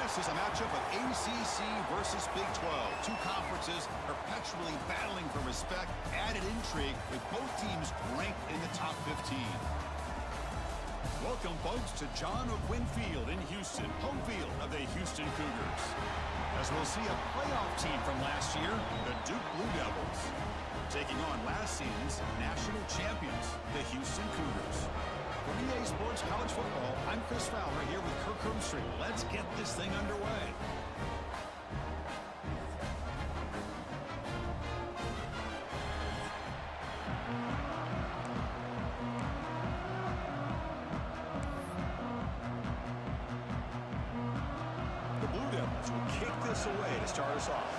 This is a matchup of ACC versus Big 12. Two conferences perpetually battling for respect. Added intrigue with both teams ranked in the top 15. Welcome, folks, to John O'Quinn Field in Houston, home field of the Houston Cougars. As we'll see a playoff team from last year, the Duke Blue Devils, taking on last season's national champions, the Houston Cougars. From EA Sports College Football, I'm Chris Fowler here with Kirk Herbstreit. Let's get this thing underway. The Blue Devils will kick this away to start us off.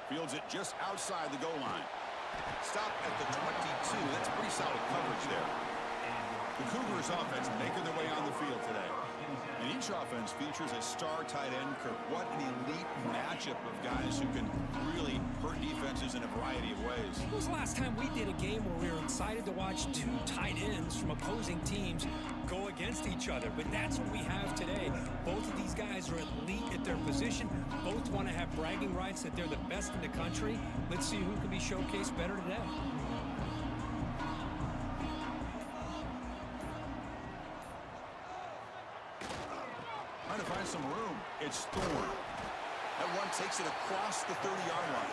Fields it just outside the goal line. Stop at the 22. That's pretty solid coverage there. The Cougars offense making their way on the field today. And each offense features a star tight end, Kirk. What an elite matchup of guys who can really hurt defenses in a variety of ways. When was the last time we did a game where we were excited to watch two tight ends from opposing teams go against each other? But that's what we have today. Both of these guys are elite at their position. Both want to have bragging rights that they're the best in the country. Let's see who can be showcased better today. Trying to find some room. It's Thorne. That one takes it across the 30-yard line.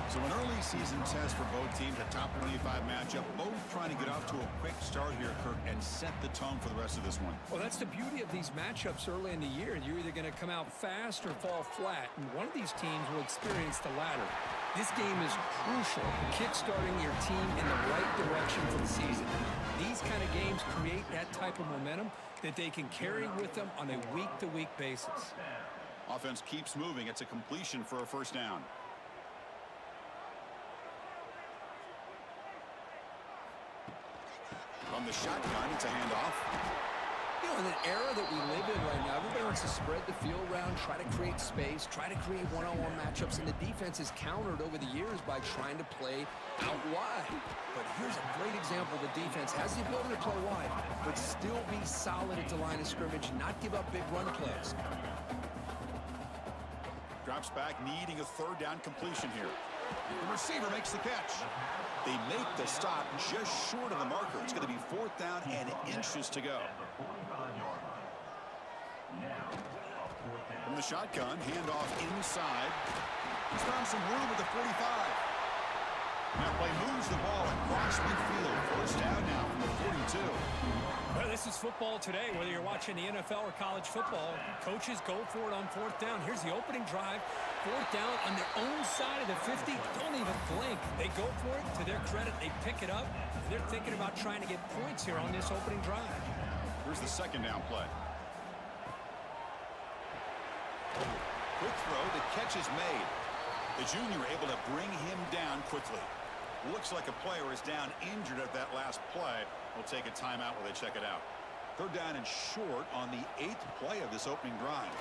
So an early season test for both teams, a top 25 matchup. Both trying to get off to a quick start here, Kirk, and set the tone for the rest of this one. Well, that's the beauty of these matchups early in the year. You're either going to come out fast or fall flat, and one of these teams will experience the latter. This game is crucial, kick-starting your team in the right direction for the season. These kind of games create that type of momentum that they can carry with them on a week-to-week basis. Offense keeps moving. It's a completion for a first down. From the shotgun, it's a handoff. You know, in an era that we live in right now, everybody wants to spread the field around, try to create space, try to create one-on-one matchups, and the defense is countered over the years by trying to play out wide. But here's a great example. The defense has the ability to play wide, but still be solid at the line of scrimmage, not give up big run plays. Drops back, needing a third down completion here. The receiver makes the catch. They make the stop just short of the marker. It's going to be fourth down and inches to go. From the shotgun, handoff inside. He's found some room at the 45. Now play moves the ball across midfield. First down now from the 42. Well, this is football today, whether you're watching the NFL or college football. Coaches go for it on fourth down. Here's the opening drive. Fourth down on their own side of the 50. Don't even blink. They go for it. To their credit, they pick it up. They're thinking about trying to get points here on this opening drive. Here's the second down play. Quick throw. The catch is made. The junior able to bring him down quickly. Looks like a player is down injured at that last play. We'll take a timeout while they check it out. Third down and short on the 8th play of this opening drive.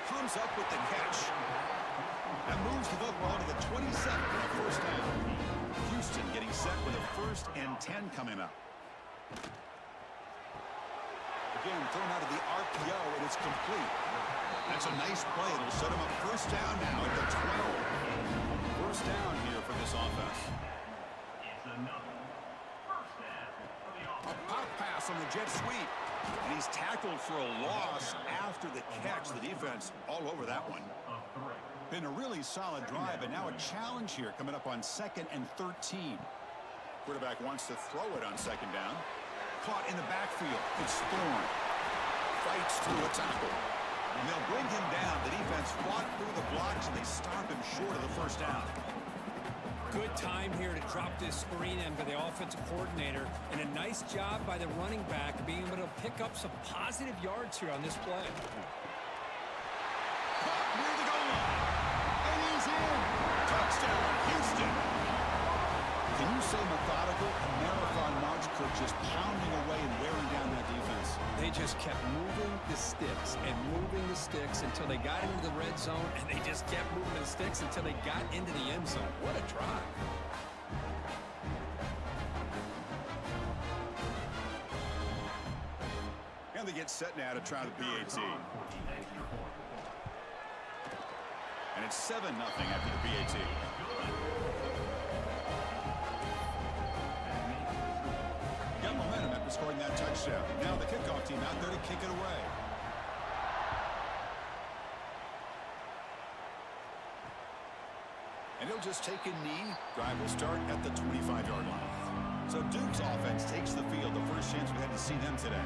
Comes up with the catch. And moves the football to the 27 for a first down. Houston getting set with a 1st and 10 coming up. Again, thrown out of the RPO, and it's complete. That's a nice play. It'll set him up first down now at the 12. First down here for this offense. A pop pass on the jet sweep. And he's tackled for a loss after the catch. The defense all over that one. Been a really solid drive, and now a challenge here coming up on 2nd and 13. Quarterback wants to throw it on second down. Caught in the backfield. It's Thorne. Fights through a tackle. And they'll bring him down. The defense fought through the blocks, and they stop him short of the first down. Good time here to drop this screen in by the offensive coordinator, and a nice job by the running back being able to pick up some positive yards here on this play. Caught near the goal line. And he's in. Touchdown, Houston. Can you say methodical? A marathon march, Kirk, just pounding away and wearing down that defense. They just kept moving the sticks and moving the sticks until they got into the red zone, and they just kept moving the sticks until they got into the end zone. What a drive. And they get set now to try the PAT. And it's 7-0 after the PAT. Got momentum after scoring that touchdown. Now the kickoff team out there to kick it away. And he'll just take a knee. Drive will start at the 25-yard line. So Duke's offense takes the field. The first chance we had to see them today.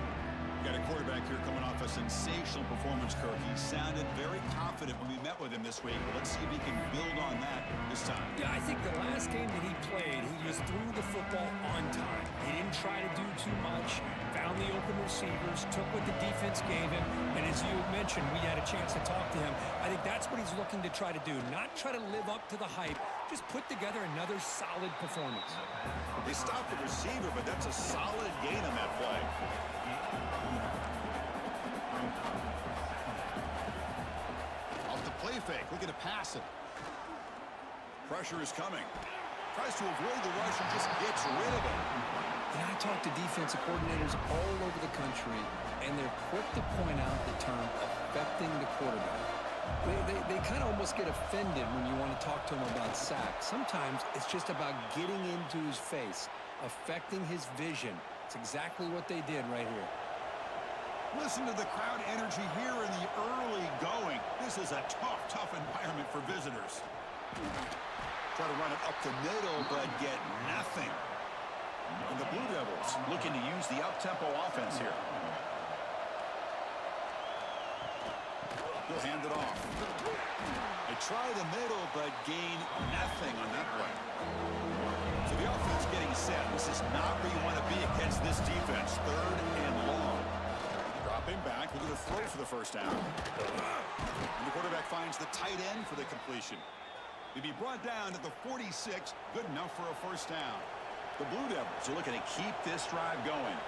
Got a quarterback here coming off a sensational performance, Kirk. He sounded very confident when we met with him this week. Let's see if he can build on that this time. Yeah, I think the last game that he played, he just threw the football on time. He didn't try to do too much, found the open receivers, took what the defense gave him, and as you mentioned, we had a chance to talk to him. I think that's what he's looking to try to do, not try to live up to the hype, just put together another solid performance. They stopped the receiver, but that's a solid gain on that play. Off the play fake, looking to pass it. Pressure is coming. Tries to avoid the rush and just gets rid of it. And I talk to defensive coordinators all over the country, and they're quick to point out the term affecting the quarterback. They kind of almost get offended when you want to talk to them about sacks. Sometimes it's just about getting into his face, affecting his vision. It's exactly what they did right here. Listen to the crowd energy here in the early going. This is a tough environment for visitors. Try to run it up the middle, but get nothing. And the Blue Devils looking to use the up-tempo offense here. He'll hand it off. They try the middle, but gain nothing on that play. So the offense getting set. This is not where you want to be against this defense. 3rd and long. Dropping back. We're going to throw for the first down. And the quarterback finds the tight end for the completion. He'll be brought down at the 46. Good enough for a first down. The Blue Devils are looking to keep this drive going.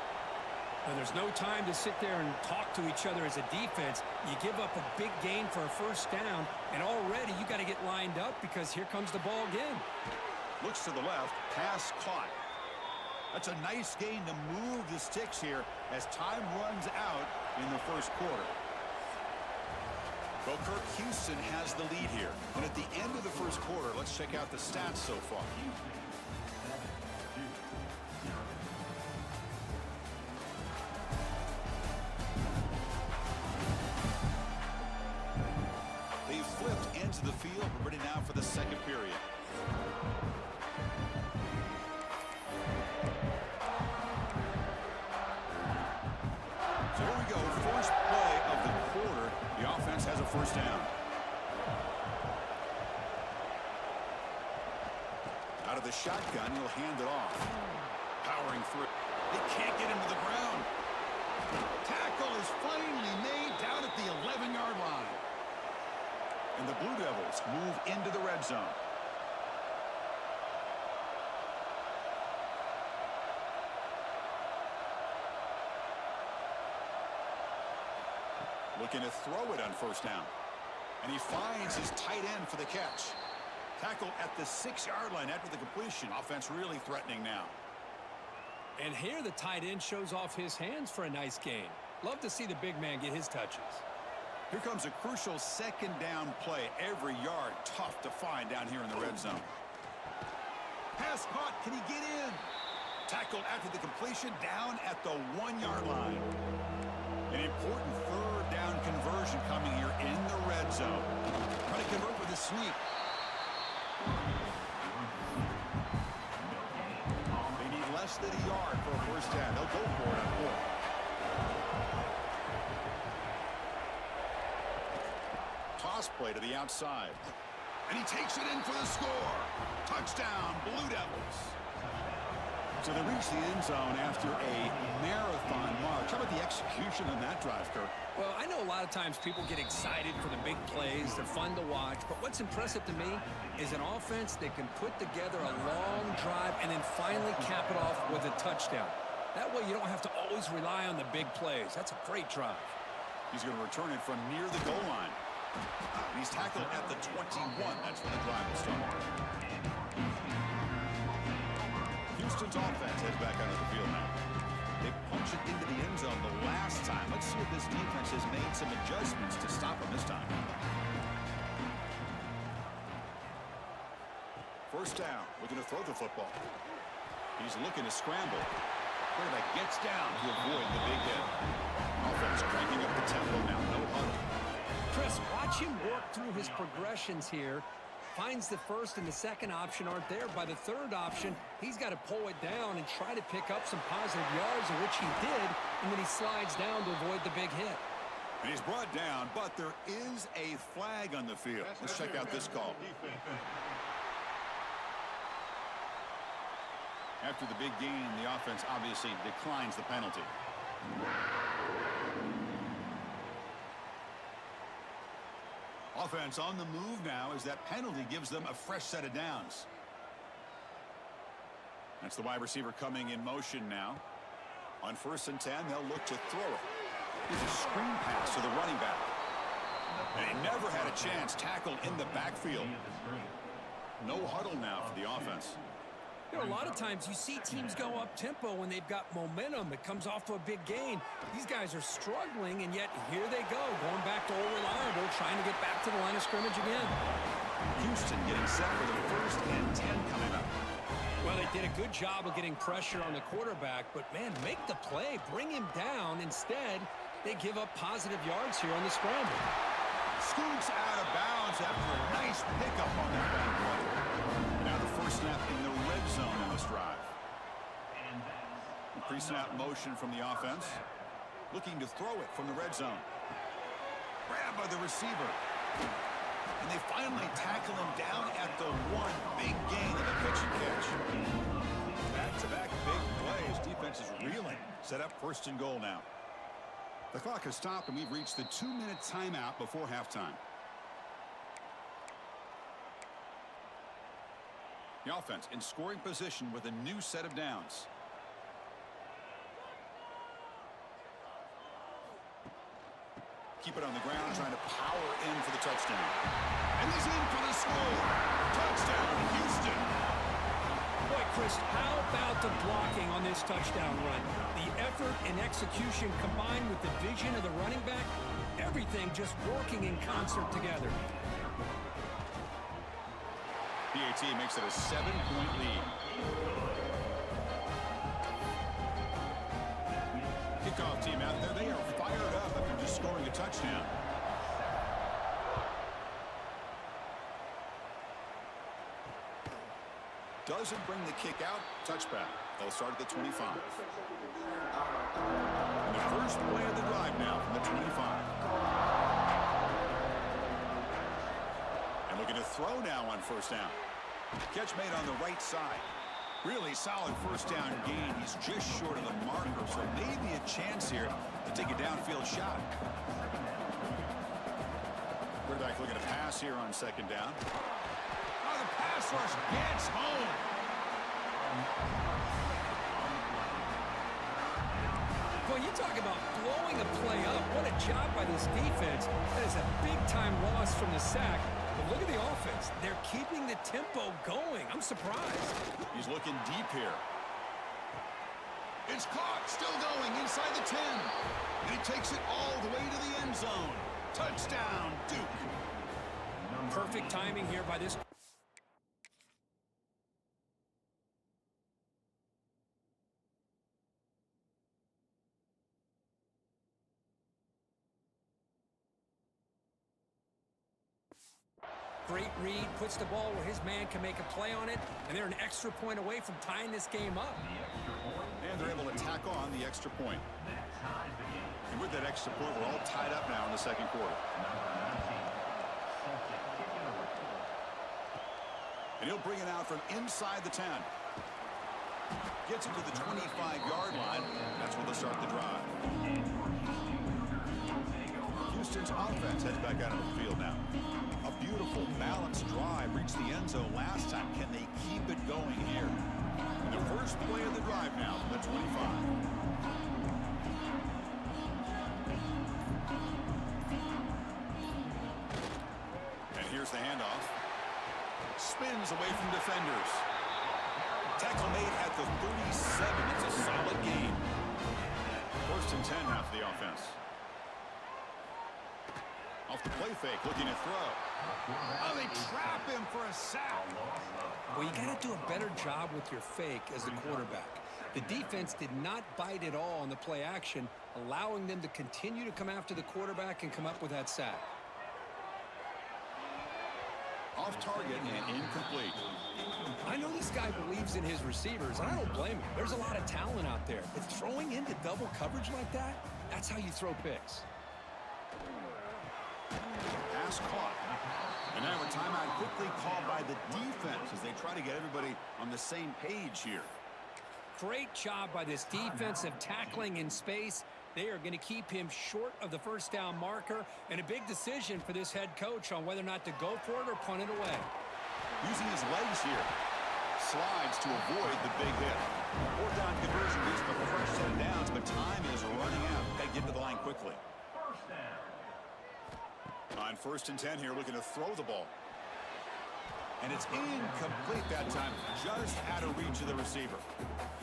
And there's no time to sit there and talk to each other as a defense. You give up a big gain for a first down, and already you got to get lined up because here comes the ball again. Looks to the left, pass caught. That's a nice gain to move the sticks here as time runs out in the first quarter. Well, Kirk, Houston has the lead here. And at the end of the first quarter, let's check out the stats so far. They've flipped into the field. We're ready now for the second period. So here we go. First play of the quarter. The offense has a first down. Out of the shotgun, he'll hand it off. Powering through. They can't get him to the ground. Tackle is finally made down at the 11-yard line. And the Blue Devils move into the red zone. Looking to throw it on first down. And he finds his tight end for the catch. Tackle at the 6-yard line after the completion. Offense really threatening now. And here the tight end shows off his hands for a nice gain. Love to see the big man get his touches. Here comes a crucial second down play. Every yard tough to find down here in the red zone. Pass caught. Can he get in? Tackle after the completion down at the 1-yard line. An important third down conversion coming here in the red zone. Trying to convert with a sneak. They need less than a yard for a first down. They'll go for it on 4. Toss play to the outside. And he takes it in for the score. Touchdown, Blue Devils. So they reach the end zone after a marathon march. How about the execution on that drive, Kirk? Well, I know a lot of times people get excited for the big plays. They're fun to watch. But what's impressive to me is an offense that can put together a long drive and then finally cap it off with a touchdown. That way you don't have to always rely on the big plays. That's a great drive. He's going to return it from near the goal line. And he's tackled at the 21. That's when the drive will start. Houston's offense heads back out of the field now. They punch it into the end zone the last time. Let's this defense has made some adjustments to stop him this time. First down, looking to throw the football. He's looking to scramble. Quarterback gets down to avoid the big hit. Offense cranking up the tempo now, no huddle. Chris, watch him work through his progressions here. Finds the first and the second option aren't there. By the third option, he's got to pull it down and try to pick up some positive yards, of which he did, and then he slides down to avoid the big hit. And he's brought down, but there is a flag on the field. Let's check out this call. After the big gain, the offense obviously declines the penalty. Offense on the move now as that penalty gives them a fresh set of downs. That's the wide receiver coming in motion now. On 1st and 10, they'll look to throw it. Here's a screen pass to the running back. And he never had a chance, tackled in the backfield. No huddle now for the offense. You know, a lot of times you see teams go up-tempo when they've got momentum. It comes off of a big gain. These guys are struggling, and yet here they go, going back to old reliable, trying to get back to the line of scrimmage again. Houston getting set for the 1st and 10 coming up. Well, they did a good job of getting pressure on the quarterback, but, man, make the play. Bring him down. Instead, they give up positive yards here on the scramble. Scoots out of bounds after a nice pickup on that back play. Now the first snap in the red zone in this drive. Pre-snap motion from the offense. Looking to throw it from the red zone. Grabbed by the receiver. And they finally tackle him down at the 1. Big gain in the pitch and catch. Back-to-back big plays. Defense is reeling. Set up 1st and goal now. The clock has stopped, and we've reached the 2-minute timeout before halftime. The offense in scoring position with a new set of downs. Keep it on the ground, trying to power in for the touchdown. And he's in for the score. Touchdown, Houston. Boy, Chris, how about the blocking on this touchdown run? The effort and execution combined with the vision of the running back, everything just working in concert together. PAT makes it a 7-point lead. Kickoff team out there, they are fired up after just scoring a touchdown. Doesn't bring the kick out. Touchback. They'll start at the 25. And the first play of the drive now from the 25. And looking to throw now on 1st down. Catch made on the right side. Really solid 1st down gain. He's just short of the marker, so maybe a chance here to take a downfield shot. Quarterback looking to pass here on 2nd down. Oh, the pass rush gets home. Well, you talk about blowing a play up. What a job by this defense. That is a big-time loss from the sack. But look at the offense. They're keeping the tempo going. I'm surprised. He's looking deep here. It's caught. Still going inside the 10. And he takes it all the way to the end zone. Touchdown, Duke. Perfect timing here by this. Great read, puts the ball where his man can make a play on it, and they're an extra point away from tying this game up. And they're able to tack on the extra point. And with that extra point, we're all tied up now in the 2nd quarter. And he'll bring it out from inside the 10. Gets it to the 25-yard line. That's where they'll start the drive. Houston's offense heads back out on the field now. A beautiful, balanced drive. Reached the end zone last time. Can they keep it going here? And the first play of the drive now from the 25. And here's the handoff. Spins away from defenders. Tackle made at the 37. It's a solid gain. 1st and 10 now for the offense. off the play fake, looking to throw. Oh, they trap him for a sack. Well, you got to do a better job with your fake as the quarterback. The defense did not bite at all on the play action, allowing them to continue to come after the quarterback and come up with that sack. Off target and incomplete. I know this guy believes in his receivers, and I don't blame him. There's a lot of talent out there. But throwing into double coverage like that, that's how you throw picks. Pass caught. And now a timeout quickly called by the defense as they try to get everybody on the same page here. Great job by this defensive tackling in space. They are going to keep him short of the first down marker, and a big decision for this head coach on whether or not to go for it or punt it away. Using his legs here. Slides to avoid the big hit. Fourth down conversion leads to a fresh set of downs, but time is running out. Got to get to the line quickly. On 1st and 10 here, looking to throw the ball. And it's incomplete that time, just out of reach of the receiver.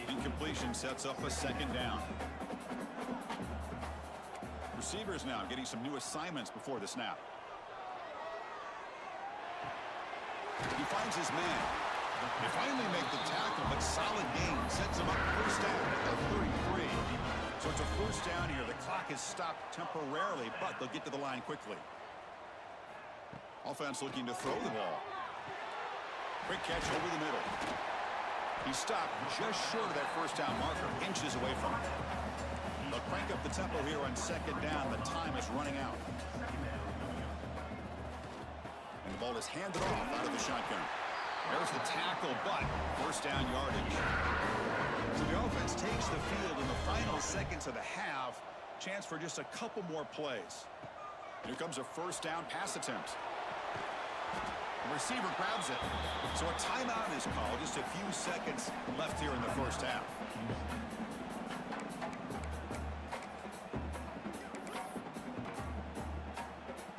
Incompletion sets up a 2nd down. Receivers now getting some new assignments before the snap. He finds his man. They finally make the tackle, but solid gain sets him up first down at the 33. So it's a first down here. The clock is stopped temporarily, but they'll get to the line quickly. Offense looking to throw the ball. Quick catch over the middle. He stopped just short of that first down marker, inches away from it. They'll crank up the tempo here on 2nd down. The time is running out. And the ball is handed off out of the shotgun. There's the tackle, but first down yardage. So the offense takes the field in the final seconds of the half. Chance for just a couple more plays. Here comes a first down pass attempt. The receiver grabs it. So a timeout is called. Just a few seconds left here in the first half.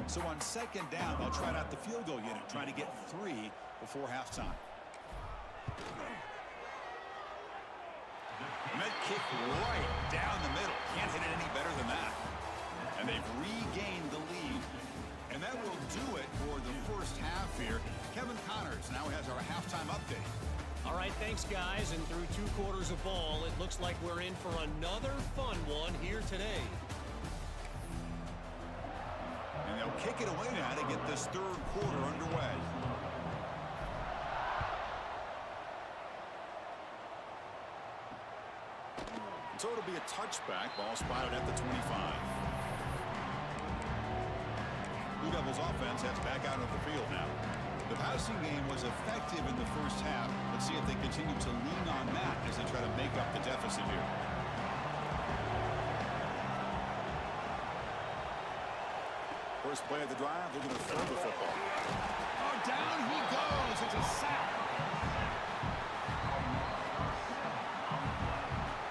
So on 2nd down, they'll try out the field goal unit, trying to get 3 before halftime. Met kick right down the middle. Can't hit it any better than that. And they've regained the lead. And that will do it for the first half here. Kevin Connors now has our halftime update. All right, thanks, guys. And through 2 quarters of ball, it looks like we're in for another fun one here today. And they'll kick it away now to get this 3rd quarter underway. So it'll be a touchback. Ball spotted at the 25. Blue Devils offense heads back out of the field now. The passing game was effective in the first half. Let's see if they continue to lean on that as they try to make up the deficit here. First play of the drive, looking to throw the football. Oh, down he goes. It's a sack.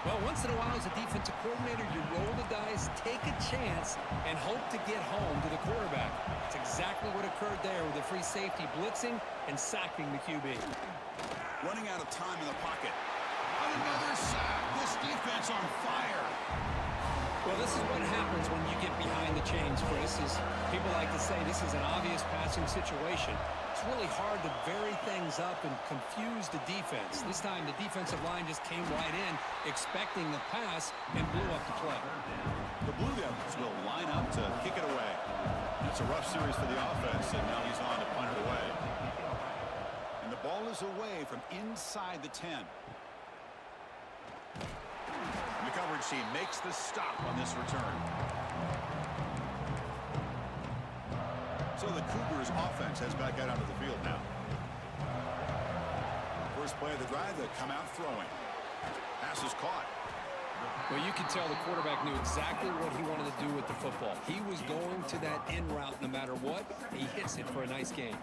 Well, once in a while as a defensive coordinator, you roll the dice, take a chance, and hope to get home to the quarterback. It's exactly what occurred there with the free safety blitzing and sacking the QB. Running out of time in the pocket. Another sack. This defense on fire. Well, this is what happens when you get behind the chains, Chris. Is people like to say this is an obvious passing situation. It's really hard to vary things up and confuse the defense. This time, the defensive line just came right in, expecting the pass, and blew up the play. The Blue Devils will line up to kick it away. It's a rough series for the offense, and now he's on to punt it away. And the ball is away from inside the 10. The coverage team makes the stop on this return. So the Cougars offense heads back out onto the field now. First play of the drive, they come out throwing. Pass is caught. Well, you can tell the quarterback knew exactly what he wanted to do with the football. He was going to that in route no matter what. He hits it for a nice gain.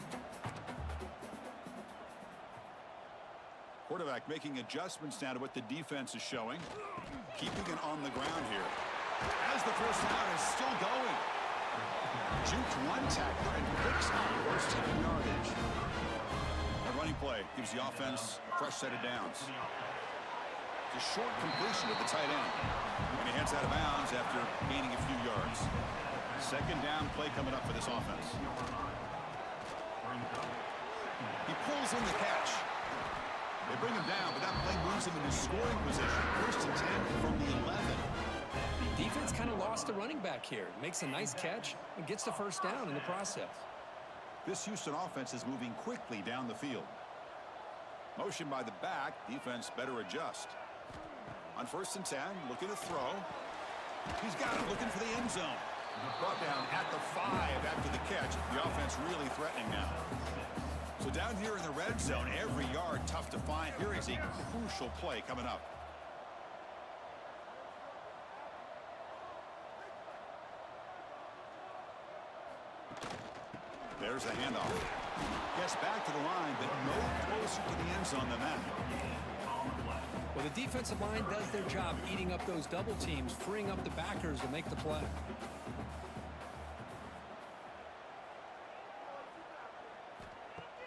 Quarterback making adjustments now to what the defense is showing. Keeping it on the ground here. As the first down is still going. Juked one tackler and picks up first down yardage. A running play gives the offense a fresh set of downs. It's a short completion to the tight end. And he heads out of bounds after gaining a few yards. Second down play coming up for this offense. He pulls in the catch. They bring him down, but that play moves him into scoring position. First and 10 from the 11. Defense kind of lost the running back here. Makes a nice catch and gets the first down in the process. This Houston offense is moving quickly down the field. Motion by the back. Defense better adjust. On first and 10, looking to throw. He's got it, looking for the end zone. Brought down at the 5 after the catch. The offense really threatening now. So down here in the red zone, every yard tough to find. Here is a crucial play coming up. There's a handoff. Gets back to the line, but no closer to the end zone than that. Well, the defensive line does their job eating up those double teams, freeing up the backers to make the play.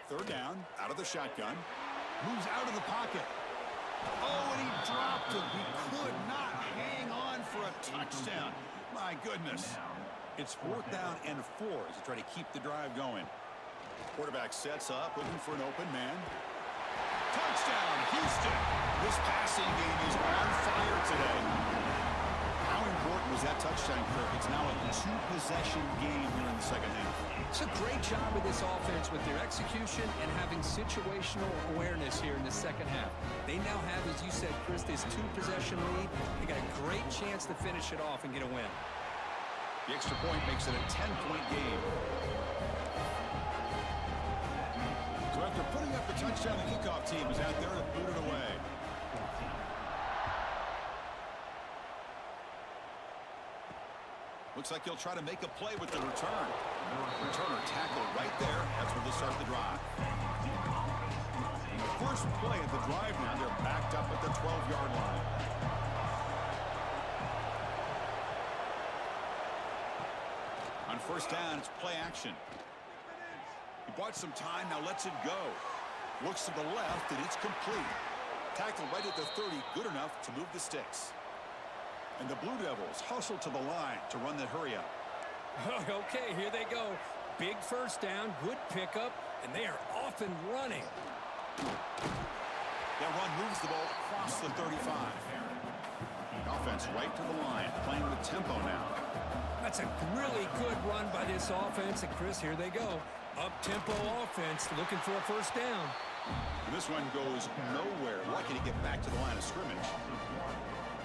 Third down, out of the shotgun. Moves out of the pocket. Oh, and he dropped it. He could not hang on for a touchdown. My goodness. It's fourth down and 4 as they try to keep the drive going. Quarterback sets up, looking for an open man. Touchdown, Houston. This passing game is on fire today. How important was that touchdown, Kirk? It's now a 2-possession game here in the second half. It's a great job of this offense with their execution and having situational awareness here in the second half. They now have, as you said, Chris, this 2-possession lead. They got a great chance to finish it off and get a win. The extra point makes it a 10-point game. So after putting up the touchdown, the kickoff team is out there to boot it away. Looks like he'll try to make a play with the return. Returner tackled right there. That's where they start the drive. The first play of the drive now, they're backed up at the 12-yard line. On first down, it's play action. He bought some time, now lets it go. Looks to the left, and it's complete. Tackled right at the 30, good enough to move the sticks. And the Blue Devils hustle to the line to run the hurry-up. Okay, here they go. Big first down, good pickup, and they are off and running. That run moves the ball across the 35. Offense right to the line, playing with tempo now. That's a really good run by this offense. And, Chris, here they go. Up-tempo offense looking for a first down. And this one goes nowhere. Lucky to get back to the line of scrimmage.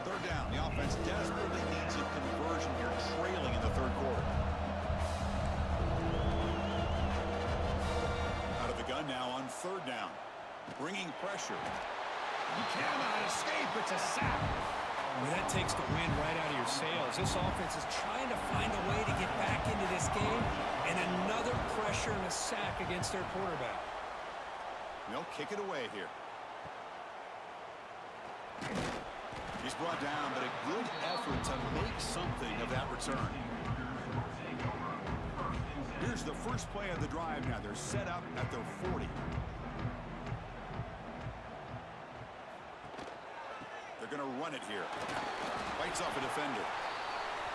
Third down. The offense desperately needs a conversion here, trailing in the third quarter. Out of the gun now on third down. Bringing pressure. You cannot escape. It's a sack. Well, that takes the wind right out of your sails. This offense is trying to find a way to get back into this game, and another pressure and a sack against their quarterback. They'll kick it away here. He's brought down, but a good effort to make something of that return. Here's the first play of the drive now. They're set up at their 40. They're going to run it here. Fights off a defender.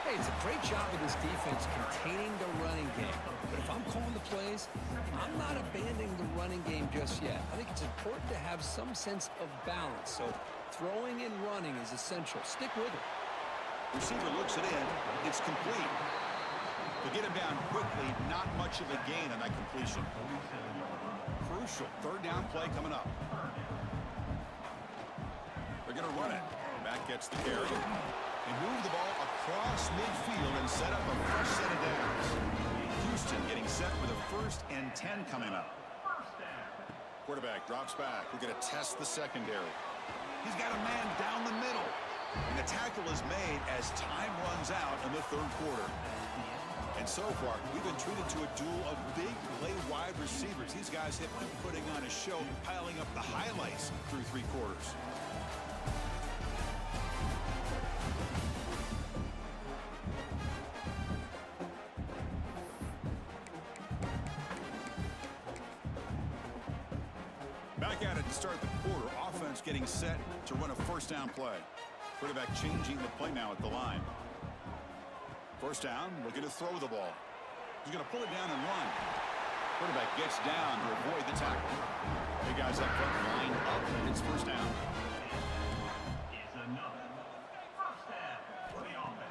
Hey, it's a great job of this defense containing the running game. But if I'm calling the plays, I'm not abandoning the running game just yet. I think it's important to have some sense of balance. So throwing and running is essential. Stick with it. Receiver looks it in. It's complete. To get him down quickly, not much of a gain on that completion. Crucial third down play coming up. They're going to run it. Back gets the carry. They move the ball across midfield and set up a fresh set of downs. Houston getting set with a first and 10 coming up. Quarterback drops back. We're going to test the secondary. He's got a man down the middle. And the tackle is made as time runs out in the third quarter. And so far, we've been treated to a duel of big play wide receivers. These guys have been putting on a show, piling up the highlights through three quarters. Back at it to start the quarter. Offense getting set to run a first down play. Quarterback changing the play now at the line. First down, looking to throw the ball. He's going to pull it down and run. Quarterback gets down to avoid the tackle. Big guys up front line up. It's first down.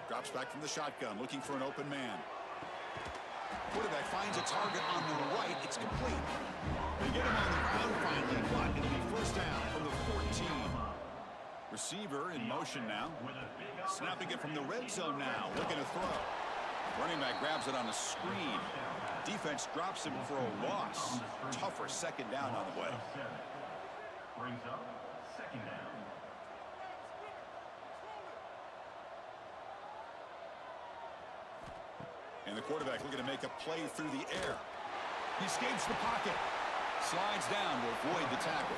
Drops back from the shotgun, looking for an open man. Quarterback finds a target on the right. It's complete. They get him on the ground finally, but it'll be first down from the 14. Receiver in motion now. Snapping it from the red zone now. Looking to throw. Running back grabs it on the screen. Defense drops him for a loss. Tougher second down on the way. Brings up second down. And the quarterback looking to make a play through the air. He escapes the pocket. Slides down to avoid the tackle.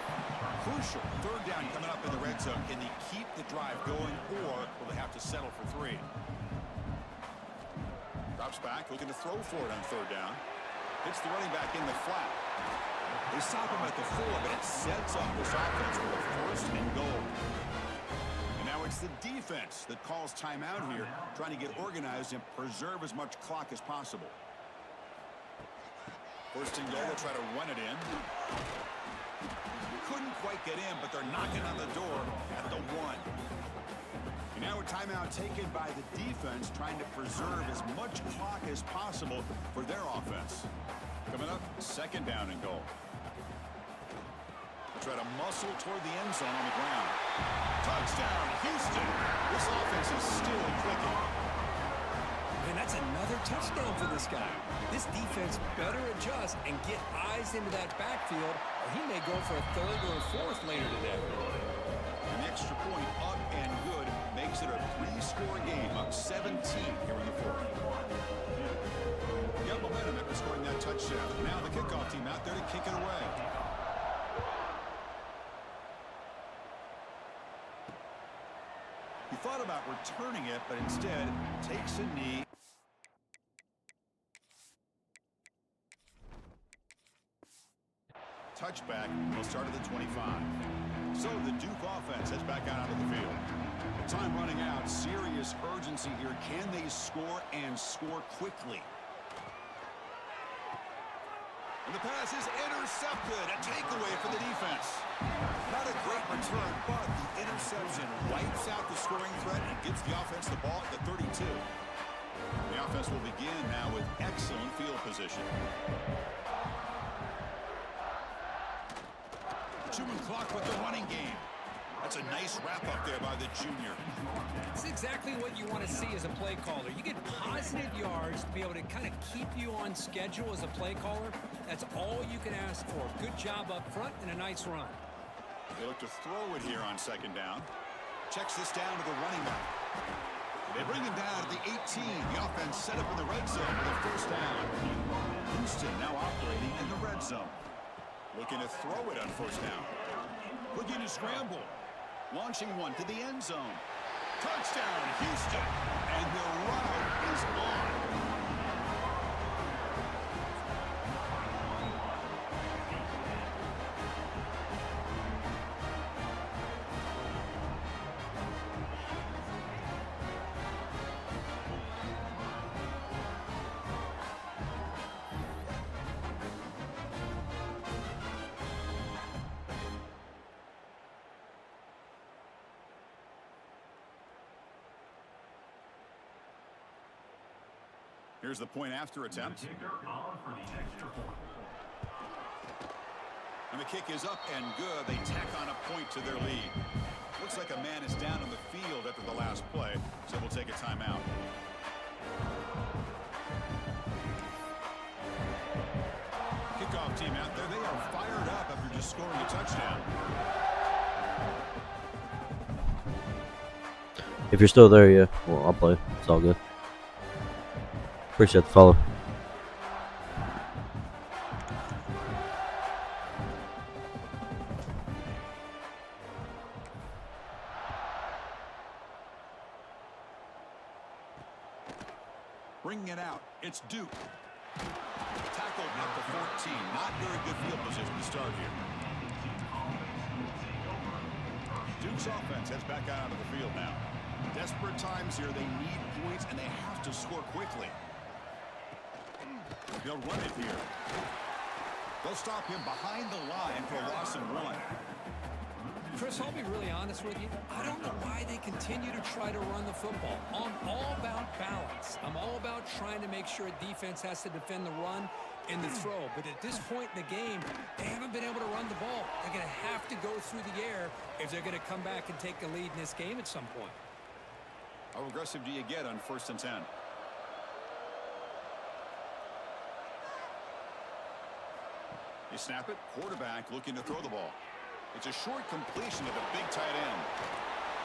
Crucial third down coming up in the red zone. Can they keep the drive going, or will they have to settle for 3? Drops back, looking to throw for it on third down. Hits the running back in the flat. They stop him at the 4, but it sets up this offense with a first and goal. And now it's the defense that calls timeout here, trying to get organized and preserve as much clock as possible. First and goal, they'll try to run it in. Couldn't quite get in, but they're knocking on the door at the 1. And now a timeout taken by the defense, trying to preserve as much clock as possible for their offense. Coming up, second down and goal. They'll try to muscle toward the end zone on the ground. Touchdown, Houston. This offense is still clicking. And that's another touchdown for this guy. This defense better adjust and get eyes into that backfield, or he may go for a third or a fourth later today. An extra point up and good makes it a 3-score game, up 17 here in the 4th. Got momentum after scoring that touchdown. Now the kickoff team out there to kick it away. He thought about returning it, but instead takes a knee. Touchback will start at the 25. So the Duke offense heads back out onto the field. Time running out. Serious urgency here. Can they score and score quickly? And the pass is intercepted. A takeaway for the defense. Not a great return, but the interception wipes out the scoring threat and gives the offense the ball at the 32. The offense will begin now with excellent field position. Chewing clock with the running game. That's a nice wrap-up there by the junior. It's exactly what you want to see as a play caller. You get positive yards to be able to kind of keep you on schedule as a play caller. That's all you can ask for. Good job up front and a nice run. They look to throw it here on second down. Checks this down to the running back. They bring him down at the 18. The offense set up in the red zone for the first down. Houston now operating in the red zone. Looking to throw it on first down. Looking to scramble. Launching one to the end zone. Touchdown, Houston. And the route is on. Here's the point after attempt. And the kick is up and good. They tack on a point to their lead. Looks like a man is down on the field after the last play, so we'll take a timeout. Kickoff team out there. They are fired up after just scoring a touchdown. If you're still there, yeah, well, I'll play. It's all good. Appreciate the follow. Bringing it out. It's Duke. Tackled at the 14. Not very good field position to start here. Duke's offense heads back out onto the field now. Desperate desperate times here. They need points, and they have to score quickly. They'll run it here. They'll stop him behind the line for a loss of 1. Chris, I'll be really honest with you. I don't know why they continue to try to run the football. I'm all about balance. I'm all about trying to make sure a defense has to defend the run and the throw. But at this point in the game, they haven't been able to run the ball. They're going to have to go through the air if they're going to come back and take a lead in this game at some point. How aggressive do you get on 1st and 10? You snap it. Quarterback looking to throw the ball. It's a short completion to the big tight end.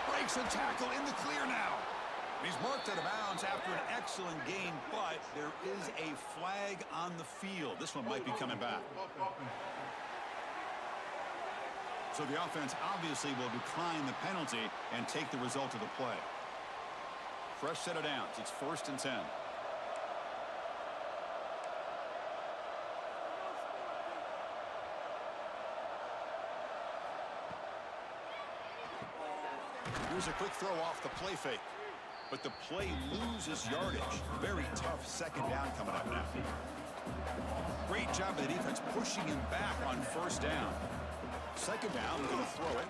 Breaks a tackle in the clear now. He's marked out of bounds after an excellent game, but there is a flag on the field. This one might be coming back. So the offense obviously will decline the penalty and take the result of the play. Fresh set of downs. It's 1st and 10. Here's a quick throw off the play fake. But the play loses yardage. Very tough 2nd down coming up now. Great job by the defense pushing him back on 1st down. 2nd down, going to throw it.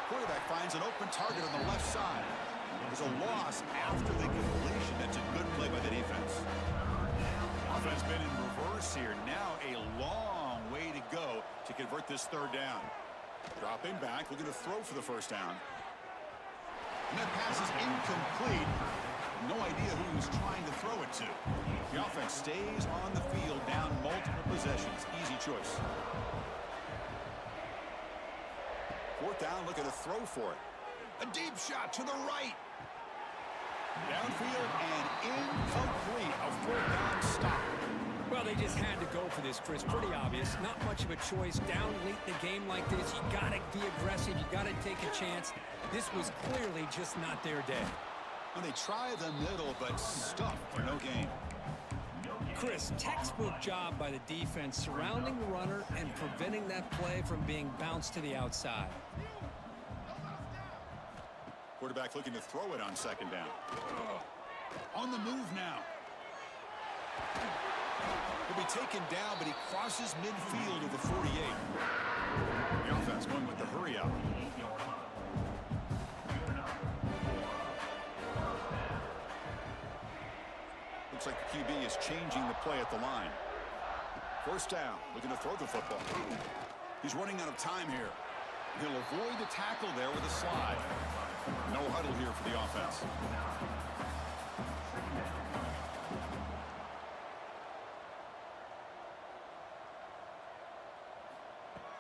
Quarterback finds an open target on the left side. There's a loss after the completion. That's a good play by the defense. Offense been in reverse here. Now a long way to go to convert this 3rd down. Dropping back, looking to throw for the 1st down. And that pass is incomplete. No idea who he was trying to throw it to. The offense stays on the field, down multiple possessions. Easy choice. 4th down, looking to throw for it. A deep shot to the right. Downfield and incomplete. A 4th down stop. Well, they just had to go for this, Chris. Pretty obvious. Not much of a choice. Down late in the game like this, you got to be aggressive. You got to take a chance. This was clearly just not their day. Well, they try the middle, but stuffed for no gain. Chris, textbook job by the defense surrounding the runner and preventing that play from being bounced to the outside. Quarterback looking to throw it on 2nd down. On the move now. He'll be taken down, but he crosses midfield to the 48. The offense going with the hurry up. Looks like the QB is changing the play at the line. 1st down, looking to throw the football. He's running out of time here. He'll avoid the tackle there with a slide. No huddle here for the offense.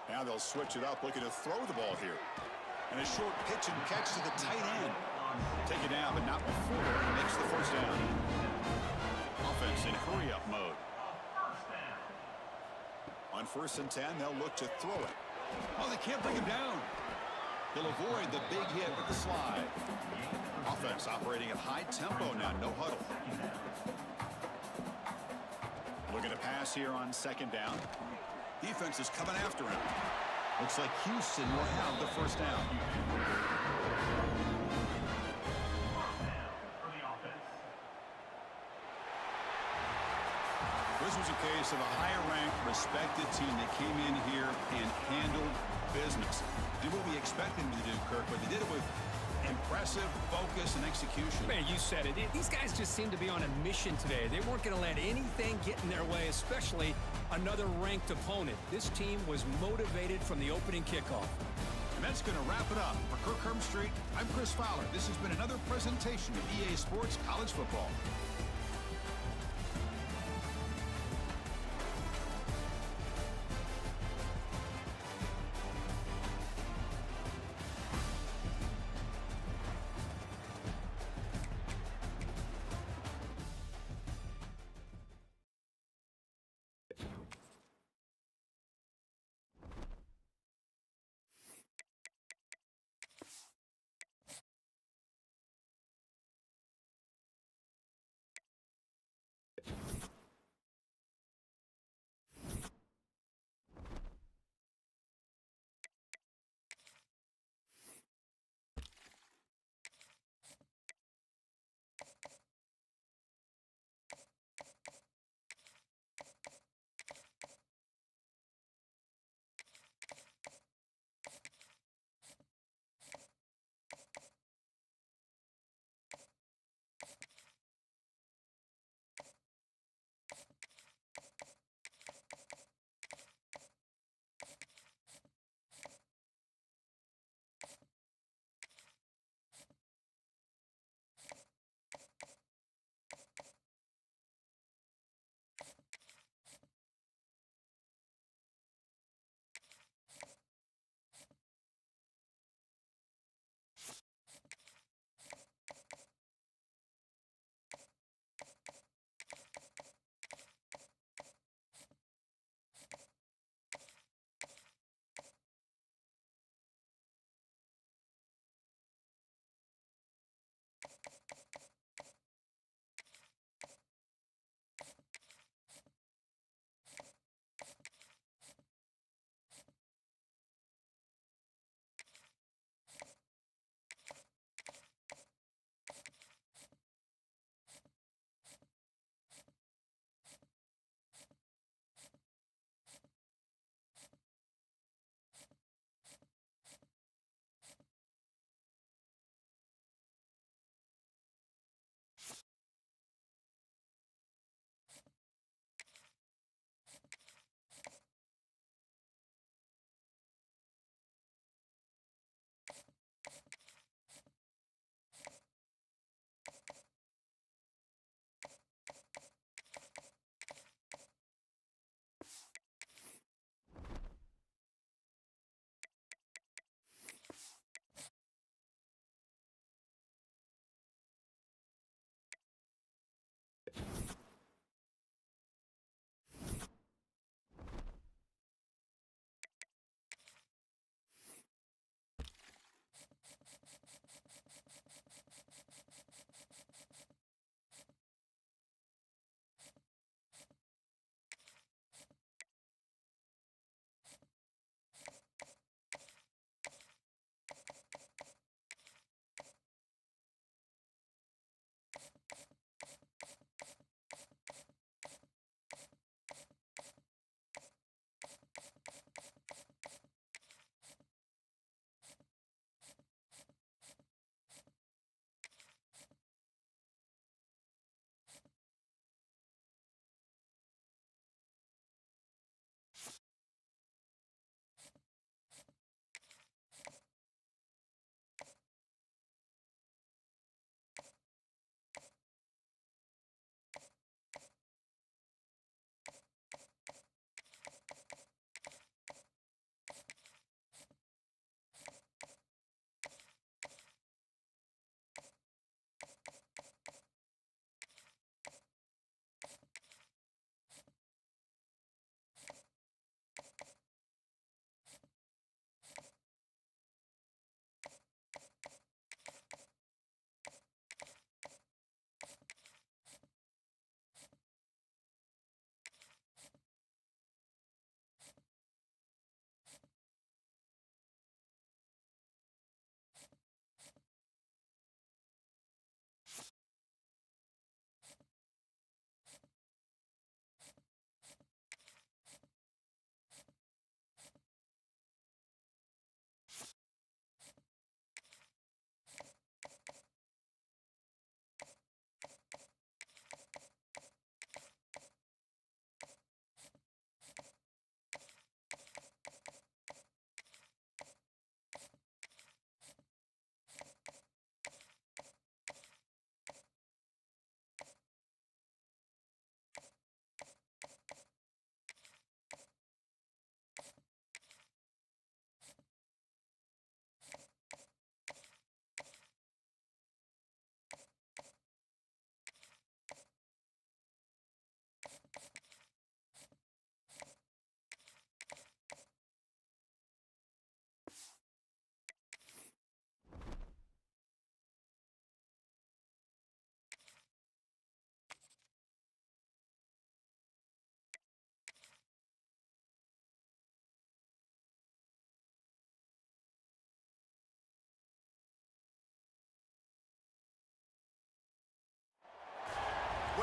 Now they'll switch it up, looking to throw the ball here. And a short pitch and catch to the tight end. Take it down, but not before he makes the 1st down. Offense in hurry-up mode. On 1st and 10, they'll look to throw it. Oh, they can't bring him down. He'll avoid the big hit with the slide. Offense operating at high tempo now, no huddle. Looking to pass here on 2nd down. Defense is coming after him. Looks like Houston will have the 1st down. This was a case of a higher-ranked, respected team that came in here and handled business. Did what we expected them to do, Kirk, but they did it with impressive focus and execution. Man, you said it. These guys just seem to be on a mission today. They weren't going to let anything get in their way, especially another ranked opponent. This team was motivated from the opening kickoff. And that's going to wrap it up. For Kirk Herbstreit, I'm Chris Fowler. This has been another presentation of EA Sports College Football.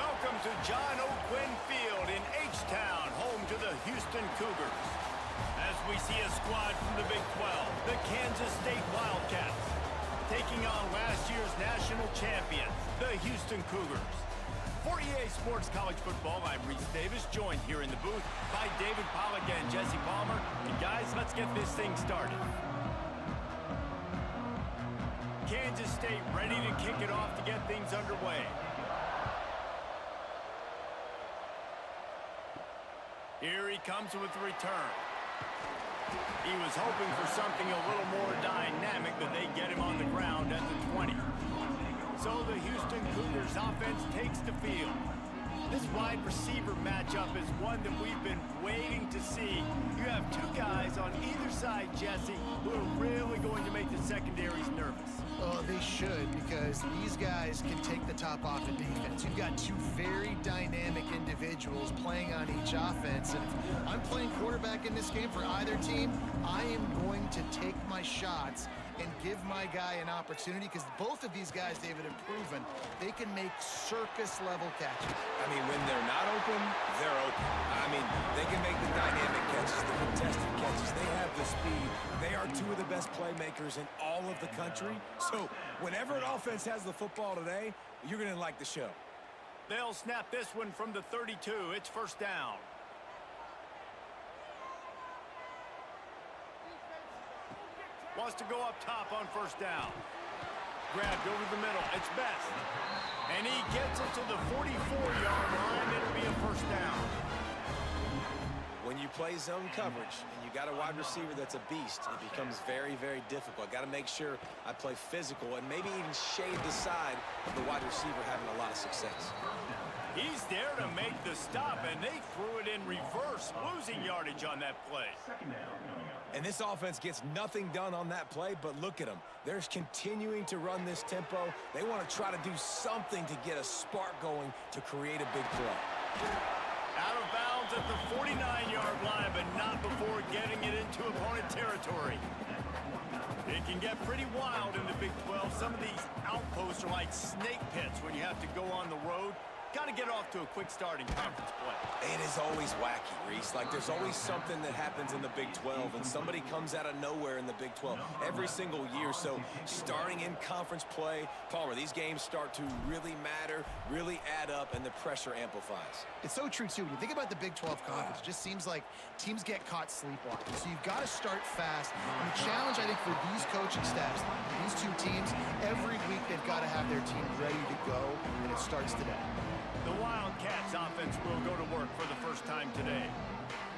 Welcome to John O'Quinn Field in H-Town, home to the Houston Cougars. As we see a squad from the Big 12, the Kansas State Wildcats, taking on last year's national champions, the Houston Cougars. For EA Sports College Football, I'm Reese Davis, joined here in the booth by David Pollack and Jesse Palmer. And guys, let's get this thing started. Kansas State ready to kick it off to get things underway. Here he comes with the return. He was hoping for something a little more dynamic, but they get him on the ground at the 20. So the Houston Cougars offense takes the field. This wide receiver matchup is one that we've been waiting to see. You have two guys on either side, Jesse, who are really going to make the secondaries nervous. Oh, they should, because these guys can take the top off of defense. You've got two very dynamic individuals playing on each offense. And if I'm playing quarterback in this game for either team, I am going to take my shots and give my guy an opportunity, because both of these guys, David, have proven they can make circus-level catches. I mean, when they're not open, they're open. I mean, they can make the dynamic catches, the contested catches. They have the speed. They are two of the best playmakers in all of the country. So whenever an offense has the football today, you're going to like the show. They'll snap this one from the 32. It's first down. Wants to go up top on first down. Grabbed over the middle. It's Best. And he gets it to the 44-yard line. It'll be a first down. When you play zone coverage and you got a wide receiver that's a beast, it becomes very, very difficult. Got to make sure I play physical and maybe even shade the side of the wide receiver having a lot of success. He's there to make the stop, and they threw it in reverse, losing yardage on that play. And this offense gets nothing done on that play, but look at them. They're continuing to run this tempo. They want to try to do something to get a spark going to create a big play. Out of bounds at the 49-yard line, but not before getting it into opponent territory. It can get pretty wild in the Big 12. Some of these outposts are like snake pits when you have to go on the road. Got to get off to a quick start in conference play. It is always wacky, Reese. Like, there's always something that happens in the Big 12, and somebody comes out of nowhere in the Big 12 every single year. So starting in conference play, Palmer, these games start to really matter, really add up, and the pressure amplifies. It's so true, too. When you think about the Big 12 Conference, it just seems like teams get caught sleepwalking. So you've got to start fast. And the challenge, I think, for these coaching staffs, these two teams, every week they've got to have their team ready to go, and it starts today. The Wildcats offense will go to work for the first time today.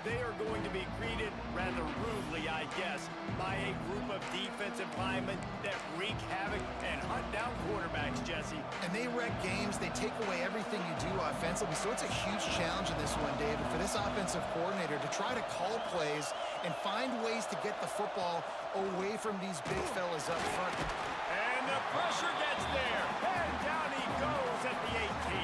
They are going to be greeted rather rudely, I guess, by a group of defensive linemen that wreak havoc and hunt down quarterbacks, Jesse. And they wreck games. They take away everything you do offensively. So it's a huge challenge in this one, David, for this offensive coordinator to try to call plays and find ways to get the football away from these big fellas up front. And the pressure gets there. And down he goes at the 18.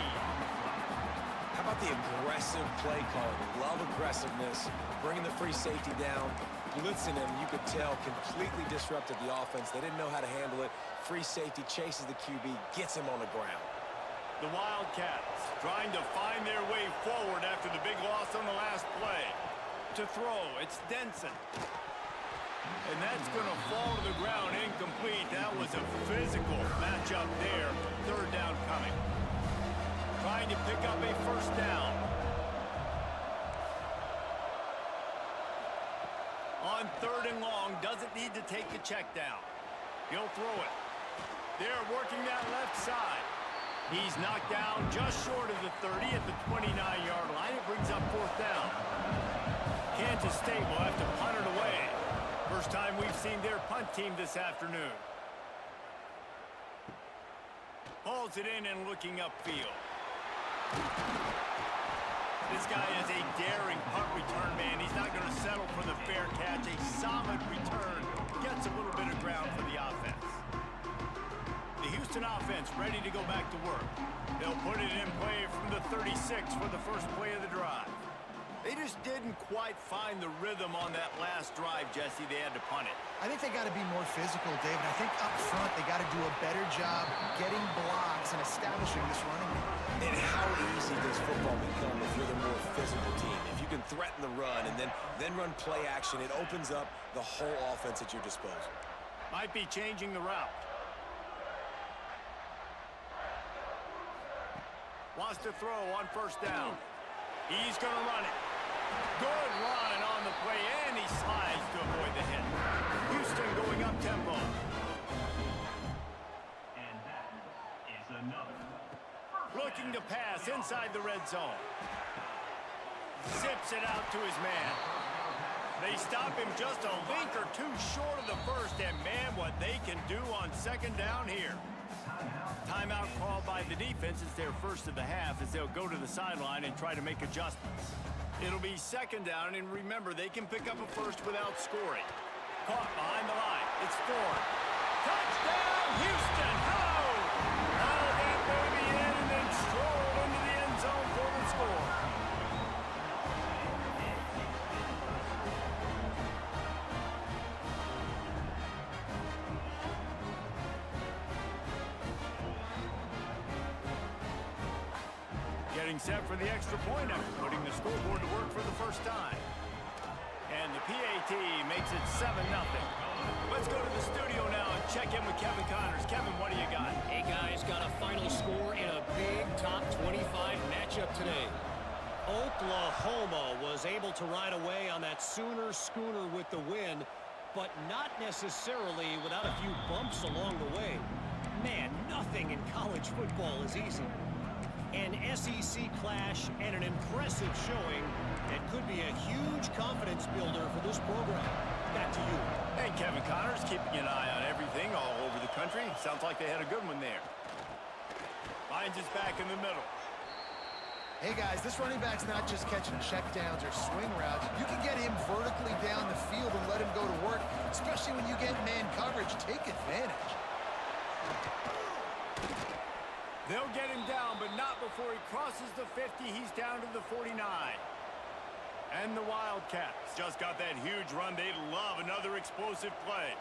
How about the aggressive play calling? Love aggressiveness, bringing the free safety down, blitzing him. You could tell completely disrupted the offense. They didn't know how to handle it. Free safety chases the QB, gets him on the ground. The Wildcats trying to find their way forward after the big loss on the last play. To throw, it's Denson. And that's going to fall to the ground incomplete. That was a physical matchup there. Third down coming. Trying to pick up a first down. On third and long, doesn't need to take the check down. He'll throw it. They're working that left side. He's knocked down just short of the 30 at the 29-yard line. It brings up fourth down. Kansas State will have to punt it away. First time we've seen their punt team this afternoon. Hauls it in and looking upfield. This guy is a daring punt return man. He's not going to settle for the fair catch. A solid return. Gets a little bit of ground for the offense. The Houston offense ready to go back to work. They'll put it in play from the 36 for the first play of the drive. They just didn't quite find the rhythm on that last drive, Jesse. They had to punt it. I think they got to be more physical, David. I think up front they got to do a better job getting blocks and establishing this running game. And how easy does football become if you're the more physical team? If you can threaten the run and then run play action, it opens up the whole offense at your disposal. Might be changing the route. Wants to throw on first down. He's going to run it. Good run on the play, and he slides to avoid the hit. Houston going up tempo. And that is another. Looking to pass inside the red zone. Zips it out to his man. They stop him just a link or two short of the first, and man, what they can do on second down here. Timeout called by the defense. It's their first of the half as they'll go to the sideline and try to make adjustments. It'll be second down, and remember, they can pick up a first without scoring. Caught behind the line. It's Ford. Touchdown, Houston! Ho! All that baby in and then strolled into the end zone for the score. Getting set for the extra point after putting the scoreboard to work for the first time. And the PAT makes it 7-0. Let's go to the studio now and check in with Kevin Connors. Kevin, what do you got? Hey, guys, got a final score in a big top 25 matchup today. Oklahoma was able to ride away on that Sooner schooner with the win, but not necessarily without a few bumps along the way. Man, nothing in college football is easy. An SEC clash and an impressive showing that could be a huge confidence builder for this program. Back to you. Hey, Kevin Connors, keeping an eye on everything all over the country. Sounds like they had a good one there. Finds his back in the middle. Hey, guys, this running back's not just catching checkdowns or swing routes. You can get him vertically down the field and let him go to work, especially when you get man coverage. Take advantage. They'll get him down, but not before he crosses the 50. He's down to the 49. And the Wildcats just got that huge run. They love another explosive play.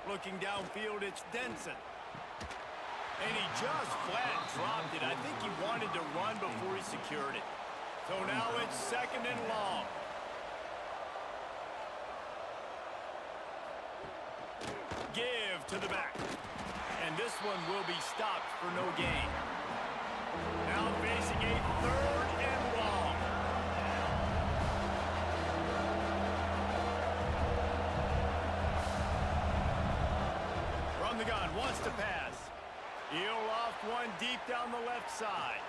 Looking downfield, it's Denson. And he just flat dropped it. I think he wanted to run before he secured it. So now it's second and long. Give to the back. And this one will be stopped for no gain. Now facing a third and long. From the gun, wants to pass. He'll loft one deep down the left side.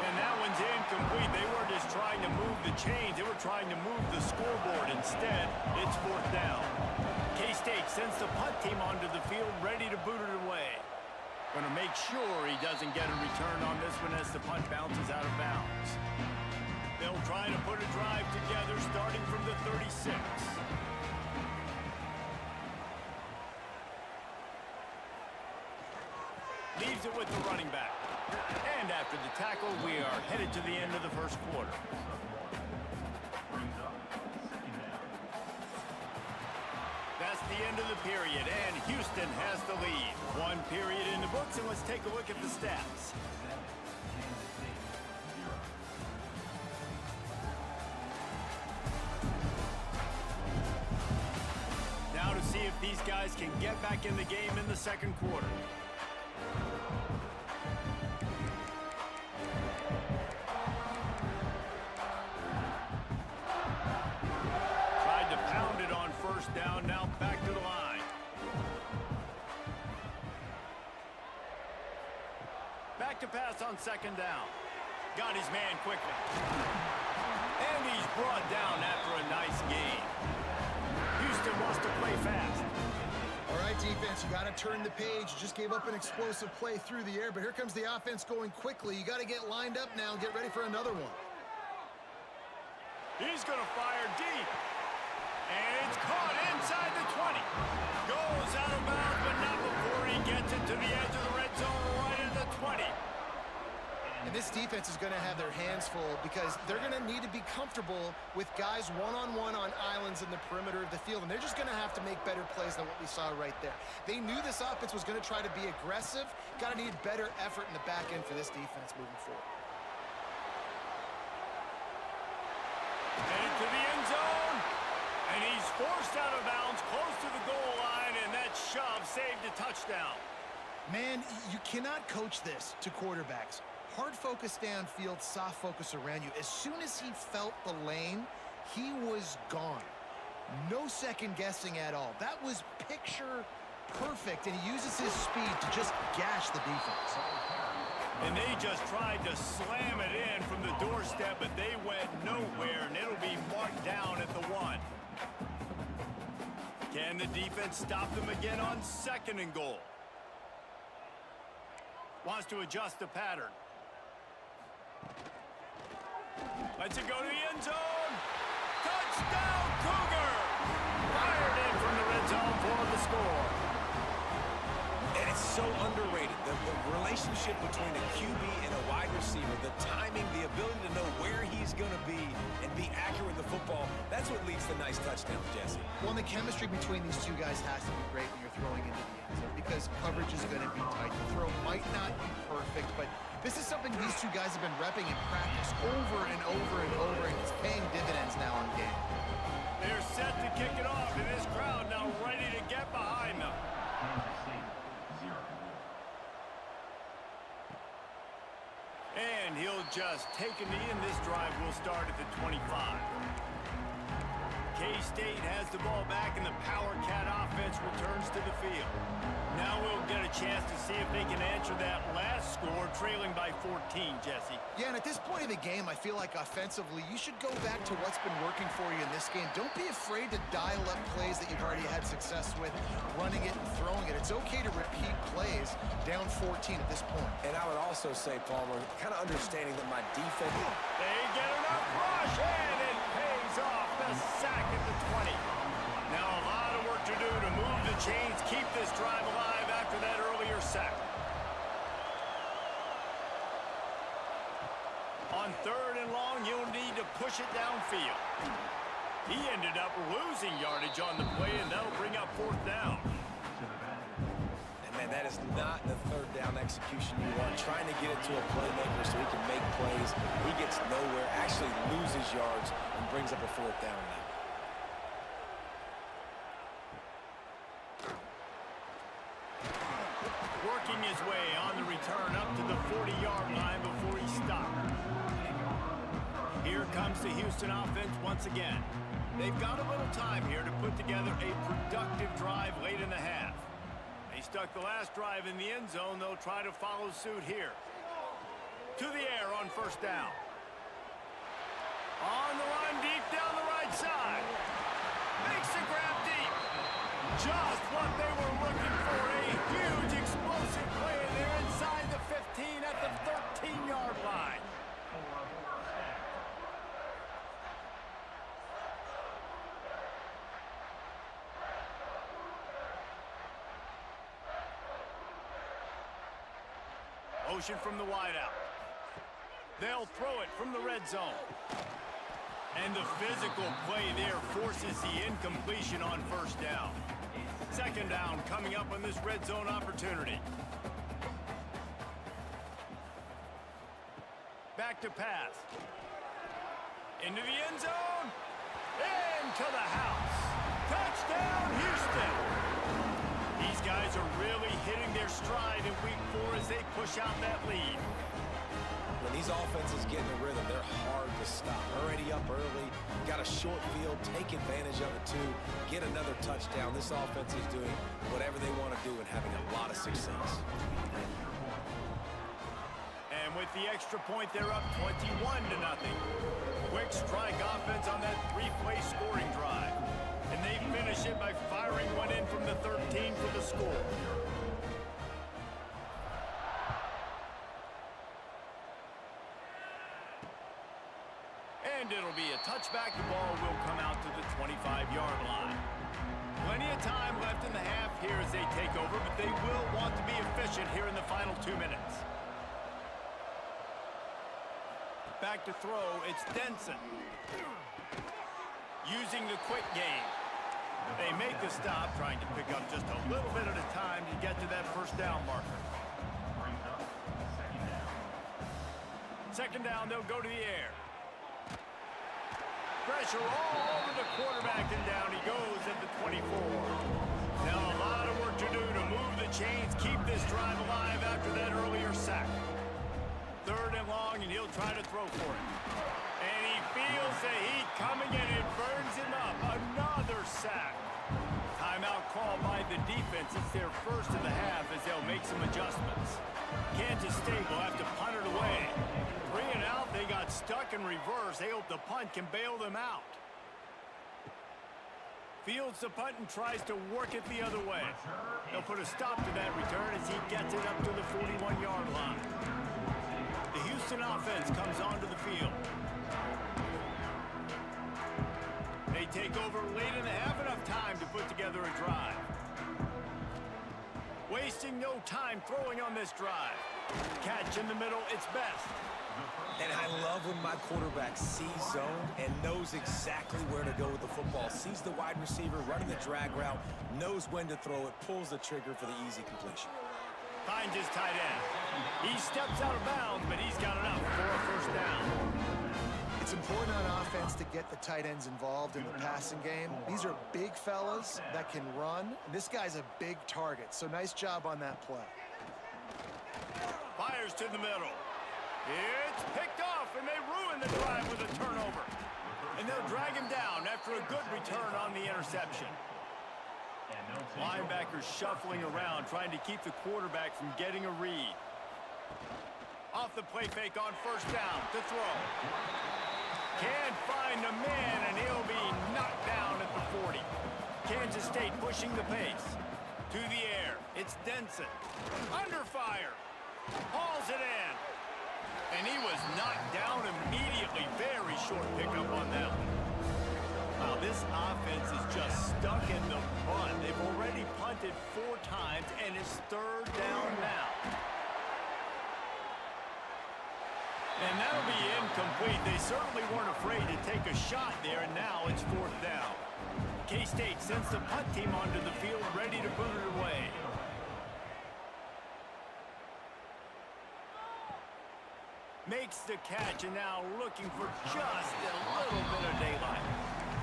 And that one's incomplete. They were just trying to move the chains. They were trying to move the scoreboard. Instead, it's fourth down. K-State sends the punt team onto the field, ready to boot it away. Going to make sure he doesn't get a return on this one as the punt bounces out of bounds. They'll try to put a drive together starting from the 36. Leaves it with the running back. And after the tackle, we are headed to the end of the first quarter. That's the end of the period, and Houston has the lead. One period in the books, and let's take a look at the stats. Now to see if these guys can get back in the game in the second quarter. Down, now back to the line. Back to pass on second down. Got his man quickly. And he's brought down after a nice gain. Houston wants to play fast. All right, defense, you got to turn the page. You just gave up an explosive play through the air, but here comes the offense going quickly. You got to get lined up now and get ready for another one. He's going to fire deep. And it's caught inside the 20. Goes out of bounds, but not before he gets it to the edge of the red zone right at the 20. And this this defense is going to have their hands full because they're going to need to be comfortable with guys one-on-one on islands in the perimeter of the field, and they're just going to have to make better plays than what we saw right there. They knew this offense was going to try to be aggressive. Got to need better effort in the back end for this defense moving forward. Headed to the end zone, and he's forced out of bounds close to the goal line, and that shove saved a touchdown. Man, you cannot coach this to quarterbacks. Hard focus downfield, soft focus around you. As soon as he felt the lane, he was gone. No second guessing at all. That was picture perfect, and he uses his speed to just gash the defense. And they just tried to slam it in from the doorstep, but they went nowhere, and it'll be marked down at the 1. Can the defense stop them again on 2nd and goal? Wants to adjust the pattern. Lets it go to the end zone. Touchdown, Cougar! Fired in from the red zone for the score. And it's so underrated. The relationship between a QB and a wide receiver, the timing, the ability to know where he's going to be and be accurate with the football, that's what leads to nice touchdowns, Jesse. Well, and the chemistry between these two guys has to be great when you're throwing into the end zone because coverage is going to be tight. The throw might not be perfect, but this is something these two guys have been repping in practice over and over and over, and it's paying dividends now in game. They're set to kick it off, and this crowd now ready to get behind them. And he'll just take a knee, and this drive will start at the 25. K-State has the ball back, and the Power Cat offense returns to the field. Now we'll get a chance to see if they can answer that last score, trailing by 14, Jesse. Yeah, and at this point of the game, I feel like offensively, you should go back to what's been working for you in this game. Don't be afraid to dial up plays that you've already had success with, running it and throwing it. It's okay to repeat plays down 14 at this point. And I would also say, Palmer, kind of understanding that my defense... They get enough rush, and it pays off the sack at the 20. Now a lot of work to do to move the chains, keep this drive alive after that earlier sack. On 3rd and long, you'll need to push it downfield. He ended up losing yardage on the play, and that'll bring up 4th down. And man, that is not the 3rd down execution you want. Trying to get it to a playmaker so he can make plays. He gets nowhere, actually loses yards, and brings up a 4th down now. Working his way on the return up to the 40-yard line before he stopped. Here comes the Houston offense once again. They've got a little time here to put together a productive drive late in the half. They stuck the last drive in the end zone. They'll try to follow suit here. To the air on 1st down. On the run deep down the right side. Makes the grab deep. Just what they were looking for. A huge explosive play. They're inside the 15 at the 13-yard line. Motion from the wideout. They'll throw it from the red zone. And the physical play there forces the incompletion on 1st down. 2nd down coming up on this red zone opportunity. Back to pass. Into the end zone. Into the house. Touchdown, Houston. These guys are really hitting their stride in week 4 as they push out that lead. When these offenses get in a rhythm, they're hard to stop. Already up early, got a short field, take advantage of it too, get another touchdown. This offense is doing whatever they want to do and having a lot of success. And with the extra point, they're up 21-0. Quick strike offense on that 3-play scoring drive. And they finish it by firing one in from the 13 for the score. And it'll be a touchback. The ball will come out to the 25-yard line. Plenty of time left in the half here as they take over, but they will want to be efficient here in the final 2 minutes. Back to throw, it's Denson. Using the quick game. They make the stop, trying to pick up just a little bit at a time to get to that first down marker. Second down, they'll go to the air. Pressure all over the quarterback, and down he goes at the 24. Now a lot of work to do to move the chains, keep this drive alive after that earlier sack. Third and long, and he'll try to throw for it. And he feels the heat coming, and it burns him up. Another sack. Timeout called by the defense. It's their first of the half as they'll make some adjustments. Kansas State will have to punt it away. 3 and out, they got stuck in reverse. They hope the punt can bail them out. Fields the punt and tries to work it the other way. They'll put a stop to that return as he gets it up to the 41-yard line. The Houston offense comes onto the field. They take over late in the half, enough time to put together a drive. Wasting no time throwing on this drive. Catch in the middle, it's best. And I love when my quarterback sees zone and knows exactly where to go with the football. Sees the wide receiver running the drag route, knows when to throw it, pulls the trigger for the easy completion. Finds his tight end. He steps out of bounds, but he's got enough for a first down. It's important on offense to get the tight ends involved in the passing game. These are big fellas that can run. This guy's a big target, so nice job on that play. Fires to the middle. It's picked off, and they ruin the drive with a turnover. And they'll drag him down after a good return on the interception. Linebackers shuffling around, trying to keep the quarterback from getting a read. Off the play fake on first down to throw. Can't find the man, and he'll be knocked down at the 40. Kansas State pushing the pace. To the air, it's Denson. Under fire. Hauls it in. And he was knocked down immediately. Very short pickup on that one. Wow, this offense is just stuck in the punt. They've already punted 4 times, and it's third down now. And that'll be incomplete. They certainly weren't afraid to take a shot there, and now it's fourth down. K-State sends the punt team onto the field, ready to boot it away. Makes the catch, and now looking for just a little bit of daylight.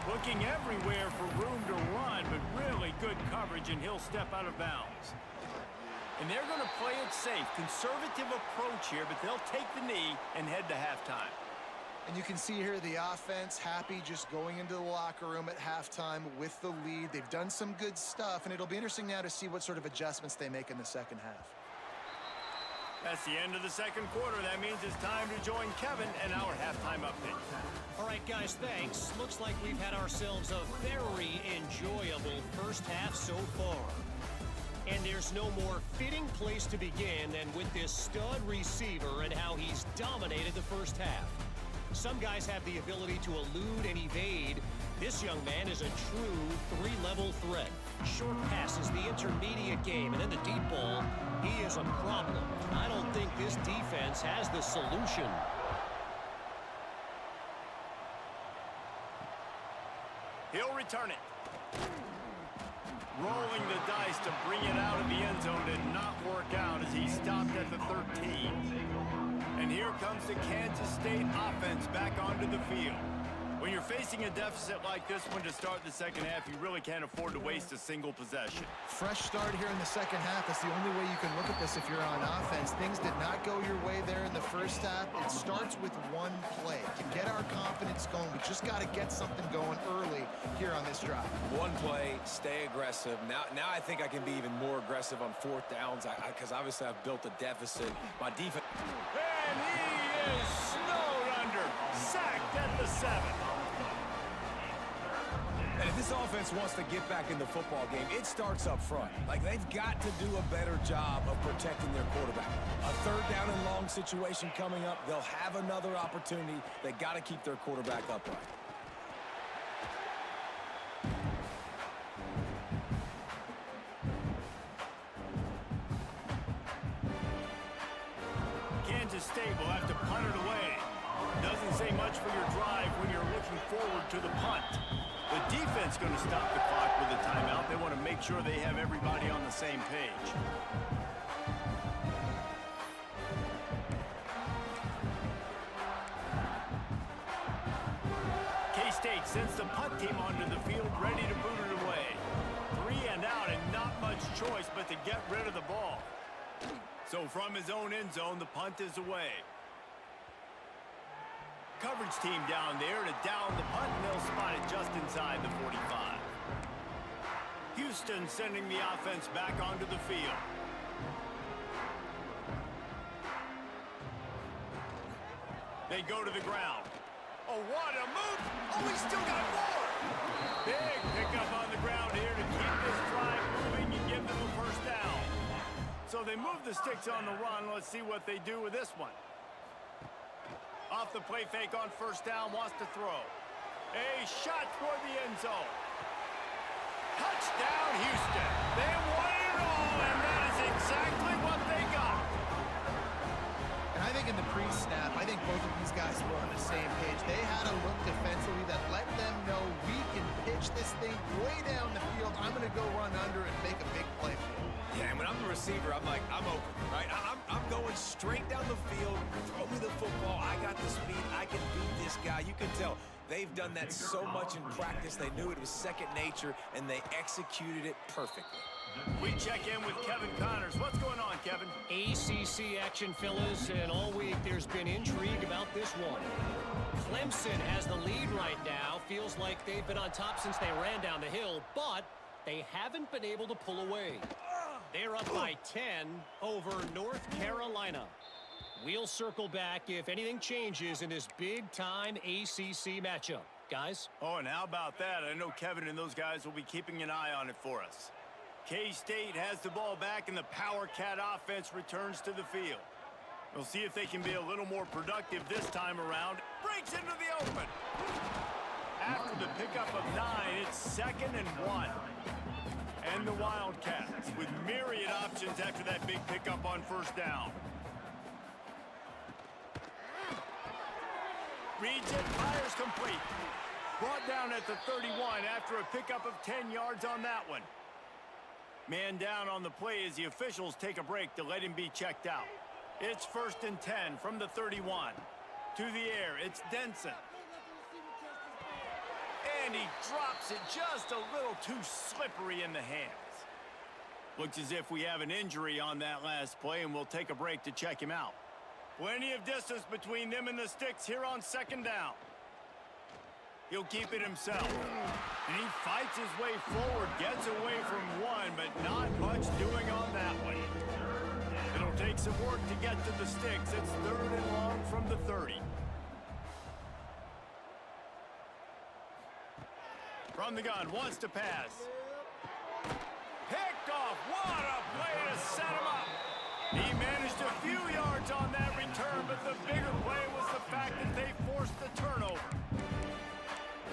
Looking everywhere for room to run, but really good coverage, and he'll step out of bounds. And they're going to play it safe. Conservative approach here, but they'll take the knee and head to halftime. And you can see here the offense happy just going into the locker room at halftime with the lead. They've done some good stuff, and it'll be interesting now to see what sort of adjustments they make in the second half. That's the end of the second quarter. That means it's time to join Kevin and our halftime update. All right, guys, thanks. Looks like we've had ourselves a very enjoyable first half so far. And there's no more fitting place to begin than with this stud receiver and how he's dominated the first half. Some guys have the ability to elude and evade. This young man is a true 3-level threat. Short passes, the intermediate game, and then the deep ball. He is a problem. I don't think this defense has the solution. He'll return it. Rolling the dice to bring it out of the end zone did not work out as he stopped at the 13. And here comes the Kansas State offense back onto the field. When you're facing a deficit like this one to start the second half, you really can't afford to waste a single possession. Fresh start here in the second half. That's the only way you can look at this if you're on offense. Things did not go your way there in the first half. It starts with one play. To get our confidence going, we just got to get something going early here on this drive. One play, stay aggressive. Now I think I can be even more aggressive on fourth downs because obviously I've built a deficit. My defense... And he is snowed under. Sacked at the 7. And if this offense wants to get back in the football game, it starts up front. Like, they've got to do a better job of protecting their quarterback. A third down and long situation coming up. They'll have another opportunity. They got to keep their quarterback upright. Kansas State will have to punt it away. Does doesn't say much for your drive when you're looking forward to the punt. The defense going to stop the clock with a timeout. They want to make sure they have everybody on the same page. K-State sends the punt team onto the field, ready to boot it away. 3 and out, and not much choice but to get rid of the ball. So from his own end zone, the punt is away. Coverage team down there to down the punt, and they'll spot it just inside the 45. Houston sending the offense back onto the field. They go to the ground. Oh, what a move! Oh, he's still got more! Big pickup on the ground here to keep this drive moving and give them a first down. So they move the sticks on the run. Let's see what they do with this one. Off the play fake on first down, wants to throw. A shot toward the end zone. Touchdown, Houston. They won it all, and that is exactly what they got. And I think in the pre-snap, I think both of these guys were on the same page. They had a look defensively that let them know we can pitch this thing way down the field. I'm going to go run under and make a big play for it. Yeah, and when I'm the receiver, I'm like, I'm open, right? I'm going straight down the field. Throw me the football. I got the speed. I can beat this guy. You can tell they've done that so much in practice. They knew it was second nature, and they executed it perfectly. We check in with Kevin Connors. What's going on, Kevin? ACC action, fellas, and all week there's been intrigue about this one. Clemson has the lead right now. Feels like they've been on top since they ran down the hill, but they haven't been able to pull away. They're up by 10 over North Carolina. We'll circle back if anything changes in this big-time ACC matchup. Guys? Oh, and how about that? I know Kevin and those guys will be keeping an eye on it for us. K-State has the ball back, and the Power Cat offense returns to the field. We'll see if they can be a little more productive this time around. Breaks into the open. After the pickup of 9, it's 2nd and 1. And the Wildcats with myriad options after that big pickup on first down. Reads it, fires complete. Brought down at the 31 after a pickup of 10 yards on that one. Man down on the play as the officials take a break to let him be checked out. It's 1st and 10 from the 31. To the air, it's Denson. And he drops it just a little too slippery in the hands. Looks as if we have an injury on that last play, and we'll take a break to check him out. Plenty of distance between them and the sticks here on 2nd down. He'll keep it himself. And he fights his way forward, gets away from one, but not much doing on that one. It'll take some work to get to the sticks. It's 3rd and long from the 30. From the gun, wants to pass. Picked off. What a play to set him up. He managed a few yards on that return, but the bigger play was the fact that they forced the turnover.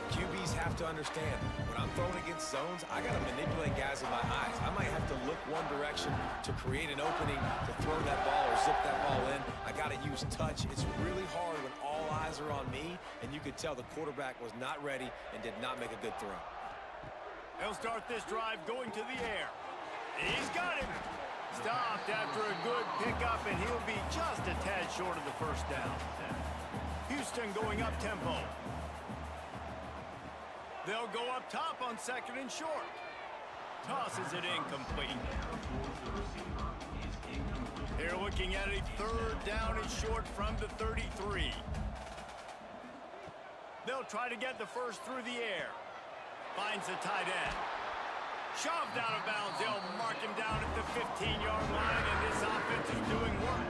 QBs have to understand, when I'm throwing against zones, I got to manipulate guys with my eyes. I might have to look one direction to create an opening to throw that ball or zip that ball in. I got to use touch. It's really hard when all eyes are on me, and you could tell the quarterback was not ready and did not make a good throw. He'll start this drive going to the air. He's got him. Stopped after a good pickup, and he'll be just a tad short of the first down. Houston going up tempo. They'll go up top on 2nd and short. Tosses it incomplete. They're looking at a 3rd down and short from the 33. They'll try to get the first through the air. Finds the tight end. Shoved out of bounds. They'll mark him down at the 15-yard line, and this offense is doing work.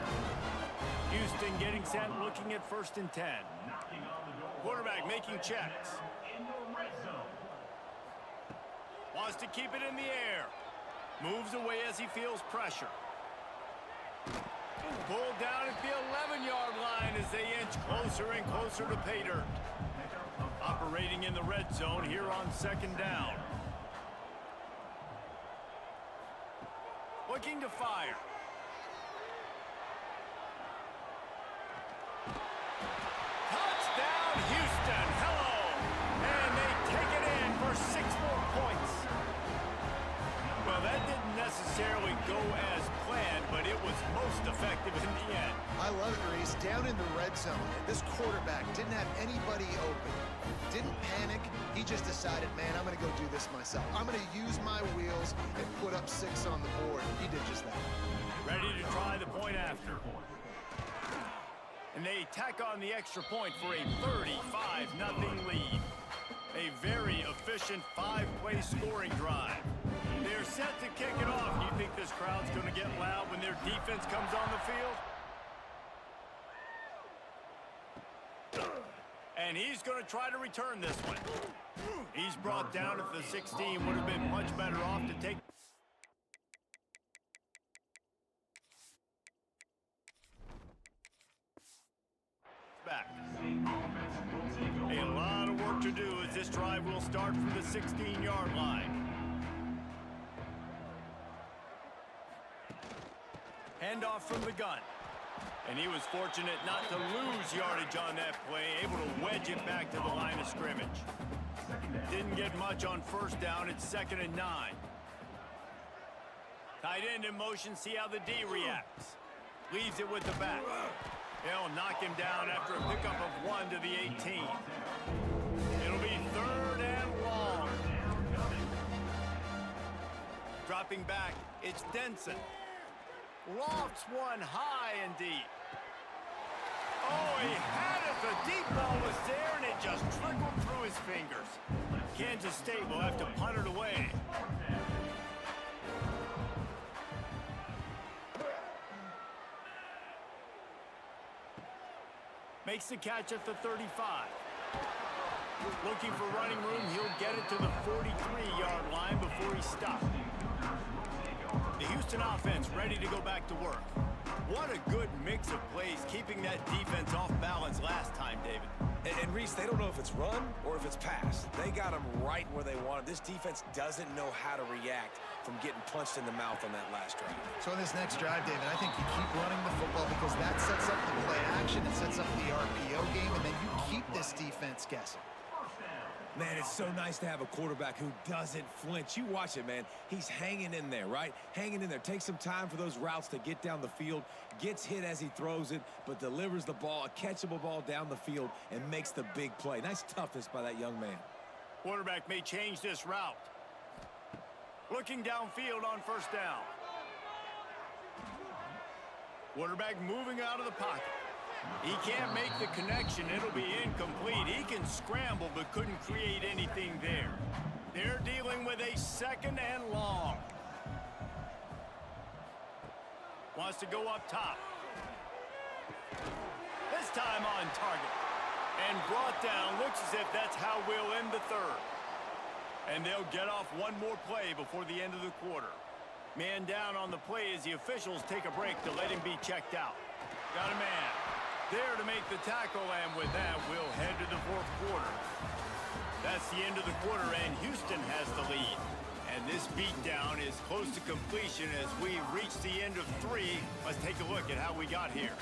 Houston getting set, looking at 1st and 10. Quarterback making checks. Wants to keep it in the air. Moves away as he feels pressure. Pulled down at the 11-yard line as they inch closer and closer to pay dirt. Operating in the red zone here on 2nd down. Looking to fire. Touchdown! down in the red zone, this quarterback didn't have anybody open. Didn't panic. He just decided, man, I'm going to go do this myself. I'm going to use my wheels and put up 6 on the board. He did just that. Ready to try the point after. And they tack on the extra point for a 35-0 lead. A very efficient 5-play scoring drive. They're set to kick it off. Do you think this crowd's going to get loud when their defense comes on the field? And he's going to try to return this one. He's brought down at the 16. Would have been much better off to take back. A lot of work to do as this drive will start from the 16-yard line. Handoff from the gun. And he was fortunate not to lose yardage on that play, able to wedge it back to the line of scrimmage. Didn't get much on first down. It's 2nd and 9. Tight end in motion, see how the D reacts. Leaves it with the back. They'll knock him down after a pickup of 1 to the 18. It'll be 3rd and long. Dropping back, it's Denson. Lofts one high and deep. Oh, he had it. The deep ball was there, and it just trickled through his fingers. Kansas State will have to punt it away. Makes the catch at the 35. Looking for running room, he'll get it to the 43-yard line before he stopped. The Houston offense ready to go back to work. What a good mix of plays, keeping that defense off balance last time, David. And Reese, they don't know if it's run or if it's pass. They got them right where they want them. This defense doesn't know how to react from getting punched in the mouth on that last drive. So in this next drive, David, I think you keep running the football because that sets up the play action, it sets up the RPO game, and then you keep this defense guessing. Man, it's so nice to have a quarterback who doesn't flinch. You watch it, man. He's hanging in there, right? Hanging in there. Takes some time for those routes to get down the field. Gets hit as he throws it, but delivers the ball, a catchable ball down the field, and makes the big play. Nice toughness by that young man. Quarterback may change this route. Looking downfield on first down. Quarterback moving out of the pocket. He can't make the connection. It'll be incomplete. He can scramble, but couldn't create anything there. They're dealing with a 2nd and long. Wants to go up top. This time on target. And brought down. Looks as if that's how we'll end the 3rd. And they'll get off one more play before the end of the quarter. Man down on the play as the officials take a break to let him be checked out. Got a man there to make the tackle, and with that, we'll head to the 4th quarter. That's the end of the quarter, and Houston has the lead. And this beatdown is close to completion as we reach the end of 3. Let's take a look at how we got here.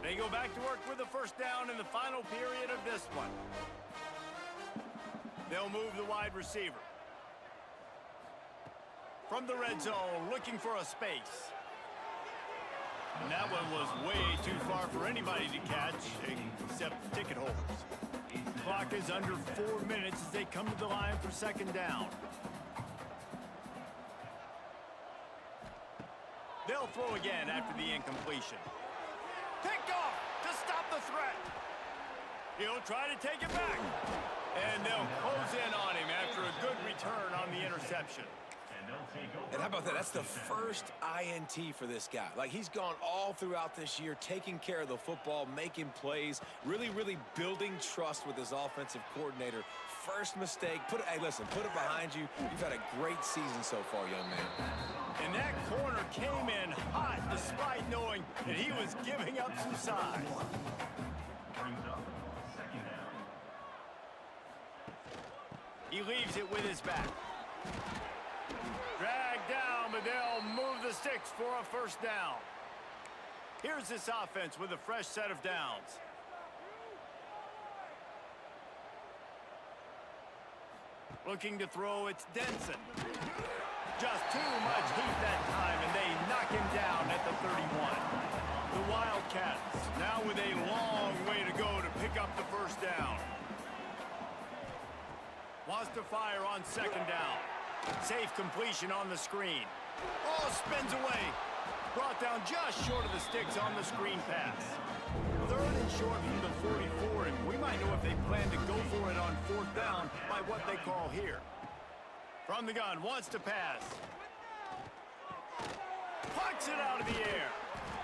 They go back to work with the first down in the final period of this one. They'll move the wide receiver. From the red zone, looking for a space. And that one was way too far for anybody to catch, except the ticket holders. Clock is under 4 minutes as they come to the line for 2nd down. They'll throw again after the incompletion. Picked off to stop the threat. He'll try to take it back. And they'll close in on him after a good return on the interception. And how about that? That's the first INT for this guy. Like, he's gone all throughout this year, taking care of the football, making plays, really, really building trust with his offensive coordinator. First mistake, hey, listen, put it behind you. You've had a great season so far, young man. And that corner came in hot despite knowing that he was giving up some size. He leaves it with his back. Dragged down, but they'll move the sticks for a first down. Here's this offense with a fresh set of downs. Looking to throw, it's Denson. Just too much heat that time, and they knock him down at the 31. The Wildcats now with a long way to go to pick up the first down. Wants to fire on second down. Safe completion on the screen. Oh, spins away. Brought down just short of the sticks on the screen pass. Third and short from the 44, and we might know if they plan to go for it on fourth down by what they call here. From the gun, wants to pass. Plucks it out of the air.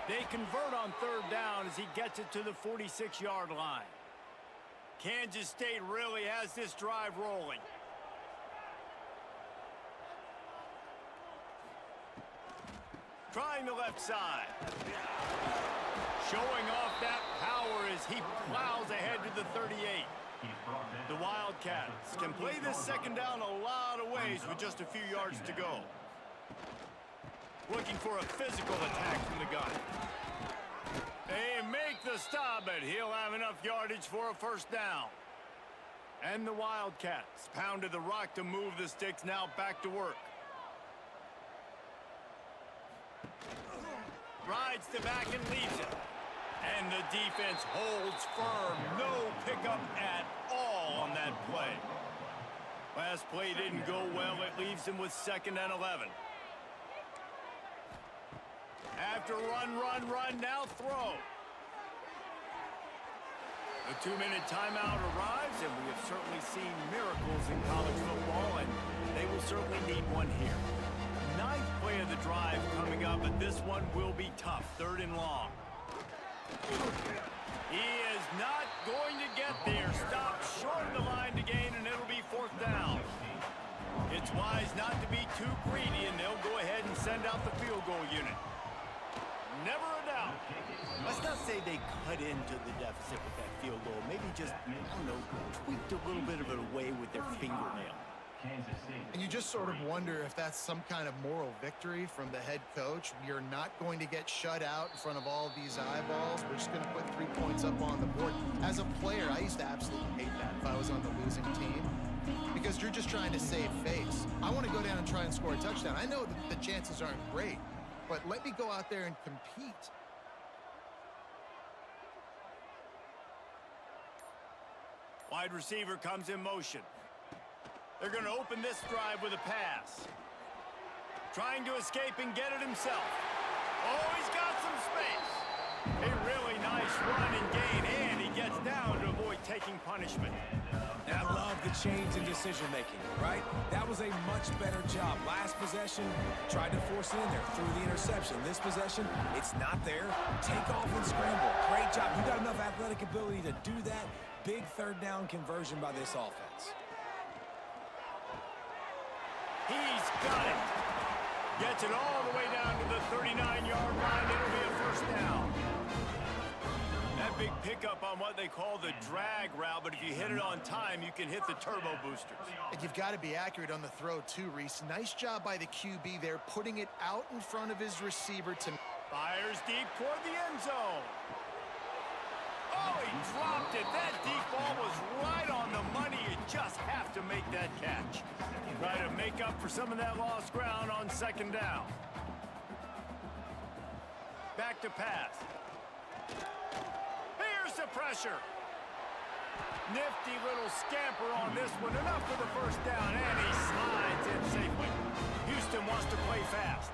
They convert on third down as he gets it to the 46-yard line. Kansas State really has this drive rolling. Trying the left side. Showing off that power as he plows ahead to the 38. The Wildcats can play this second down a lot of ways with just a few yards to go. Looking for a physical attack from the gun. They make the stop, but he'll have enough yardage for a first down. And the Wildcats pounded the rock to move the sticks, now back to work. Rides to back and leaves it. And the defense holds firm. No pickup at all on that play. Last play didn't go well. It leaves him with 2nd and 11. After run, now throw. The 2-minute timeout arrives, and we have certainly seen miracles in college football, and they will certainly need one here. 9th play of the drive coming up, but this one will be tough. 3rd and long. He is not going to get there. Stop short of the line to gain, and it'll be 4th down. It's wise not to be too greedy, and they'll go ahead and send out the field goal unit. Never a doubt. Let's not say they cut into the deficit with that field goal. Maybe just, I don't know, tweaked a little bit of it away with their fingernail. And you just sort of wonder if that's some kind of moral victory from the head coach. You're not going to get shut out in front of all these eyeballs. We're just going to put 3 points up on the board. As a player, I used to absolutely hate that if I was on the losing team, because you're just trying to save face. I want to go down and try and score a touchdown. I know that the chances aren't great, but let me go out there and compete. Wide receiver comes in motion. They're going to open this drive with a pass. Trying to escape and get it himself. Oh, he's got some space. A really nice run and gain, and he gets down to avoid taking punishment. And I love the change in decision-making, right? That was a much better job. Last possession, tried to force it in there, threw the interception. This possession, it's not there. Take off and scramble. Great job. You got enough athletic ability to do that. Big 3rd down conversion by this offense. He's got it. Gets it all the way down to the 39-yard line. It'll be a first down. That big pickup on what they call the drag route, but if you hit it on time, you can hit the turbo boosters. And you've got to be accurate on the throw too, Reese. Nice job by the QB there, putting it out in front of his receiver to... Fires deep toward the end zone. Oh, he dropped it. That deep ball was right on the money. You just have to make that catch. Try to make up for some of that lost ground on 2nd down. Back to pass. Here's the pressure. Nifty little scamper on this one. Enough for the first down, and he slides in safely. Houston wants to play fast.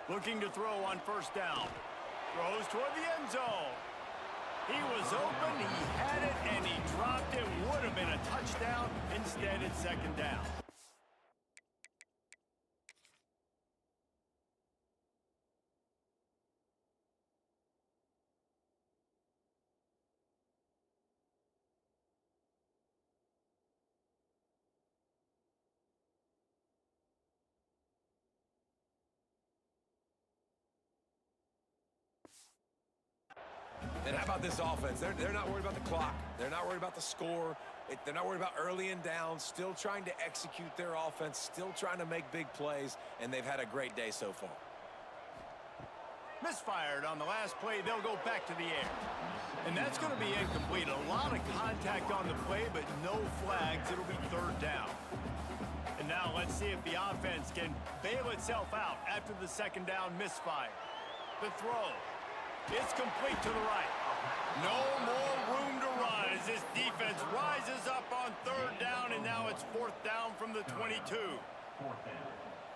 Looking to throw on 1st down. Throws toward the end zone. He was open, he had it, and he dropped it. Would have been a touchdown. Instead, it's 2nd down. And how about this offense? They're not worried about the clock. They're not worried about the score. They're not worried about early and down. Still trying to execute their offense. Still trying to make big plays. And they've had a great day so far. Misfired on the last play. They'll go back to the air. And that's going to be incomplete. A lot of contact on the play, but no flags. It'll be 3rd down. And now let's see if the offense can bail itself out after the second down misfire. The throw. It's complete to the right. No more room to run as this defense rises up on third down, and now it's fourth down from the 22.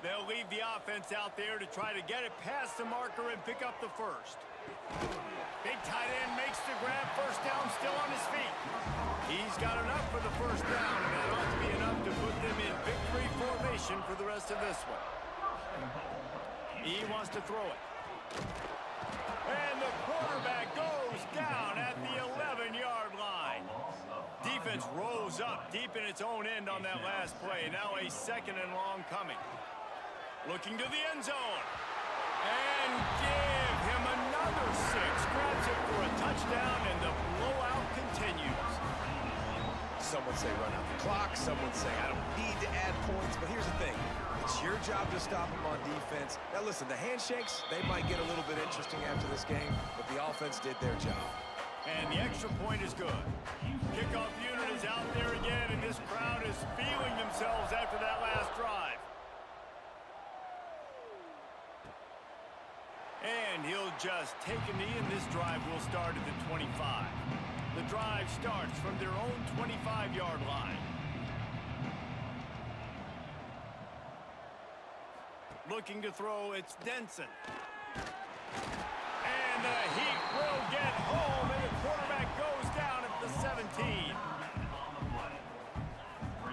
They'll leave the offense out there to try to get it past the marker and pick up the first. Big tight end makes the grab. First down, still on his feet. He's got enough for the first down, and that ought to be enough to put them in victory formation for the rest of this one. He wants to throw it. And the quarterback goes down at the 11-yard line. Defense rose up deep in its own end on that last play. Now a second and long coming. Looking to the end zone. And give him another 6. Grabs it for a touchdown, and the blowout continues. Some would say run out the clock. Some would say I don't need to add points. But here's the thing. It's your job to stop them on defense. Now, listen, the handshakes, they might get a little bit interesting after this game, but the offense did their job. And the extra point is good. Kickoff unit is out there again, and this crowd is feeling themselves after that last drive. And he'll just take a knee, and this drive will start at the 25. The drive starts from their own 25-yard line. Looking to throw, it's Denson. And the Heat will get home, and the quarterback goes down at the 17.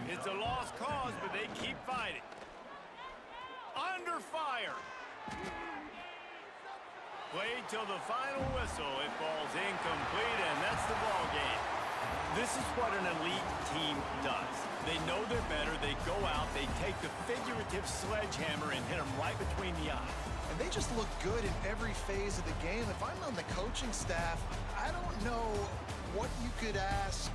It's a lost cause, but they keep fighting. Under fire. Played till the final whistle. It falls incomplete, and that's the ball game. This is what an elite team does. They know they're better. They go out. They take the figurative sledgehammer and hit them right between the eyes. And they just look good in every phase of the game. If I'm on the coaching staff, I don't know what you could ask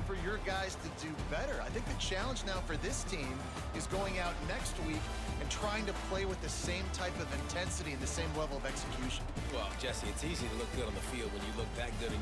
for your guys to do better. I think the challenge now for this team is going out next week and trying to play with the same type of intensity and the same level of execution. Well, Jesse, it's easy to look good on the field when you look that good in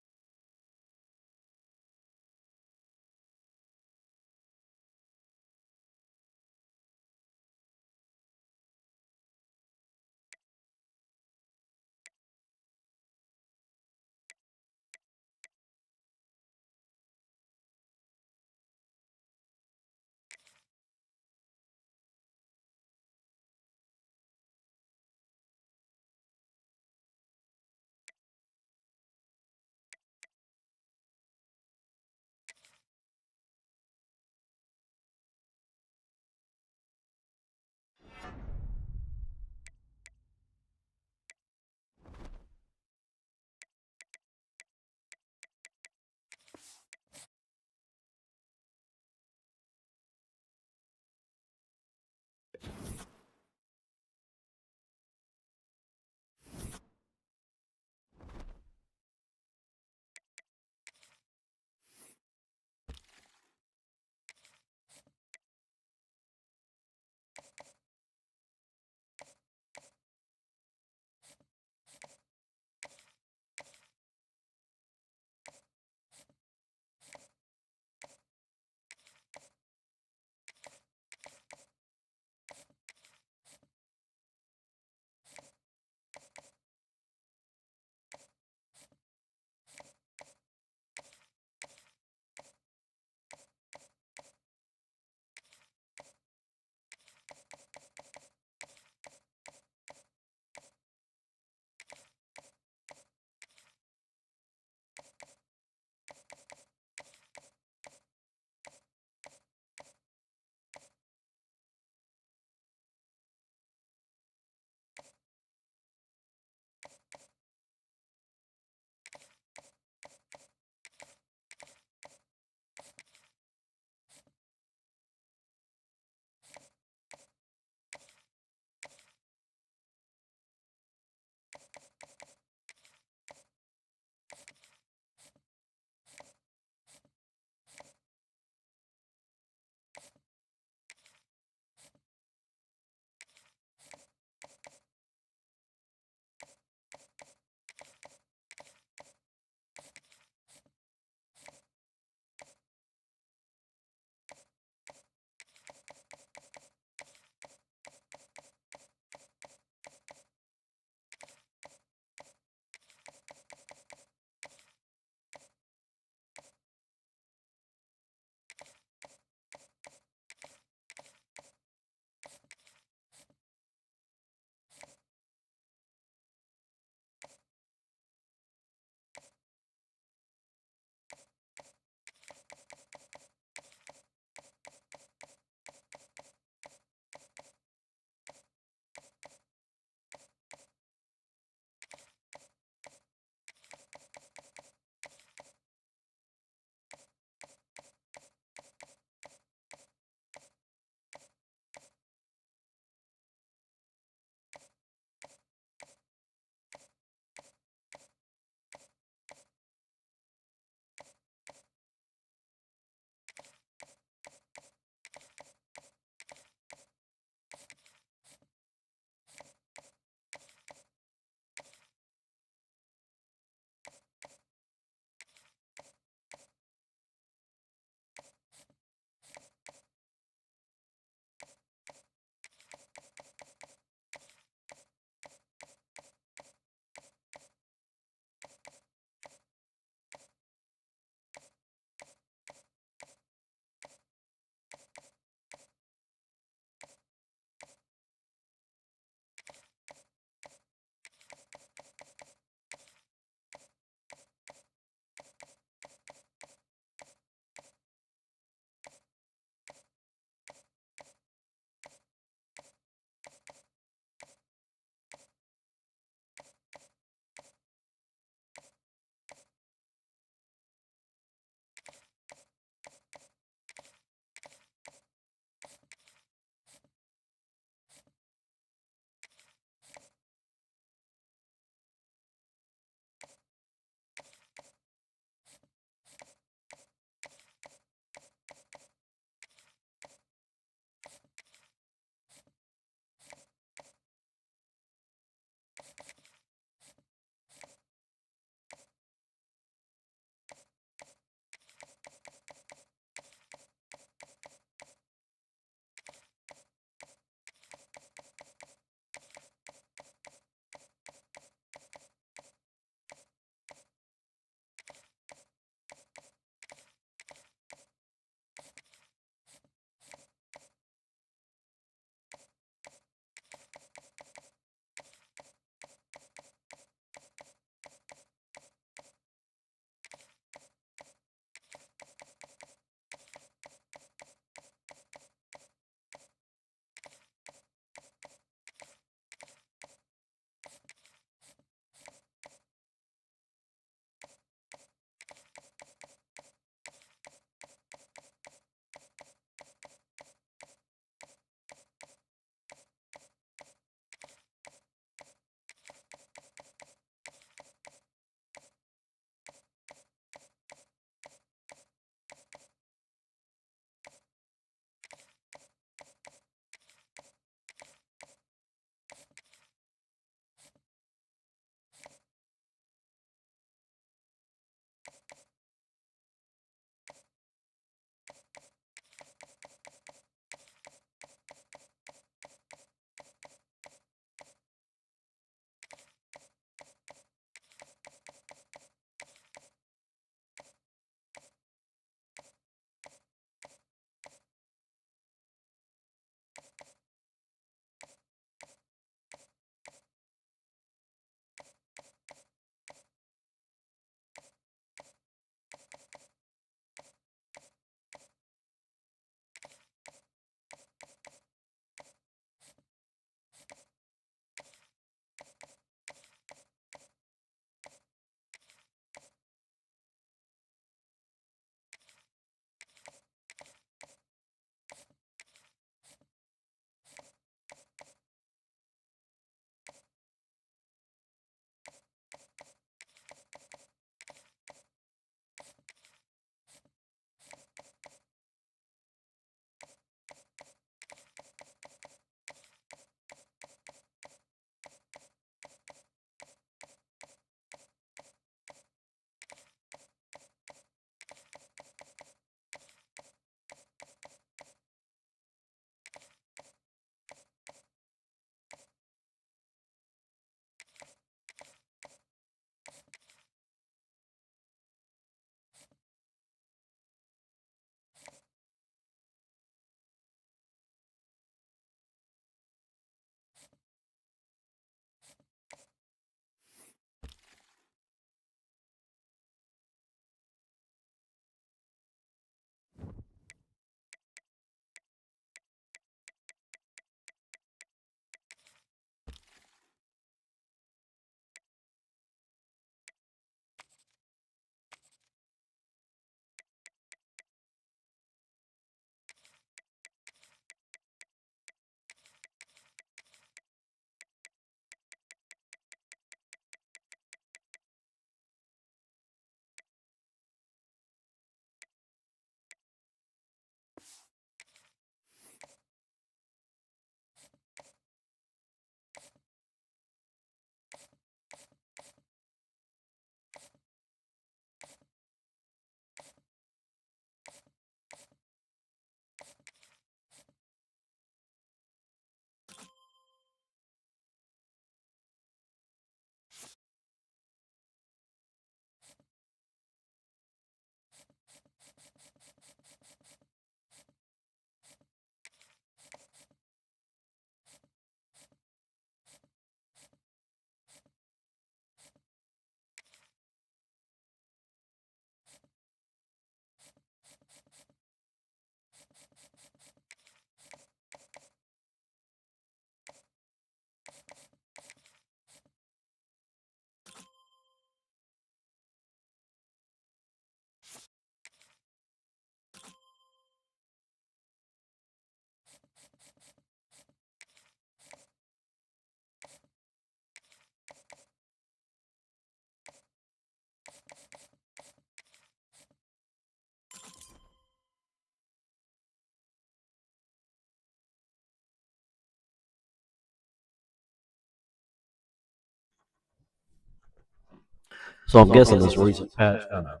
So I'm guessing this recent patch kind of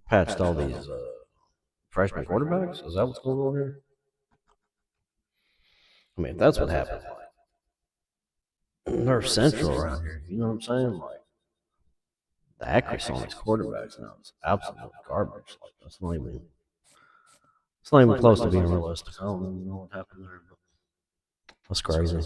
patched all these freshman quarterbacks. Is that what's going on here? I mean, if that's what happened, like Nerf Central around here, you know what I'm saying? Like the accuracy on these quarterbacks now is absolute garbage. Like it's not even close to being realistic. I don't even know what happened there, but that's crazy.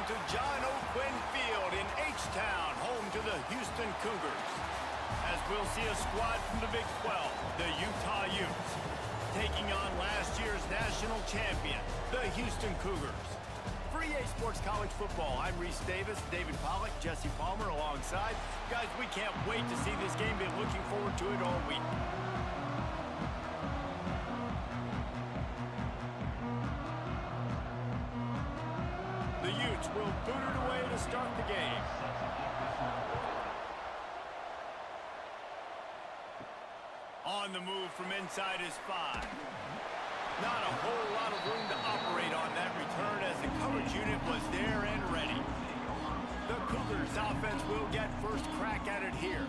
welcome to John O'Quinn Field in H-Town, home to the Houston Cougars. As we'll see a squad from the Big 12, the Utah Utes, taking on last year's national champion, the Houston Cougars. For EA Sports College Football, I'm Reese Davis, David Pollack, Jesse Palmer alongside. Guys, we can't wait to see this game. Been looking forward to it all week. The Utes will boot it away to start the game. On the move from inside his 5. Not a whole lot of room to operate on that return as the coverage unit was there and ready. The Cougars offense will get first crack at it here.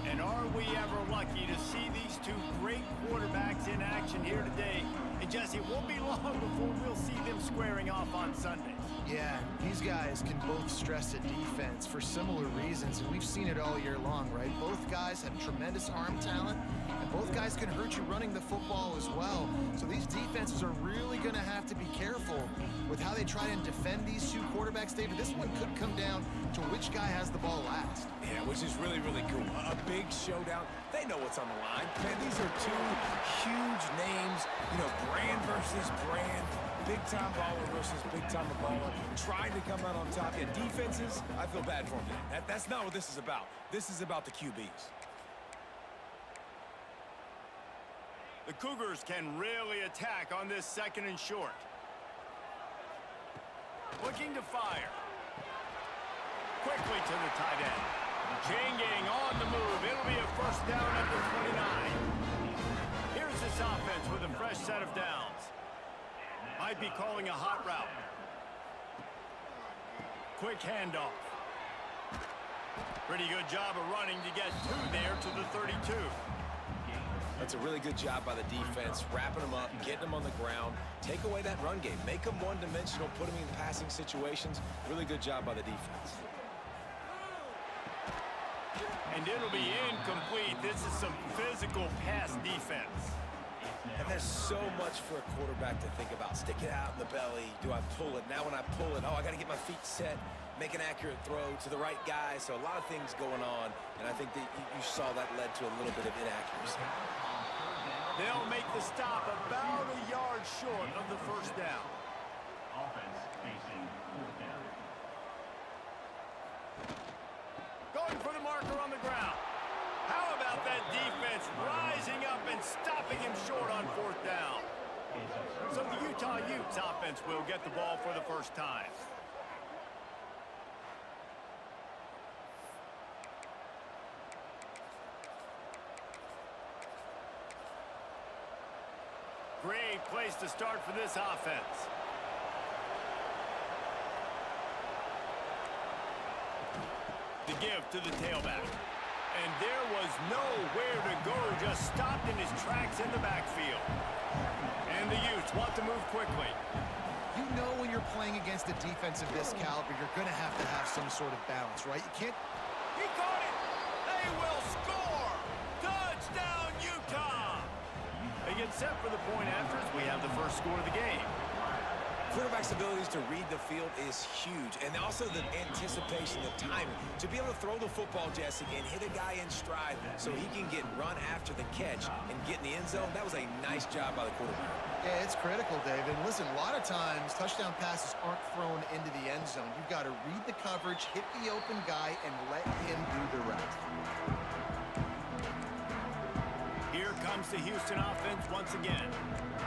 And are we ever lucky to see these two great quarterbacks in action here today? And Jesse, it won't be long before we'll see them squaring off on Sundays. Yeah, these guys can both stress a defense for similar reasons, and we've seen it all year long, right? Both guys have tremendous arm talent, and both guys can hurt you running the football as well. So these defenses are really going to have to be careful with how they try and defend these two quarterbacks, David. This one could come down to which guy has the ball last. Yeah, which is really, really cool. A big showdown. They know what's on the line. Man, these are two huge names, you know, brand versus brand. Big-time baller versus big-time baller, trying to come out on top. Yeah, defenses, I feel bad for them. That's not what this is about. This is about the QBs. The Cougars can really attack on this 2nd and short. Looking to fire. Quickly to the tight end. Chain gang on the move. It'll be a first down at the 29. Here's this offense with a fresh set of downs. Might be calling a hot route. Quick handoff. Pretty good job of running to get two there to the 32. That's a really good job by the defense, wrapping them up, getting them on the ground, take away that run game, make them one-dimensional, put them in passing situations. Really good job by the defense. And it'll be incomplete. This is some physical pass defense. And there's so much for a quarterback to think about. Stick it out in the belly. Do I pull it? Now when I pull it, I got to get my feet set, make an accurate throw to the right guy. So a lot of things going on, and I think that you saw that led to a little bit of inaccuracy. They'll make the stop about a yard short of the first down. Offense facing 4th down. Going for the marker on the ground. How about that defense rising up and stopping him short on 4th down? So the Utah Utes offense will get the ball for the first time. Great place to start for this offense. The give to the tailback. And there was nowhere to go, just stopped in his tracks in the backfield. And the Utes want to move quickly. You know when you're playing against a defense of this caliber, you're going to have some sort of balance, right? You can't... He caught it! They will score! Touchdown, Utah! They get set for the point after as we have the first score of the game. Quarterback's abilities to read the field is huge, and also the anticipation, the timing. To be able to throw the football, Jesse, and hit a guy in stride so he can get run after the catch and get in the end zone, that was a nice job by the quarterback. Yeah, it's critical, David. Listen, a lot of times, touchdown passes aren't thrown into the end zone. You've got to read the coverage, hit the open guy, and let him do the rest. Here comes the Houston offense once again.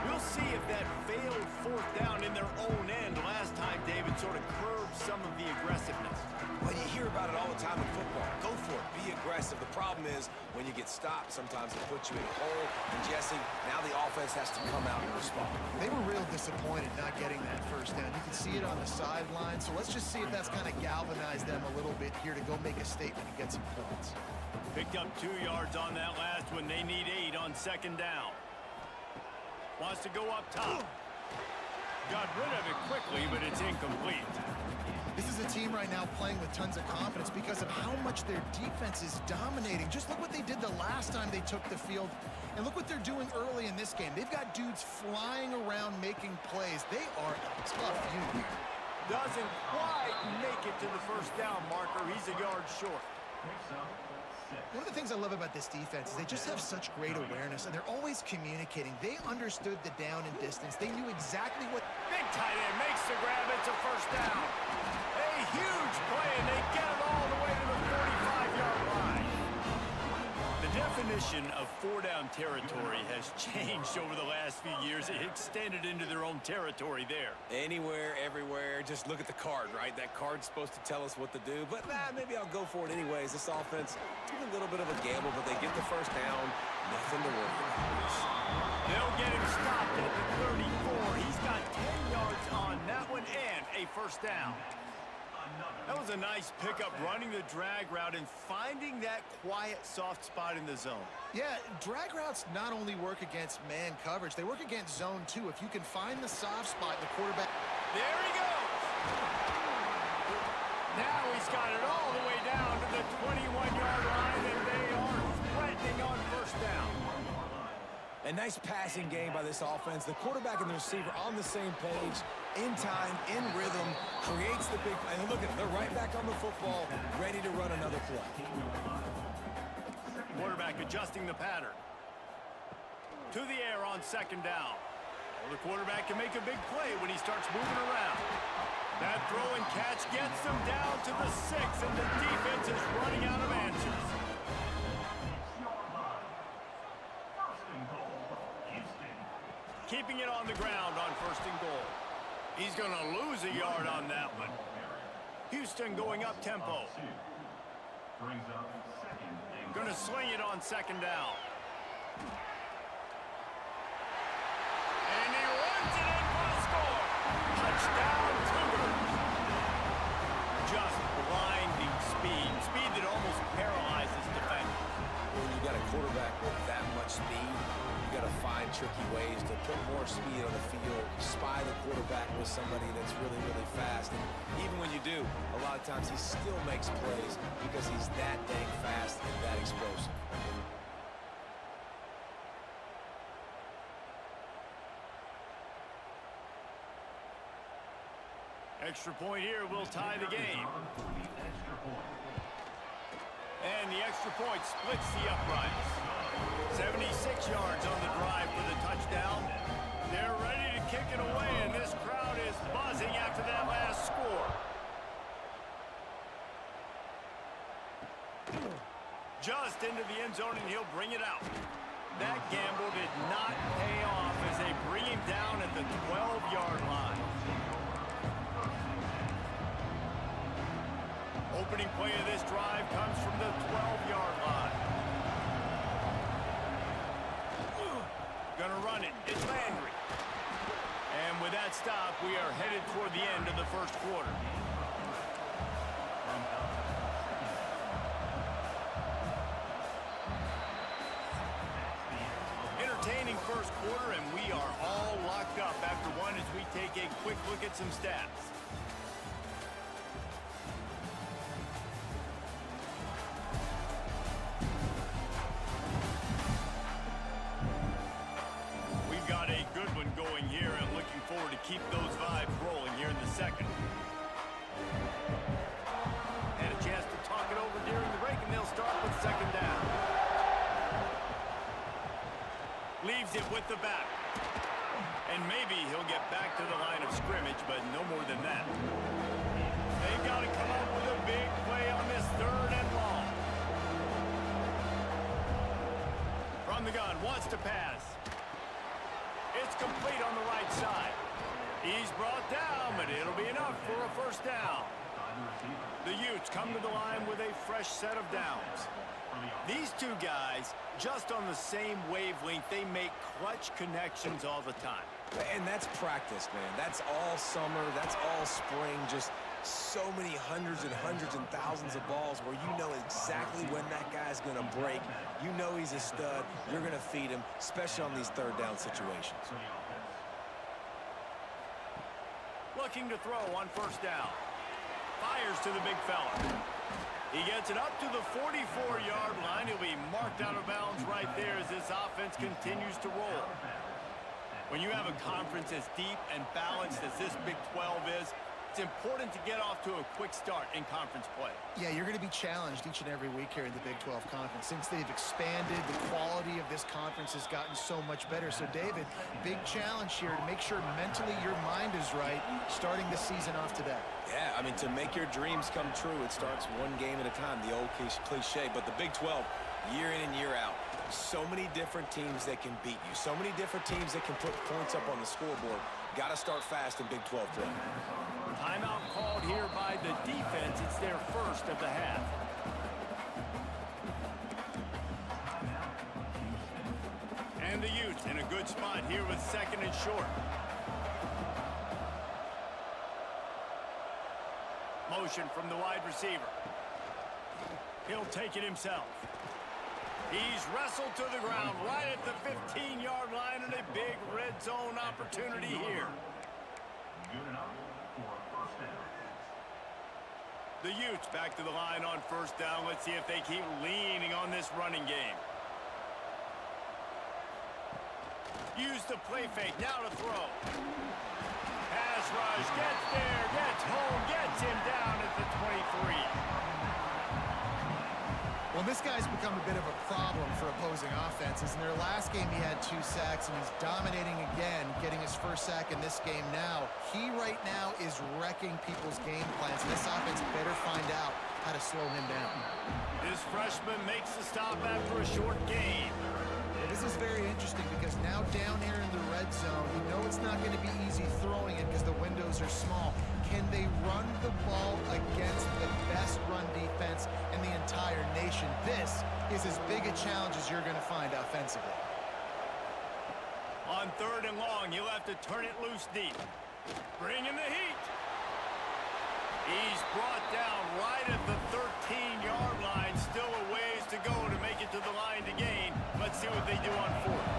We'll see if that failed 4th down in their own end last time, David, sort of curbed some of the aggressiveness. Well, you hear about it all the time in football. Go for it. Be aggressive. The problem is when you get stopped, sometimes it puts you in a hole. And, Jesse, now the offense has to come out and respond. They were real disappointed not getting that first down. You can see it on the sideline. So let's just see if that's kind of galvanized them a little bit here to go make a statement and get some points. Picked up 2 yards on that last one. They need 8 on 2nd down. Wants to go up top. Got rid of it quickly, but it's incomplete. This is a team right now playing with tons of confidence because of how much their defense is dominating. Just look what they did the last time they took the field, and look what they're doing early in this game. They've got dudes flying around making plays. They are a tough unit. Doesn't quite make it to the first down marker. He's a yard short. One of the things I love about this defense is they just have such great awareness, and they're always communicating. They understood the down and distance. They knew exactly what... Big tight end makes the grab. It's a first down. A huge play, and they get it all the way to the 45-yard line. The definition of four-down territory has changed over the last few years. It extended into their own territory there. Anywhere, everywhere. Just look at the card, right? That card's supposed to tell us what to do. But maybe I'll go for it anyways. This offense took a little bit of a gamble, but they get the first down. Nothing to worry about. They'll get him stopped at the 34. He's got 10 yards on that one and a first down. That was a nice pickup, running the drag route and finding that quiet, soft spot in the zone. Yeah, drag routes not only work against man coverage, they work against zone too. If you can find the soft spot in the quarterback... There he goes! Now he's got it all the way down to the 21-yard line, and they are threatening on first down. A nice passing game by this offense. The quarterback and the receiver on the same page, in time, in rhythm, creates the big play. And look at it, they're right back on the football, ready to run another play. Quarterback adjusting the pattern. To the air on second down. Well, the quarterback can make a big play when he starts moving around. That throw and catch gets them down to the 6, and the defense is running out of answers. Keeping it on the ground on first and goal. He's going to lose a yard on that one. Houston going up tempo. Going to sling it on second down. And he runs it in for the score. Touchdown, Cougars. Just blinding speed. Speed that almost paralyzes defenders. When you got a quarterback with that much speed, you got to find tricky ways to put more speed on the field, spy the quarterback with somebody that's really, really fast. And even when you do, a lot of times he still makes plays because he's that dang fast and that explosive. Extra point here will tie the game. And the extra point splits the uprights. 76 yards on the drive for the touchdown. They're ready to kick it away, and this crowd is buzzing after that last score. Just into the end zone, and he'll bring it out. That gamble did not pay off as they bring him down at the 12-yard line. Opening play of this drive comes from the 12-yard line. Gonna run it. It's Landry. And with that stop, we are headed toward the end of the first quarter. Entertaining first quarter, and we are all locked up after one as we take a quick look at some stats. Forward to keep those vibes rolling here in the second. And a chance to talk it over during the break, and they'll start with second down. Leaves it with the back. And maybe he'll get back to the line of scrimmage, but no more than that. They've got to come up with a big play on this third and long. From the gun, wants to pass. It's complete on the right side. He's brought down, but it'll be enough for a first down. The Utes come to the line with a fresh set of downs. These two guys, just on the same wavelength, they make clutch connections all the time. And that's practice, man. That's all summer. That's all spring. Just so many hundreds and thousands of balls where you know exactly when that guy's going to break. You know he's a stud. You're going to feed him, especially on these third down situations. Looking to throw on first down. Fires to the big fella. He gets it up to the 44-yard line. He'll be marked out of bounds right there as this offense continues to roll. When you have a conference as deep and balanced as this Big 12 is, It's important to get off to a quick start in conference play. Yeah, you're going to be challenged each and every week here in the Big 12 Conference. Since they've expanded, the quality of this conference has gotten so much better. So, David, big challenge here to make sure mentally your mind is right starting the season off today. Yeah, I mean, to make your dreams come true, it starts one game at a time, the old cliche. But the Big 12, year in and year out, so many different teams that can beat you, so many different teams that can put points up on the scoreboard. Got to start fast in Big 12 play. Timeout called here by the defense. It's their first of the half. And the Utes in a good spot here with second and short. Motion from the wide receiver. He'll take it himself. He's wrestled to the ground right at the 15-yard line, and a big red zone opportunity here. Good enough for a first down. The Utes back to the line on first down. Let's see if they keep leaning on this running game. Use the play fake. Now to throw. Pass rush. Gets there. Gets home. Gets him down at the 23. Well, this guy's become a bit of a problem for opposing offenses. In their last game, he had 2 sacks, and he's dominating again, getting his first sack in this game now. He right now is wrecking people's game plans, and this offense better find out how to slow him down. This freshman makes the stop after a short gain. This is very interesting because now down here in the red zone, you know it's not going to be easy throwing it because the windows are small. Can they run the ball against the best run defense in the entire nation? This is as big a challenge as you're going to find offensively. On third and long, he'll have to turn it loose deep. Bring in the heat. He's brought down right at the 13-yard line. Still a ways to go to make it to the line to gain. Let's see what they do on fourth.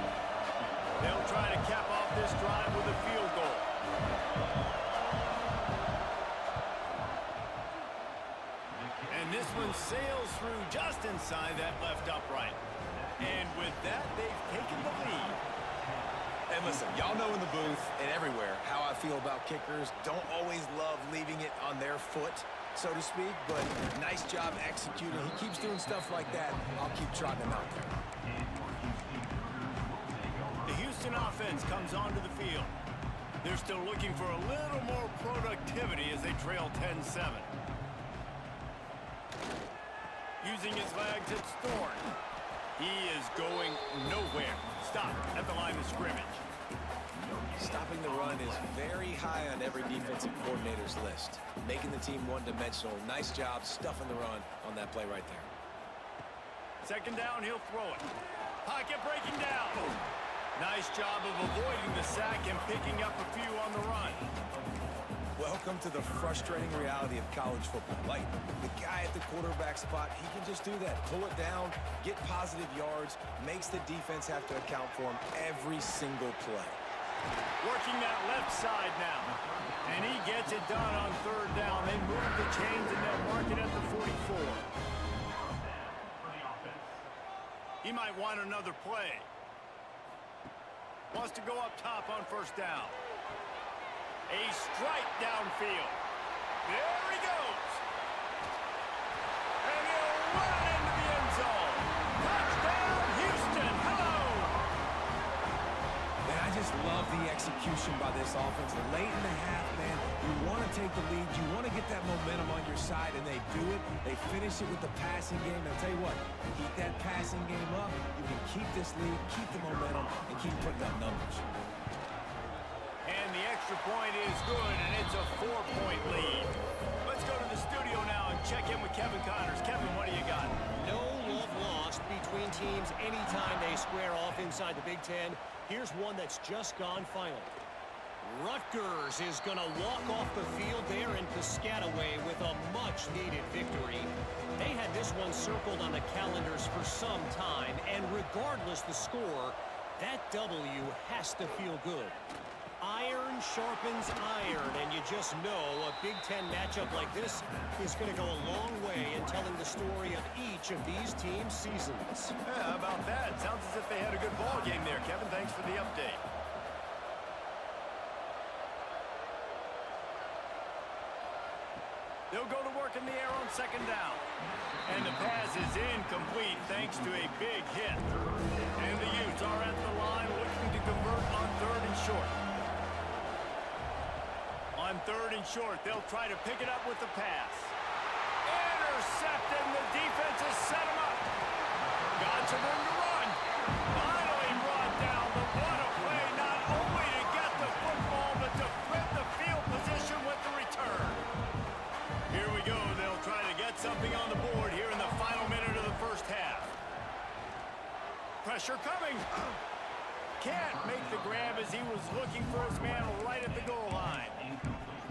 They'll try to cap off this drive with a field goal. And this one sails through just inside that left upright. And with that, they've taken the lead. And listen, y'all know in the booth and everywhere how I feel about kickers. Don't always love leaving it on their foot, so to speak, but nice job executing. He keeps doing stuff like that. I'll keep trotting him out there. The Houston offense comes onto the field. They're still looking for a little more productivity as they trail 10-7. Using his legs, it's Thorne. He is going nowhere. Stop at the line of scrimmage. Stopping the run is very high on every defensive coordinator's list. Making the team one-dimensional. Nice job stuffing the run on that play right there. Second down, he'll throw it. Pocket breaking down. Nice job of avoiding the sack and picking up a few on the run. Welcome to the frustrating reality of college football. Like, the guy at the quarterback spot, he can just do that. Pull it down, get positive yards, makes the defense have to account for him every single play. Working that left side now. And he gets it done on third down. They move the chains and they'll mark it at the 44. He might want another play. Wants to go up top on first down. A strike downfield. There he goes. And he'll run into the end zone. Touchdown, Houston. Hello. Man, I just love the execution by this offense. Late in the half, man, you want to take the lead. You want to get that momentum on your side, and they do it. They finish it with the passing game. I'll tell you what, keep that passing game up. You can keep this lead, keep the momentum, and keep putting up numbers. And the extra point is good, and it's a 4-point lead. Let's go to the studio now and check in with Kevin Connors. Kevin, what do you got? No love lost between teams anytime they square off inside the Big Ten. Here's one that's just gone final. Rutgers is going to walk off the field there in Piscataway with a much-needed victory. They had this one circled on the calendars for some time, and regardless the score, that W has to feel good. Iron sharpens iron, and you just know a Big Ten matchup like this is going to go a long way in telling the story of each of these teams' seasons. Yeah, how about that? Sounds as if they had a good ball game there, Kevin. Thanks for the update. They'll go to work in the air on second down. And the pass is incomplete thanks to a big hit. And the Utes are at the line looking to convert on 3rd and short. On 3rd and short, they'll try to pick it up with the pass. Intercepted, and the defense has set him up. Got some room to run. Finally brought down, but what a play, not only to get the football, but to flip the field position with the return. Here we go. They'll try to get something on the board here in the final minute of the first half. Pressure coming. Can't make the grab as he was looking for his man right at the goal line.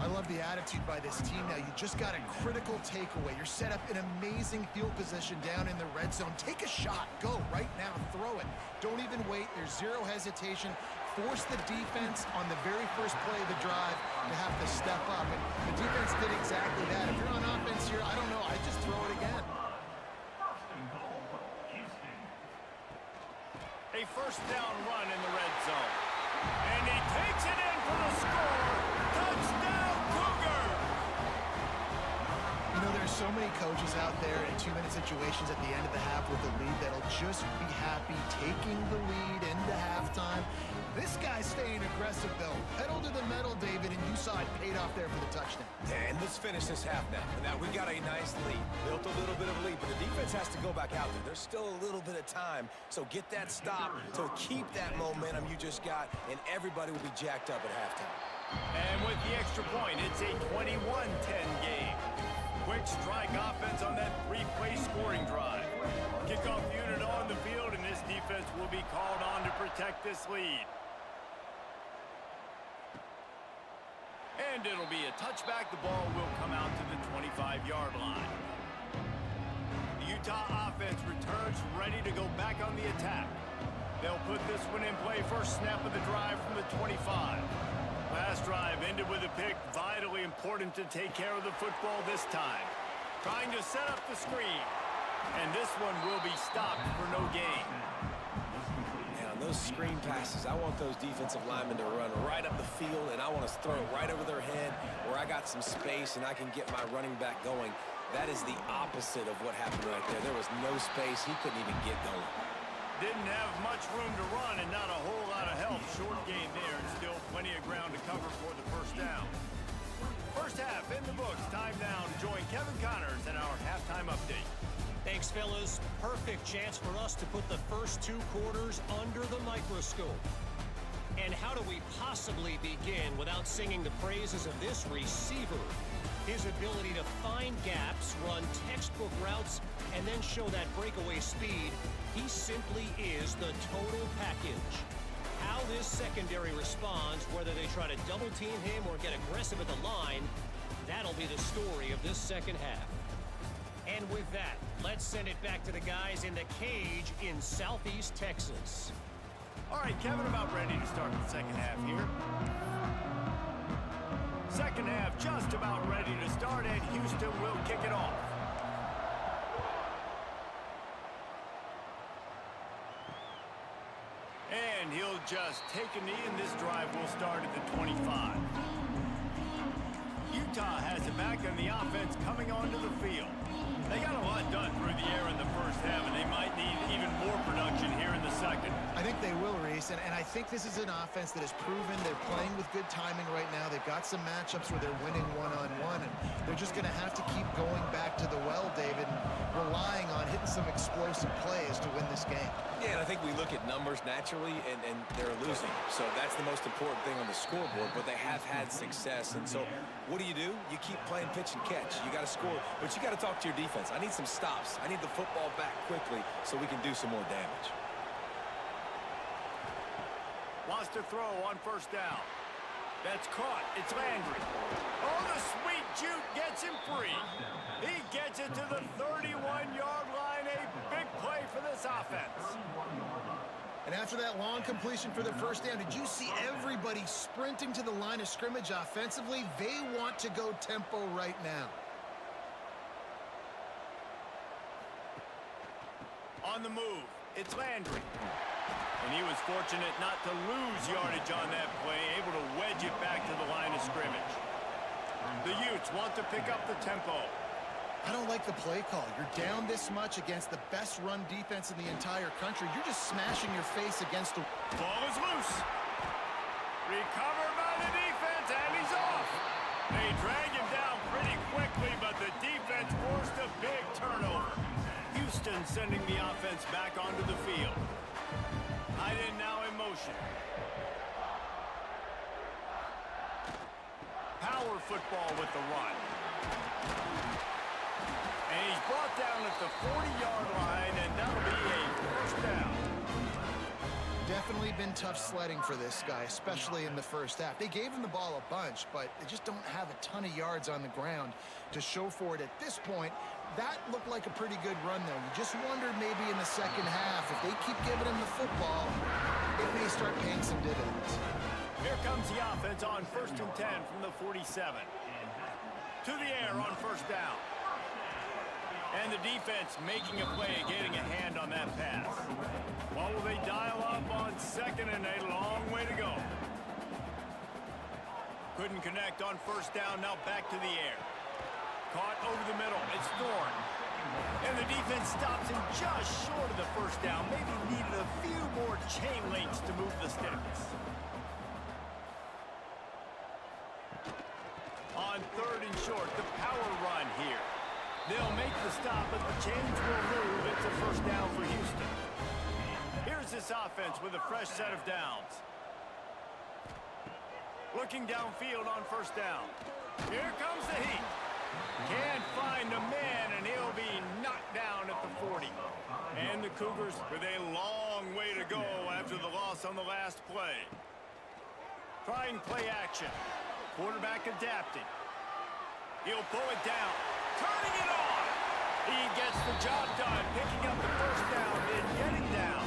I love the attitude by this team now. You just got a critical takeaway. You're set up in amazing field position down in the red zone. Take a shot. Go right now. Throw it. Don't even wait. There's zero hesitation. Force the defense on the very first play of the drive to have to step up. And the defense did exactly that. If you're on offense here, I don't know. I just throw it again. A first down run in the red zone. And he takes it in for the score. Touchdown, Cougar! You know, there's so many coaches out there in 2-minute situations at the end of the half with the lead that'll just be happy taking the lead into halftime. This guy's staying aggressive, though. Pedal to the metal, David, and you saw it paid off there for the touchdown. And let's finish this half now. Now, we got a nice lead. Built a little bit of lead, but the defense has to go back out there. There's still a little bit of time, so get that stop to keep that momentum you just got, and everybody will be jacked up at halftime. And with the extra point, it's a 21-10 game. Quick strike offense on that 3-play scoring drive. Kickoff unit on the field, and this defense will be called on to protect this lead. And it'll be a touchback. The ball will come out to the 25-yard line. The Utah offense returns ready to go back on the attack. They'll put this one in play first snap of the drive from the 25. Last drive ended with a pick. Vitally important to take care of the football this time. Trying to set up the screen. And this one will be stopped for no gain. Now, those screen passes, I want those defensive linemen to run right up the field, and I want to throw it right over their head where I got some space and I can get my running back going. That is the opposite of what happened right there. There was no space. He couldn't even get going. Didn't have much room to run and not a whole lot of help. Short gain there and still plenty of ground to cover for the first down. First half in the books. Time now to join Kevin Connors in our halftime update. Thanks, fellas. Perfect chance for us to put the first 2 quarters under the microscope. And how do we possibly begin without singing the praises of this receiver? His ability to find gaps, run textbook routes, and then show that breakaway speed. He simply is the total package. How this secondary responds, whether they try to double team him or get aggressive at the line, that'll be the story of this second half. And with that, let's send it back to the guys in the cage in Southeast Texas. All right, Kevin, about ready to start the second half here. Second half just about ready to start, and Houston will kick it off. And he'll just take a knee, and this drive will start at the 25. Utah has it back on the offense coming onto the field. They got a lot done through the air in the first half, and they might need even more production here in the second. I think they will, Reese, and I think this is an offense that has proven they're playing with good timing right now. They've got some matchups where they're winning one-on-one, and they're just going to have to keep going back to the well, David, and relying on hitting some explosive plays to win this game. Yeah, and I think we look at numbers naturally, and they're losing. So that's the most important thing on the scoreboard, but they have had success. And so what do? You keep playing pitch and catch. You got to score, but you got to talk to your defense. I need some stops. I need the football back quickly so we can do some more damage. Wants to throw on first down. That's caught. It's Landry. Oh, the sweet Juke gets him free. He gets it to the 31-yard line. A big play for this offense. And after that long completion for the first down, did you see everybody sprinting to the line of scrimmage offensively? They want to go tempo right now. On the move, it's Landry. And he was fortunate not to lose yardage on that play, able to wedge it back to the line of scrimmage. The Utes want to pick up the tempo. I don't like the play call. You're down this much against the best run defense in the entire country. You're just smashing your face against the... Ball is loose. Recovered by the defense, and he's off. They drag him down pretty quickly, but the defense forced a big turnover. Houston sending the offense back onto the field. Tight end now in motion. Power football with the run. And he's brought down at the 40-yard line, and that'll be a first down. Definitely been tough sledding for this guy, especially in the first half. They gave him the ball a bunch, but they just don't have a ton of yards on the ground to show for it at this point. That looked like a pretty good run, though. You just wondered maybe in the second half, if they keep giving him the football, it may start paying some dividends. Here comes the offense on 1st and 10 from the 47. To the air on first down. And the defense making a play, getting a hand on that pass. What will they dial up on 2nd and a long way to go? Couldn't connect on first down, now back to the air. Caught over the middle, it's Thorne. And the defense stops him just short of the first down. Maybe needed a few more chain links to move the sticks. On 3rd and short, the power run here. They'll make the stop, but the chains will move. It's a first down for Houston. Here's this offense with a fresh set of downs. Looking downfield on first down. Here comes the heat. Can't find a man, and he'll be knocked down at the 40. And the Cougars with a long way to go after the loss on the last play. Trying play action. Quarterback adapting. He'll pull it down. Turning it on. He gets the job done, picking up the first down and getting down.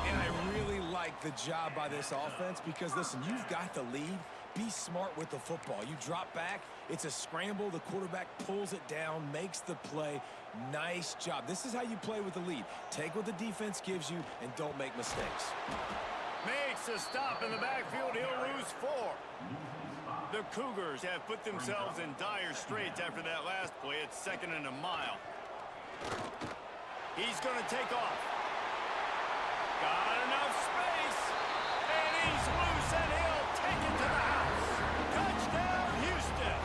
And I really like the job by this offense because, listen, you've got the lead. Be smart with the football. You drop back, it's a scramble. The quarterback pulls it down, makes the play. Nice job. This is how you play with the lead. Take what the defense gives you and don't make mistakes. Makes a stop in the backfield. He'll lose 4. The Cougars have put themselves in dire straits after that last play. It's 2nd and a mile. He's going to take off. Got enough space. And he's loose, and he'll take it to the house. Touchdown, Houston.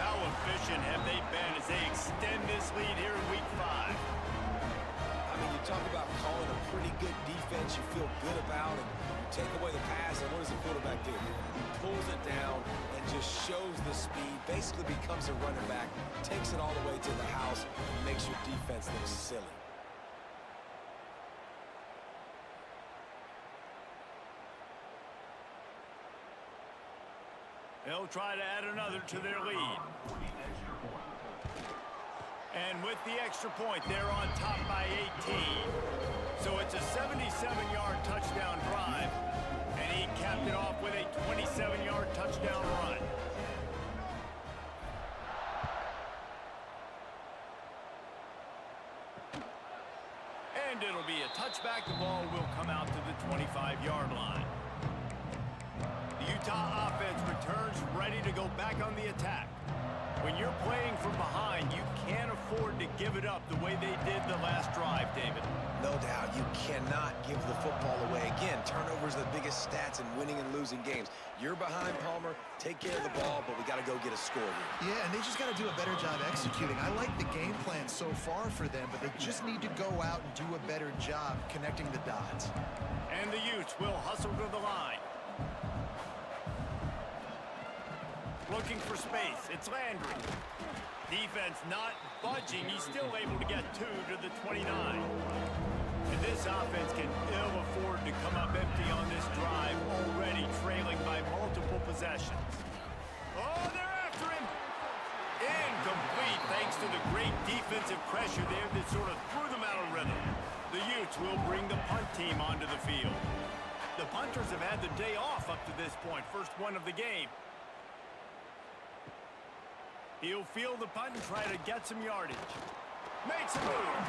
How efficient have they been as they extend this lead here in Week 5? I mean, you talk about calling a pretty good defense you feel good about, and you take away the pass, and what does the quarterback do? He pulls it down and just shows the speed, basically becomes a running back, takes it all the way to the house, and makes your defense look silly. They'll try to add another to their lead. And with the extra point, they're on top by 18. So it's a 77-yard touchdown drive. And he capped it off with a 27-yard touchdown run. And it'll be a touchback. The ball will come out to the 25-yard line. The Utah offense returns ready to go back on the attack. When you're playing from behind, you can't afford to give it up the way they did the last drive, David. No doubt, you cannot give the football away. Again, turnovers are the biggest stats in winning and losing games. You're behind, Palmer. Take care of the ball, but we got to go get a score here. Yeah, and they just got to do a better job executing. I like the game plan so far for them, but they just need to go out and do a better job connecting the dots. And the Utes will hustle to the line. Looking for space. It's Landry. Defense not budging. He's still able to get 2 to the 29. And this offense can ill afford to come up empty on this drive, already trailing by multiple possessions. Oh, they're after him. Incomplete thanks to the great defensive pressure there that sort of threw them out of rhythm. The Utes will bring the punt team onto the field. The punters have had the day off up to this point. First one of the game. He'll field the punt and try to get some yardage. Makes a move.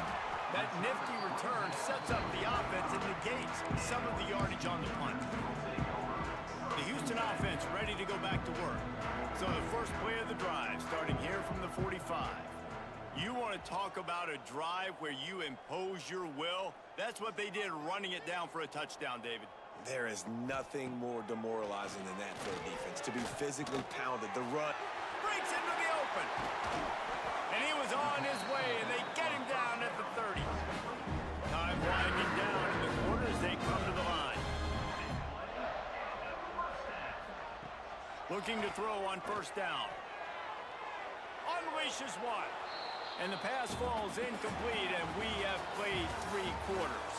That nifty return sets up the offense and negates some of the yardage on the punt. The Houston offense ready to go back to work. So the first play of the drive, starting here from the 45. You want to talk about a drive where you impose your will? That's what they did, running it down for a touchdown, David. There is nothing more demoralizing than that for a defense. To be physically pounded, the run Breaks into the open. And he was on his way, and they get him down at the 30. Time winding down in the corner as they come to the line. Looking to throw on first down. Unleashes one. And the pass falls incomplete, and we have played 3 quarters.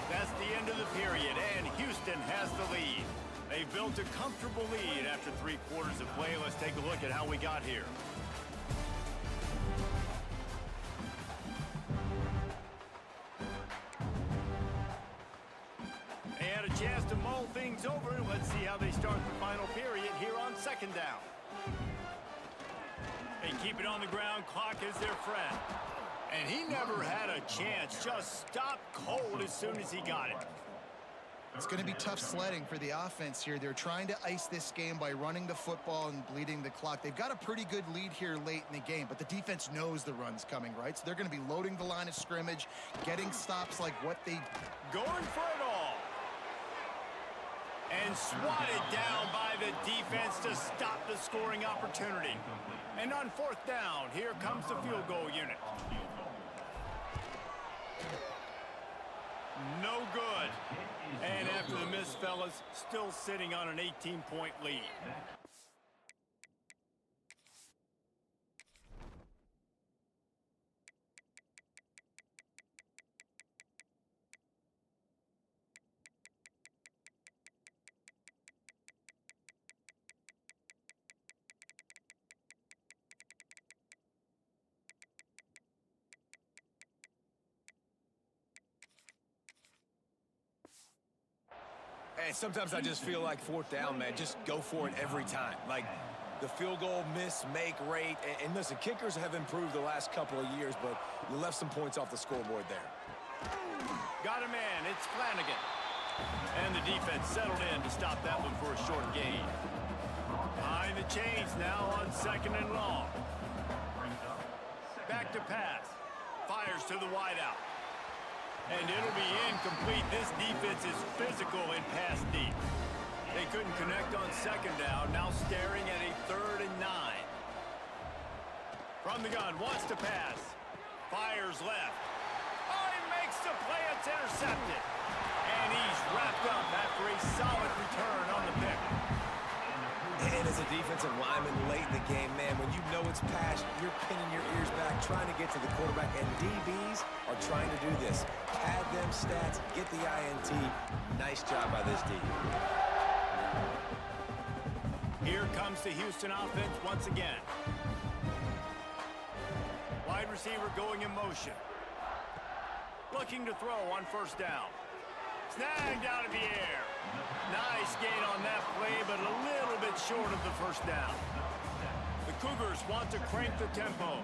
That's the end of the period, and Houston has the lead. They've built a comfortable lead after 3 quarters of play. Let's take a look at how we got here. They had a chance to mull things over. Let's see how they start the final period here on second down. They keep it on the ground. Clock is their friend. And he never had a chance. Just stopped cold as soon as he got it. It's going to be tough sledding for the offense here. They're trying to ice this game by running the football and bleeding the clock. They've got a pretty good lead here late in the game, but the defense knows the run's coming, right? So they're going to be loading the line of scrimmage, getting stops like what they... Going for it all. And swatted down by the defense to stop the scoring opportunity. And on fourth down, here comes the field goal unit. No good. And after the miss, fellas, still sitting on an 18-point lead. And sometimes I just feel like fourth down, man, just go for it every time. Like the field goal miss, make rate. And listen, kickers have improved the last couple of years, but you left some points off the scoreboard there. Got a man, it's Flanagan. And the defense settled in to stop that one for a short gain. Behind the chains now on second and long. Back to pass. Fires to the wideout. And it'll be incomplete. This defense is physical and pass deep. They couldn't connect on second down. Now staring at a 3rd and 9. From the gun, wants to pass. Fires left. Oh, he makes the play. It's intercepted. And he's wrapped up after a solid return on the pick. And as a defensive lineman late in the game, man, when you know it's pass, you're pinning your ears back, trying to get to the quarterback. And DBs are trying to do this. Pad them stats, get the INT. Nice job by this D. Here comes the Houston offense once again. Wide receiver going in motion. Looking to throw on first down. Snagged out of the air. Nice gain on that play, but a little bit short of the first down. The Cougars want to crank the tempo.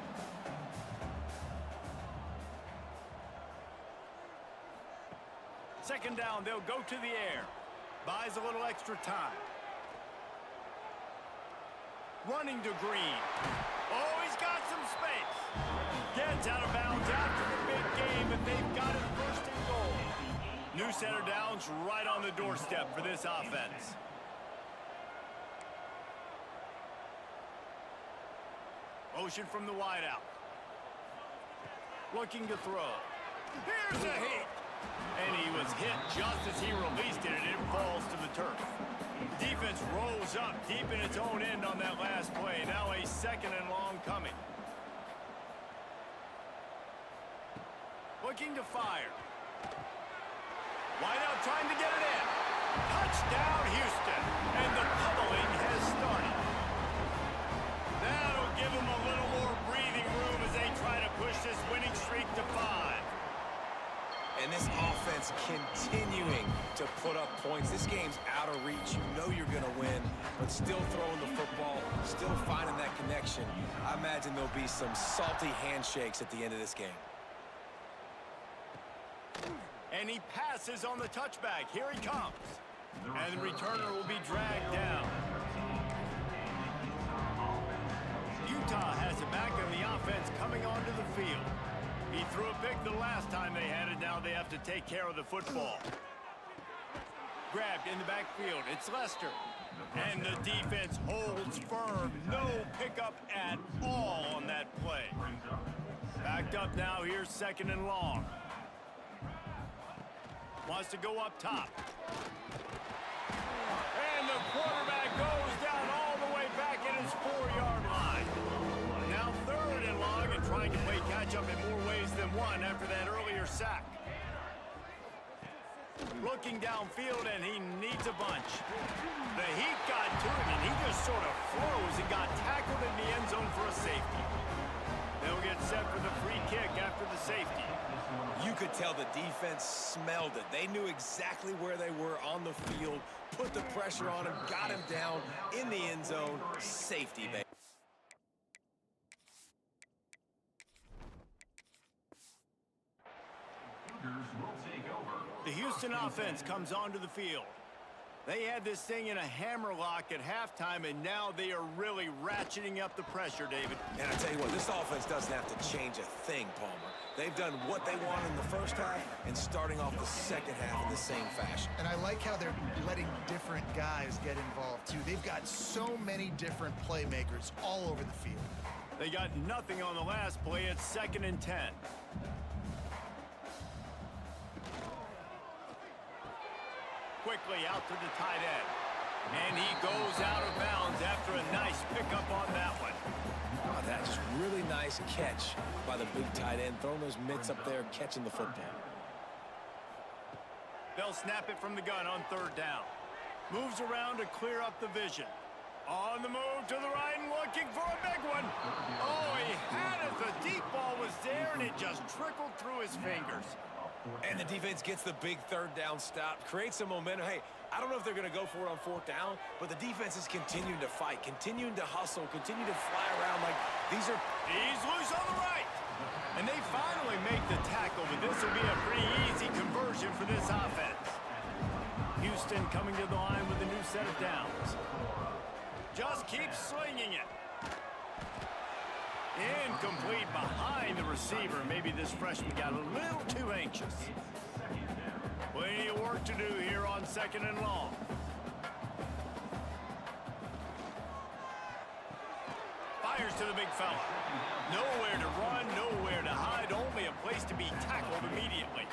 Second down, they'll go to the air. Buys a little extra time. Running to Green. Oh, he's got some space. Gets out of bounds after the big game, and they've got it first and goal. New set of downs right on the doorstep for this offense. Motion from the wideout. Looking to throw. Here's a hit. And he was hit just as he released it, and it falls to the turf. Defense rolls up deep in its own end on that last play. Now a 2nd and long coming. Looking to fire. Wideout trying to get it in. Touchdown, Houston. And the pummeling has started. That'll give them a little more breathing room as they try to push this winning streak to 5. And this offense continuing to put up points. This game's out of reach. You know you're going to win, but still throwing the football, still finding that connection. I imagine there'll be some salty handshakes at the end of this game. And he passes on the touchback. Here he comes. And the returner will be dragged down. Utah has it back on the offense coming onto the field. He threw a pick the last time they had it. Now they have to take care of the football. Grabbed in the backfield. It's Lester. And the defense holds firm. No pickup at all on that play. Backed up now. Here's 2nd and long. Wants to go up top. And the quarterback goes down all the way back at his 4-yard line. Now 3rd and long and trying to play catch-up in more ways than one after that earlier sack. Looking downfield, and he needs a bunch. The heat got to him, and he just sort of froze and got tackled in the end zone for a safety. They'll get set for the free kick after the safety. You could tell the defense smelled it. They knew exactly where they were on the field, put the pressure on him, got him down in the end zone. Safety, baby. The Houston offense comes onto the field. They had this thing in a hammerlock at halftime, and now they are really ratcheting up the pressure, David. And I tell you what, this offense doesn't have to change a thing, Palmer. They've done what they want in the first half and starting off the second half in the same fashion. And I like how they're letting different guys get involved, too. They've got so many different playmakers all over the field. They got nothing on the last play. It's 2nd and 10. Quickly out to the tight end. And he goes out of bounds after a nice pickup on that one. Oh, that's just really nice catch by the big tight end, throwing those mitts up there, catching the football. They'll snap it from the gun on 3rd down. Moves around to clear up the vision. On the move to the right and looking for a big one. Oh, he had it. The deep ball was there, and it just trickled through his fingers. And the defense gets the big 3rd down stop, creates some momentum. Hey, I don't know if they're going to go for it on 4th down, but the defense is continuing to fight, continuing to hustle, continue to fly around like these are... He's loose on the right. And they finally make the tackle, but this will be a pretty easy conversion for this offense. Houston coming to the line with a new set of downs. Just keeps slinging it. Incomplete behind the receiver. Maybe this freshman got a little too anxious. Plenty of work to do here on 2nd and long. Fires to the big fella. Nowhere to run, nowhere to hide, only a place to be tackled immediately.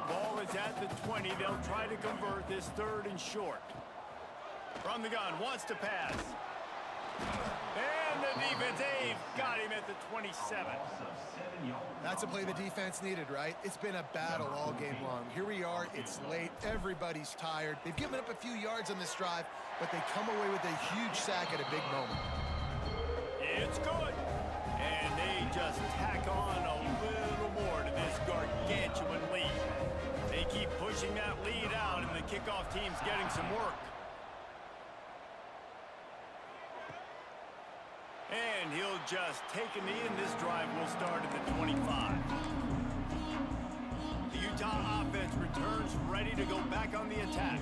Ball is at the 20. They'll try to convert this 3rd and short. From the gun, wants to pass. And the defense, they've got him at the 27. That's a play the defense needed, right? It's been a battle all game long. Here we are, it's late, everybody's tired. They've given up a few yards on this drive, but they come away with a huge sack at a big moment. It's good. And they just tack on a little more to this gargantuan lead. They keep pushing that lead out, and the kickoff team's getting some work. And he'll just take a knee, and this drive will start at the 25. The Utah offense returns ready to go back on the attack.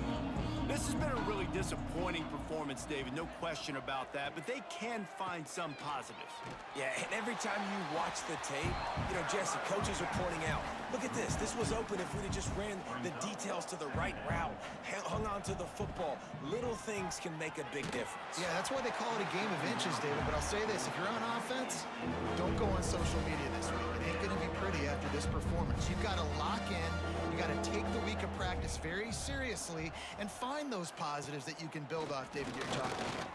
This has been a really disappointing performance, David, no question about that, but they can find some positives. Yeah, and every time you watch the tape, you know, Jesse, coaches are pointing out, look at this. This was open if we'd have just ran the details to the right route, hung on to the football. Little things can make a big difference. Yeah, that's why they call it a game of inches, David. But I'll say this, if you're on offense, don't go on social media this week. It ain't going to be pretty after this performance. You've got to lock in. You got to take the week of practice very seriously and find those positives that you can build off, David, you're talking about.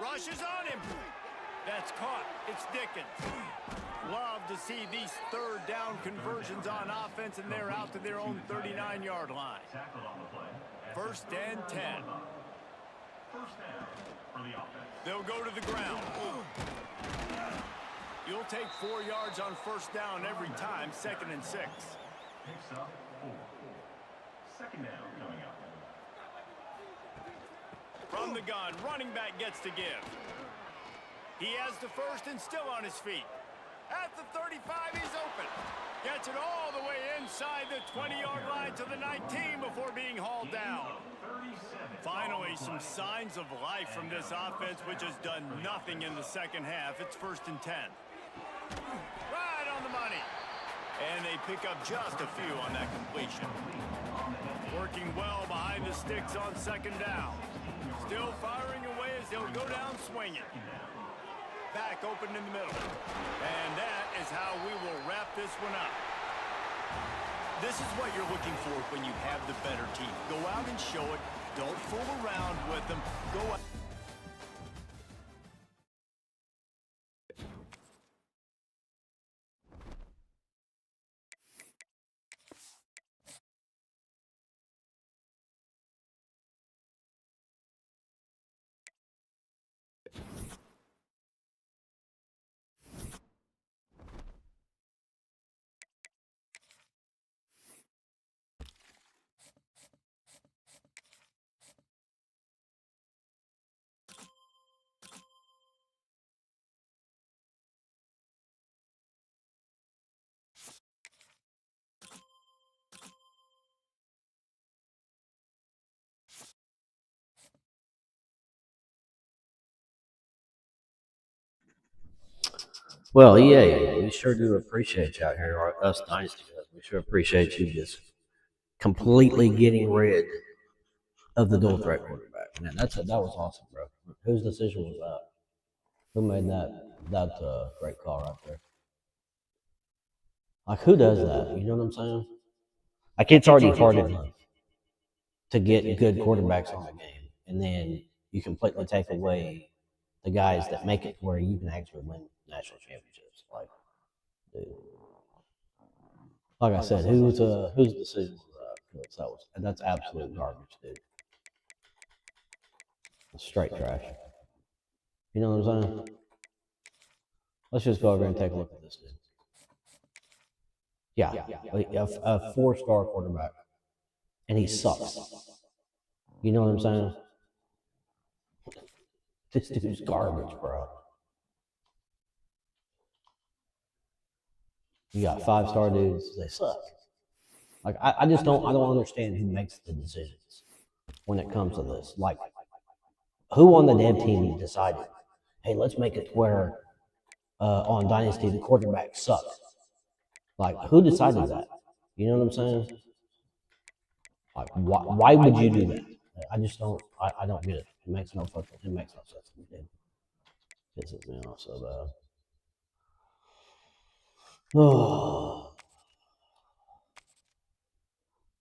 Rush is on him. That's caught. It's Dickens. Love to see these 3rd down conversions on offense, and they're out to their own 39-yard line. 1st and 10. They'll go to the ground. You'll take 4 yards on 1st down every time. 2nd and 6. Picks up 4. 2nd down coming up. From the gun, running back gets to give. He has the 1st and still on his feet. At the 35, he's open. Gets it all the way inside the 20-yard line to the 19 before being hauled down. Finally, some signs of life from this offense, which has done nothing in the second half. It's 1st and 10. Right on the money. And they pick up just a few on that completion. Working well behind the sticks on 2nd down. Still firing away as they'll go down swinging. Back open in the middle. And that is how we will wrap this one up. This is what you're looking for when you have the better team. Go out and show it. Don't fool around with them. Go out. Well, EA, we sure do appreciate you out here, us Dynasty guys. We sure appreciate you just completely getting rid of the dual threat quarterback. Man, that was awesome, bro. Whose decision was that? Who made that great call right there? Like, who does that? You know what I'm saying? Like, it's already hard enough to get good quarterbacks on the game, and then you completely take away the guys that make it where you can actually win national championships. Like, dude. Like I said, whose decision was that? That's absolute garbage, dude. Straight trash. You know what I'm saying? Let's just go over and take a look at this dude. Yeah, a 4-star quarterback, and he sucks. You know what I'm saying? This dude's garbage, bro. You got 5-star dudes, they suck. Like, I don't understand who makes the decisions when it comes to this. Like, who on the dev team decided, hey, let's make it where on Dynasty the quarterback sucks? Like, who decided that? You know what I'm saying? Like, why would you do that? I just don't. I don't get it. It makes no sense. It makes no sense. It pisses me off so bad. Oh,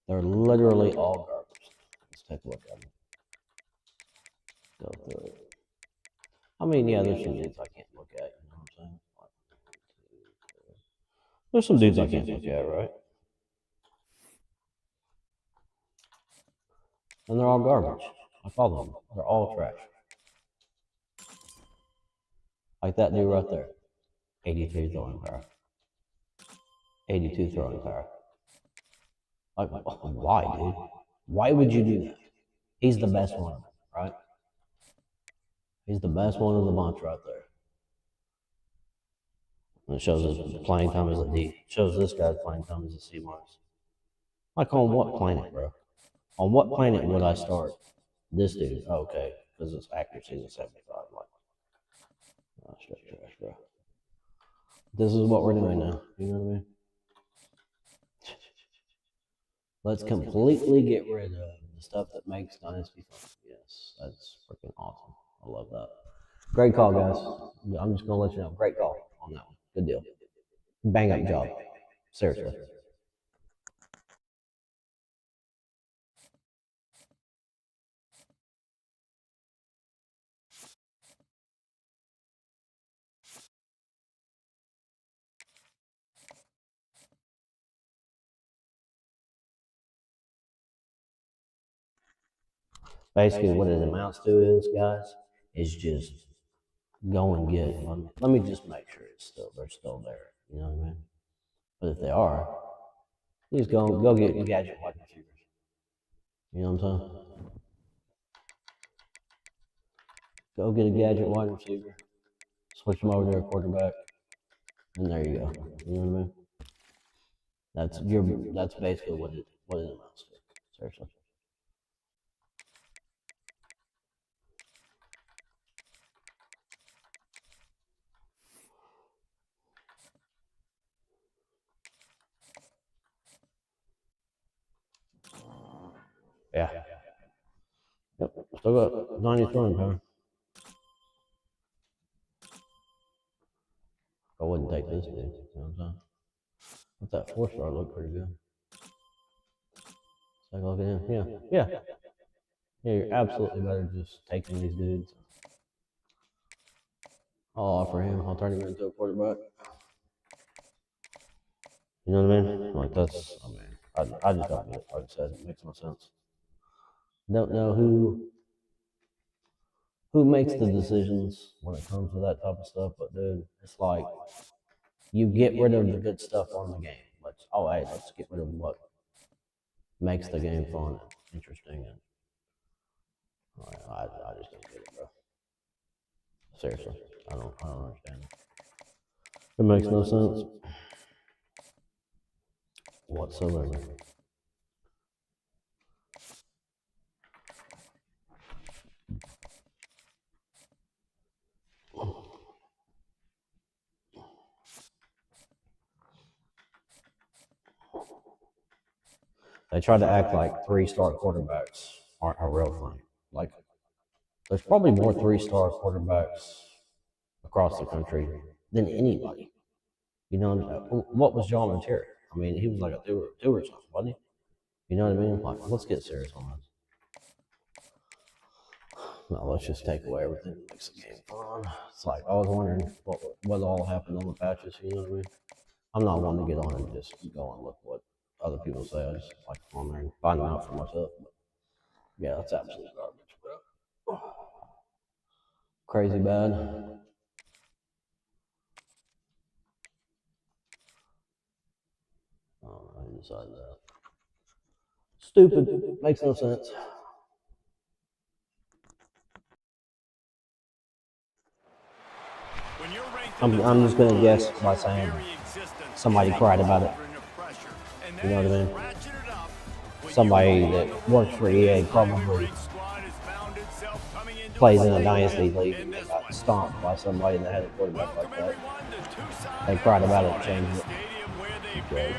they're literally all garbage. Let's take a look at them. Go through it. I mean, yeah, there's some dudes I can't look at. You know what I'm saying? There's some dudes I can't look at, right? And they're all garbage. I follow them. They're all trash. Like that dude right there. 83 throwing power. 82 throwing power. Like, why, dude? Why would you do that? He's the best one, right? He's the best one of the bunch right there. And it shows his playing time as a D. It shows this guy's playing time as a C-. Like, on what planet, bro? On what planet would I start this dude? Oh, okay, because his accuracy is a 75. Like, oh, straight trash, bro. This is what we're doing now. You know what I mean? Let's completely get rid of the stuff that makes Dynasty fun. Yes, that's freaking awesome. I love that. Great call, guys. I'm just going to let you know. Great call on that one. Good deal. Bang up job. Seriously. Basically, what it amounts to is, guys, is just go and get. Let me just make sure they're still there. You know what I mean? But if they are, you just go get gadget wide receivers. You know what I'm saying? Go get a gadget wide receiver, switch them over to a quarterback, and there you go. You know what I mean? That's basically what it amounts to. Seriously. Yeah. Yep. Still got 90 throwing power. I wouldn't take this dude. You know what I'm saying? But that 4-star looked pretty good. So look at him. Yeah. Yeah. Yeah, you're absolutely better just taking these dudes. I'll offer him. I'll turn him into a quarterback. You know what I mean? Like that's. I mean, I just don't get it. Like I said, it makes no sense. Don't know who makes the decisions when it comes to that type of stuff, but dude, it's like you get rid of the good stuff on the game. Let's get rid of what makes the game fun and interesting. And I just don't get it, bro. Seriously, I don't understand it. It makes no sense whatsoever. They try to act like 3-star quarterbacks aren't a real thing. Like, there's probably more 3-star quarterbacks across the country than anybody. You know, what was John Terry? I mean, he was like a two or something, wasn't he? You know what I mean? Like, let's get serious on this. No, let's just take away everything that makes the game fun. It's like, I was wondering what all happened on the patches, you know what I mean? I'm not one to get on and just go and look what other people say. I just like to go on there and find them out for myself. But yeah, that's absolute garbage, bro. Crazy bad. Oh, I decided that. Stupid. Makes no sense. I'm just gonna guess by saying somebody cried about it. You know what I mean? Somebody that works for EA probably plays in a dynasty league and they got stomped by somebody that had a quarterback like that. They cried about it and changed it. Okay.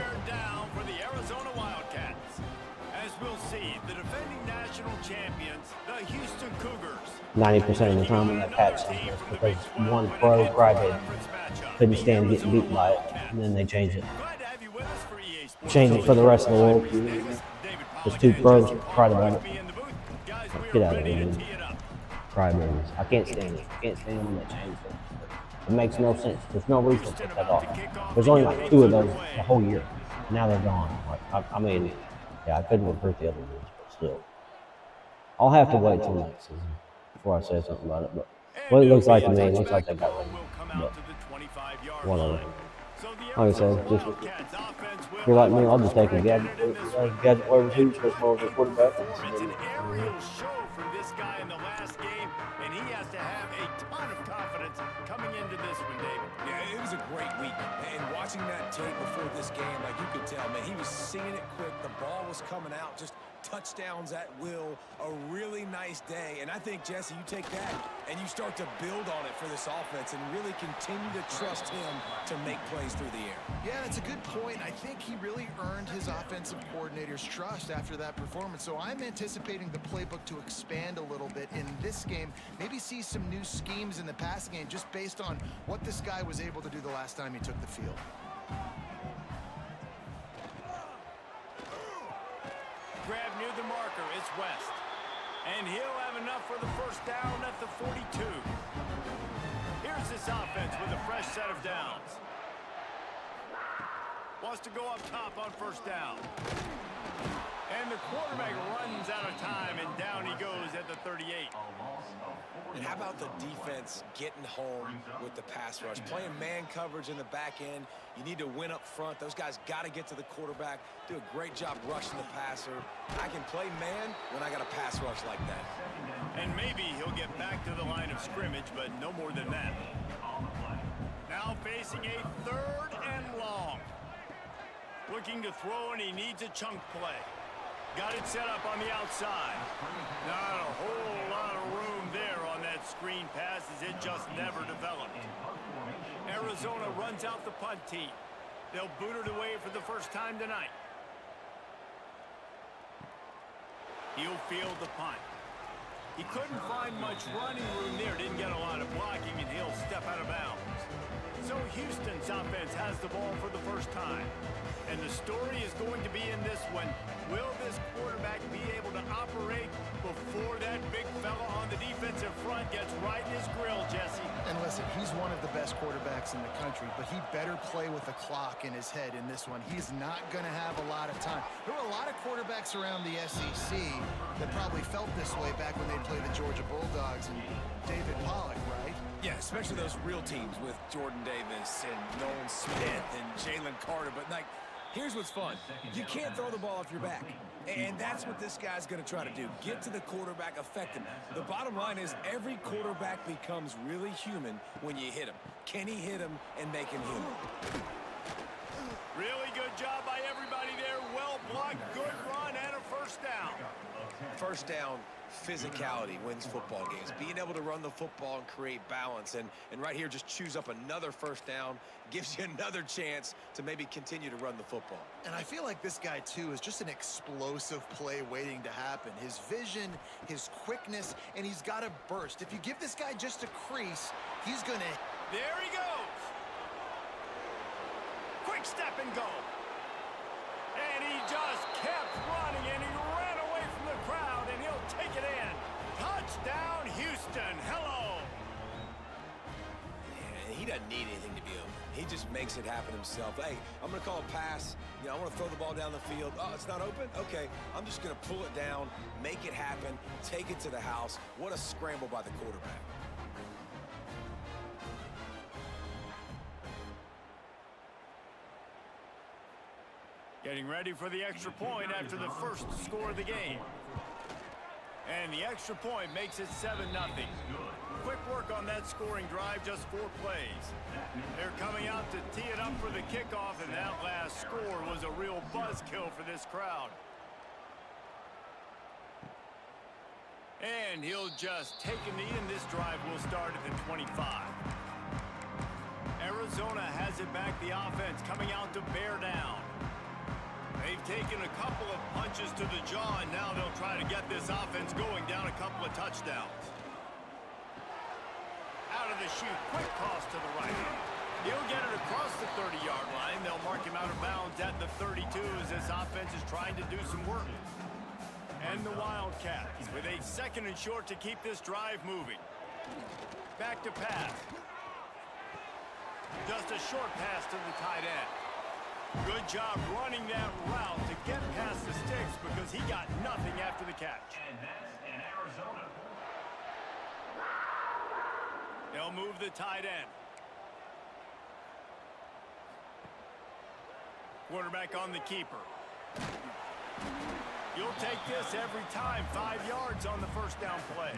90% of the time when that patch something, it's because one pro crybaby couldn't stand getting beat by it, and then they change it. Change it for the rest of the world. There's 2 pros cried about it. Get out of here, dude. Crybabies. I can't stand it. I can't stand when they change it. It makes no sense. There's no reason to put that off. There's only like 2 of those the whole year. Now they're gone. Like, I mean, yeah, I couldn't recruit the other ones, but still. I'll have to wait till next season before I say something about it, but what it looks like to me, it looks like they got rid of it. But whatever. Like I said, just if you're like me, I'll just take a gadget wide receiver as well as a quarterback. It's an aerial show from this guy in the last game, and he has to have a ton of confidence coming into this one, David. Yeah, it was a great week, and watching that tape before this game, like you could tell, man, he was seeing it quick. The ball was coming out, just touchdowns at will, a really nice day. And I think, Jesse, you take that and you start to build on it for this offense and really continue to trust him to make plays through the air. Yeah, that's a good point. I think he really earned his offensive coordinator's trust after that performance. So I'm anticipating the playbook to expand a little bit in this game, maybe see some new schemes in the passing game just based on what this guy was able to do the last time he took the field. Grab near the marker, it's West. And he'll have enough for the first down at the 42. Here's this offense with a fresh set of downs. Wants to go up top on first down. And the quarterback runs out of time, and down he goes at the 38. And how about the defense getting home with the pass rush? Playing man coverage in the back end. You need to win up front. Those guys got to get to the quarterback. Do a great job rushing the passer. I can play man when I got a pass rush like that. And maybe he'll get back to the line of scrimmage, but no more than that. Now facing a 3rd and long. Looking to throw, and he needs a chunk play. Got it set up on the outside. Not a whole lot of room there on that screen pass as it just never developed. Arizona runs out the punt team. They'll boot it away for the first time tonight. He'll field the punt. He couldn't find much running room there, didn't get a lot of blocking, and he'll step out of bounds. So Houston's offense has the ball for the first time. And the story is going to be in this one. Will this quarterback be able to operate before that big fella on the defensive front gets right in his grill, Jesse? And listen, he's one of the best quarterbacks in the country, but he better play with the clock in his head in this one. He's not going to have a lot of time. There were a lot of quarterbacks around the SEC that probably felt this way back when they played the Georgia Bulldogs and David Pollock, right? Yeah, especially those real teams with Jordan Davis and Nolan Smith and Jalen Carter. But, like, here's what's fun. You can't throw the ball off your back. And that's what this guy's going to try to do. Get to the quarterback, affect him. The bottom line is every quarterback becomes really human when you hit him. Can he hit him and make him human? Really good job by everybody there. Well blocked, good run, and a first down. First down, physicality wins football games. Being able to run the football and create balance. And right here, just choose up another first down. Gives you another chance to maybe continue to run the football. And I feel like this guy, too, is just an explosive play waiting to happen. His vision, his quickness, and he's got a burst. If you give this guy just a crease, he's going to... There he goes. Quick step and go. And he just kept running, and he ran away from the crowd, and he'll take it in. Touchdown, Houston. Hello. Yeah, he doesn't need anything to be open. He just makes it happen himself. Hey, I'm going to call a pass. You know, I want to throw the ball down the field. Oh, it's not open? Okay. I'm just going to pull it down, make it happen, take it to the house. What a scramble by the quarterback. Getting ready for the extra point after the first score of the game. And the extra point makes it 7-0. Quick work on that scoring drive, just 4 plays. They're coming out to tee it up for the kickoff, and that last score was a real buzzkill for this crowd. And he'll just take a knee, and this drive will start at the 25. Arizona has it back, the offense coming out to bear down. They've taken a couple of punches to the jaw, and now they'll try to get this offense going down a couple of touchdowns. Out of the chute, quick toss to the right. He'll get it across the 30-yard line. They'll mark him out of bounds at the 32 as this offense is trying to do some work. And the Wildcats with a 2nd and short to keep this drive moving. Back to pass. Just a short pass to the tight end. Good job running that route to get past the sticks because he got nothing after the catch. And that's in Arizona. They'll move the tight end. Quarterback on the keeper. You'll take this every time. 5 yards on the first down play.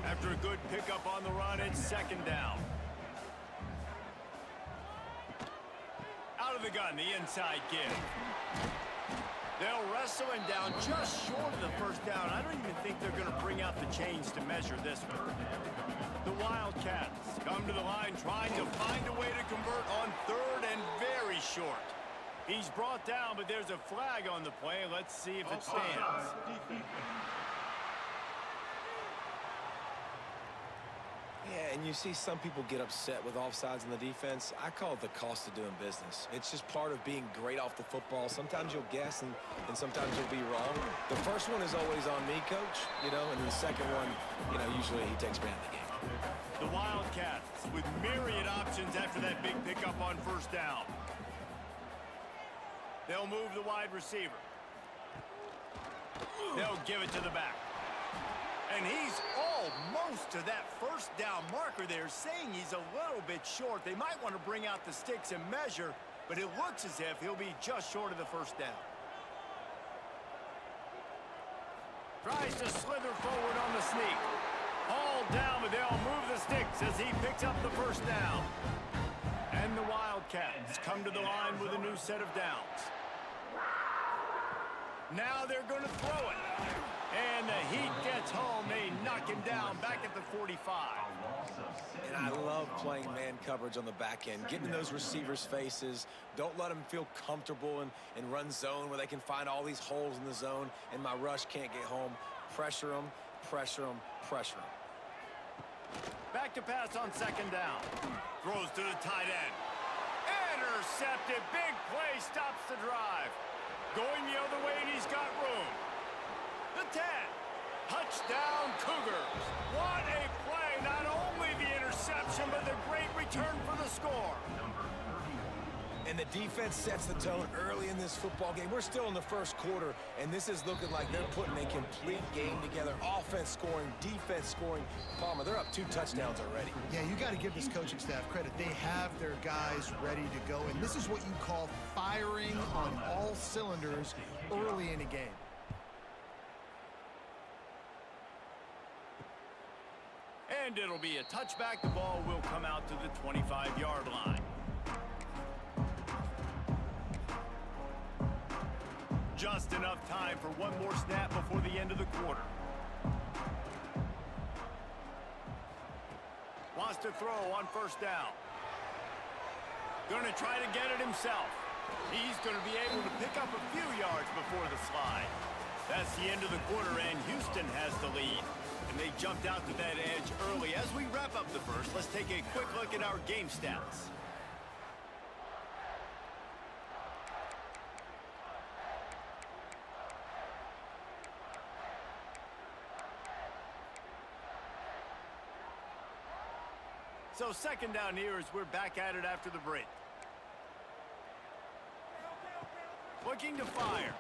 After a good pickup on the run, it's 2nd down. Out of the gun, the inside give. They'll wrestle him down just short of the first down. I don't even think they're going to bring out the chains to measure this one. The Wildcats come to the line trying to find a way to convert on 3rd and very short. He's brought down, but there's a flag on the play. Let's see if it stands. Yeah, and you see some people get upset with offsides in the defense. I call it the cost of doing business. It's just part of being great off the football. Sometimes you'll guess, and sometimes you'll be wrong. The first one is always on me, Coach, you know, and the second one, you know, usually he takes me out of the game. The Wildcats with myriad options after that big pickup on 1st down. They'll move the wide receiver. They'll give it to the back. And he's almost to that 1st down marker there, saying he's a little bit short. They might want to bring out the sticks and measure, but it looks as if he'll be just short of the 1st down. Tries to slither forward on the sneak. Hauled down, but they'll move the sticks as he picks up the 1st down. And the Wildcats come to the line with a new set of downs. Now they're going to throw it. And the Heat gets home. They knock him down back back at the 45. And I love playing man coverage on the back end, getting in those receivers' faces. Don't let them feel comfortable and run zone where they can find all these holes in the zone and my rush can't get home. Pressure them, pressure them, pressure them. Back to pass on second down. Throws to the tight end. Intercepted. Big play stops the drive. Going the other way, and he's got room. The 10. Touchdown, Cougars. What a play. Not only the interception, but the great return for the score. And the defense sets the tone early in this football game. We're still in the first quarter, and this is looking like they're putting a complete game together. Offense scoring, defense scoring. Palmer, they're up 2 touchdowns already. Yeah, you got to give this coaching staff credit. They have their guys ready to go, and this is what you call firing on all cylinders early in a game. And it'll be a touchback. The ball will come out to the 25-yard line. Just enough time for one more snap before the end of the quarter. Wants to throw on first down. Going to try to get it himself. He's going to be able to pick up a few yards before the slide. That's the end of the quarter, and Houston has the lead. And they jumped out to that edge early. As we wrap up the first, let's take a quick look at our game stats. So second down here as we're back at it after the break. Looking to fire.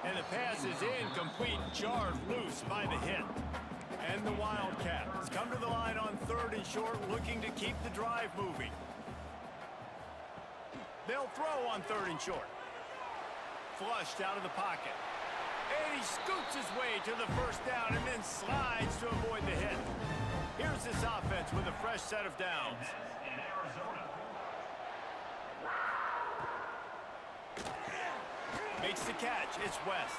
And the pass is incomplete, jarred loose by the hit. And the Wildcats come to the line on 3rd and short, looking to keep the drive moving. They'll throw on 3rd and short. Flushed out of the pocket. And he scoots his way to the first down and then slides to avoid the hit. Here's this offense with a fresh set of downs. Makes the catch. It's West.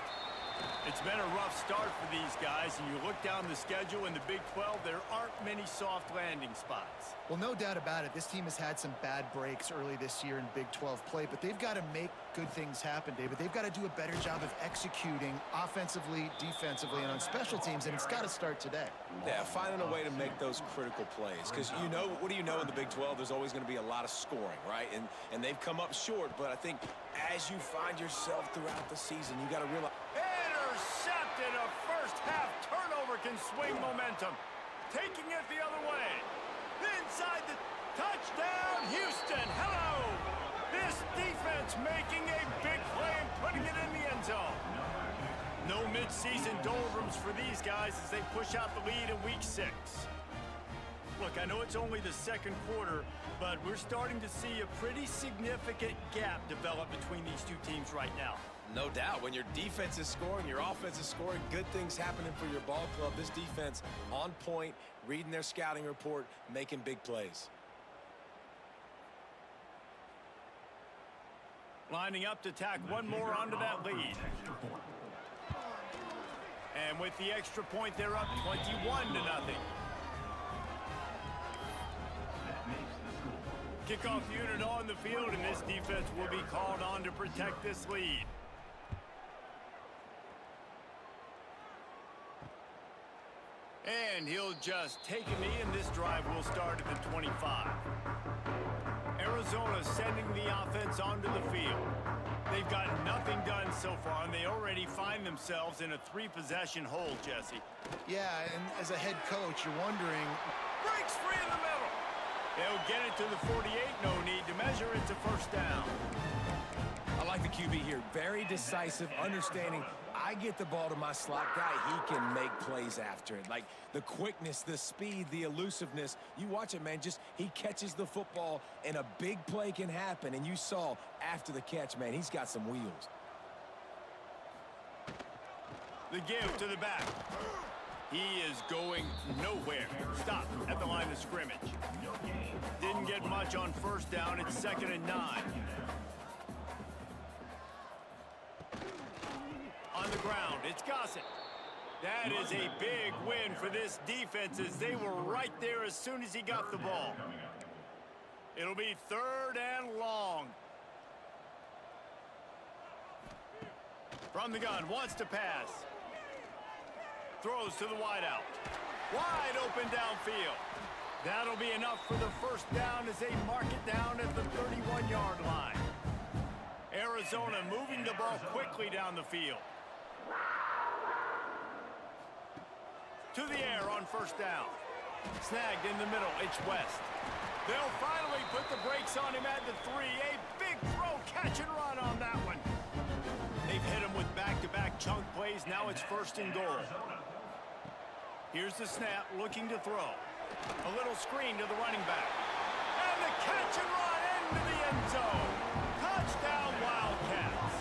It's been a rough start for these guys, and you look down the schedule in the Big 12, there aren't many soft landing spots. Well, no doubt about it. This team has had some bad breaks early this year in Big 12 play, but they've got to make good things happen, David. They've got to do a better job of executing offensively, defensively, and on special teams, and it's got to start today. Yeah, finding a way to make those critical plays. Because, you know, what do you know in the Big 12? There's always going to be a lot of scoring, right? And they've come up short, but I think as you find yourself throughout the season, you got to realize... Intercepted. A first-half turnover can swing momentum. Taking it the other way. Inside the touchdown, Houston. Hello. This defense making a big play and putting it in the end zone. No mid-season doldrums for these guys as they push out the lead in Week 6. Look, I know it's only the second quarter, but we're starting to see a pretty significant gap develop between these two teams right now. No doubt. When your defense is scoring, your offense is scoring, good things happening for your ball club. This defense on point, reading their scouting report, making big plays. Lining up to tack one more onto that lead. And with the extra point, they're up 21-0. Kickoff unit on the field, and this defense will be called on to protect this lead. And he'll just take a knee, and this drive will start at the 25. Arizona sending the offense onto the field. They've got nothing done so far, and they already find themselves in a 3-possession hole, Jesse. Yeah, and as a head coach, you're wondering... Breaks free in the middle. They'll get it to the 48. No need to measure it to first down. I like the QB here. Very decisive, understanding I get the ball to my slot guy, he can make plays after it. Like the quickness, the speed, the elusiveness. You watch it, man. Just he catches the football, and a big play can happen. And you saw after the catch, man, he's got some wheels. The give to the back. He is going nowhere. Stop at the line of scrimmage. Didn't get much on first down. It's 2nd and 9. On the ground, it's Gossett. That is a big win for this defense as they were right there as soon as he got the ball. It'll be 3rd and long. From the gun, wants to pass. Throws to the wideout. Wide open downfield. That'll be enough for the first down as they mark it down at the 31-yard line. Arizona moving the ball quickly down the field. To the air on first down. Snagged in the middle, it's West. They'll finally put the brakes on him at the 3. A big throw, catch and run on that one. They've hit him with back-to-back chunk plays. Now it's 1st and goal. Here's the snap, looking to throw. A little screen to the running back. And the catch and run into the end zone. Touchdown, Wildcats.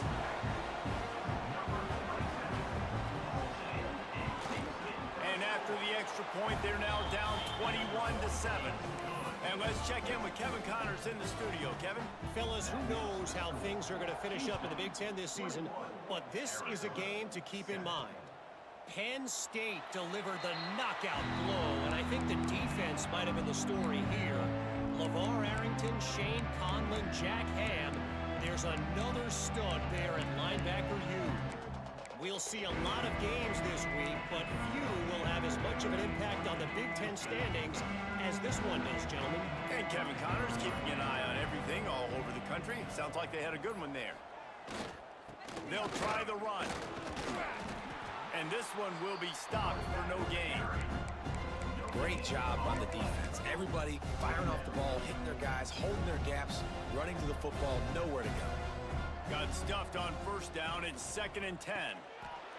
And after the extra point, they're now down 21-7. And let's check in with Kevin Connors in the studio. Kevin? Fellas, who knows how things are going to finish up in the Big Ten this season, but this is a game to keep in mind. Penn State delivered the knockout blow, and I think the defense might have been the story here. LeVar Arrington, Shane Conlon, Jack Ham. There's another stud there at linebacker U. We'll see a lot of games this week, but few will have as much of an impact on the Big Ten standings as this one does, gentlemen. And Kevin Connors keeping an eye on everything all over the country. Sounds like they had a good one there. They'll try the run. And this one will be stopped for no gain. Great job on the defense. Everybody firing off the ball, hitting their guys, holding their gaps, running to the football, nowhere to go. Got stuffed on first down. It's 2nd and 10.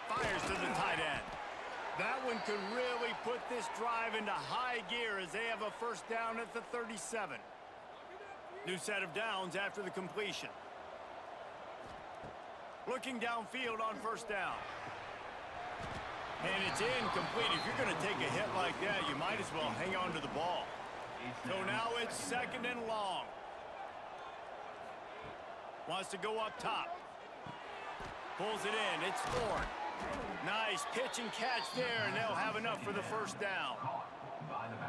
Fires to the tight end. That one could really put this drive into high gear as they have a first down at the 37. New set of downs after the completion. Looking downfield on first down. And it's incomplete. If you're going to take a hit like that, you might as well hang on to the ball. So now it's 2nd and long. Wants to go up top. Pulls it in. It's Ford. Nice pitch and catch there, and they'll have enough for the first down.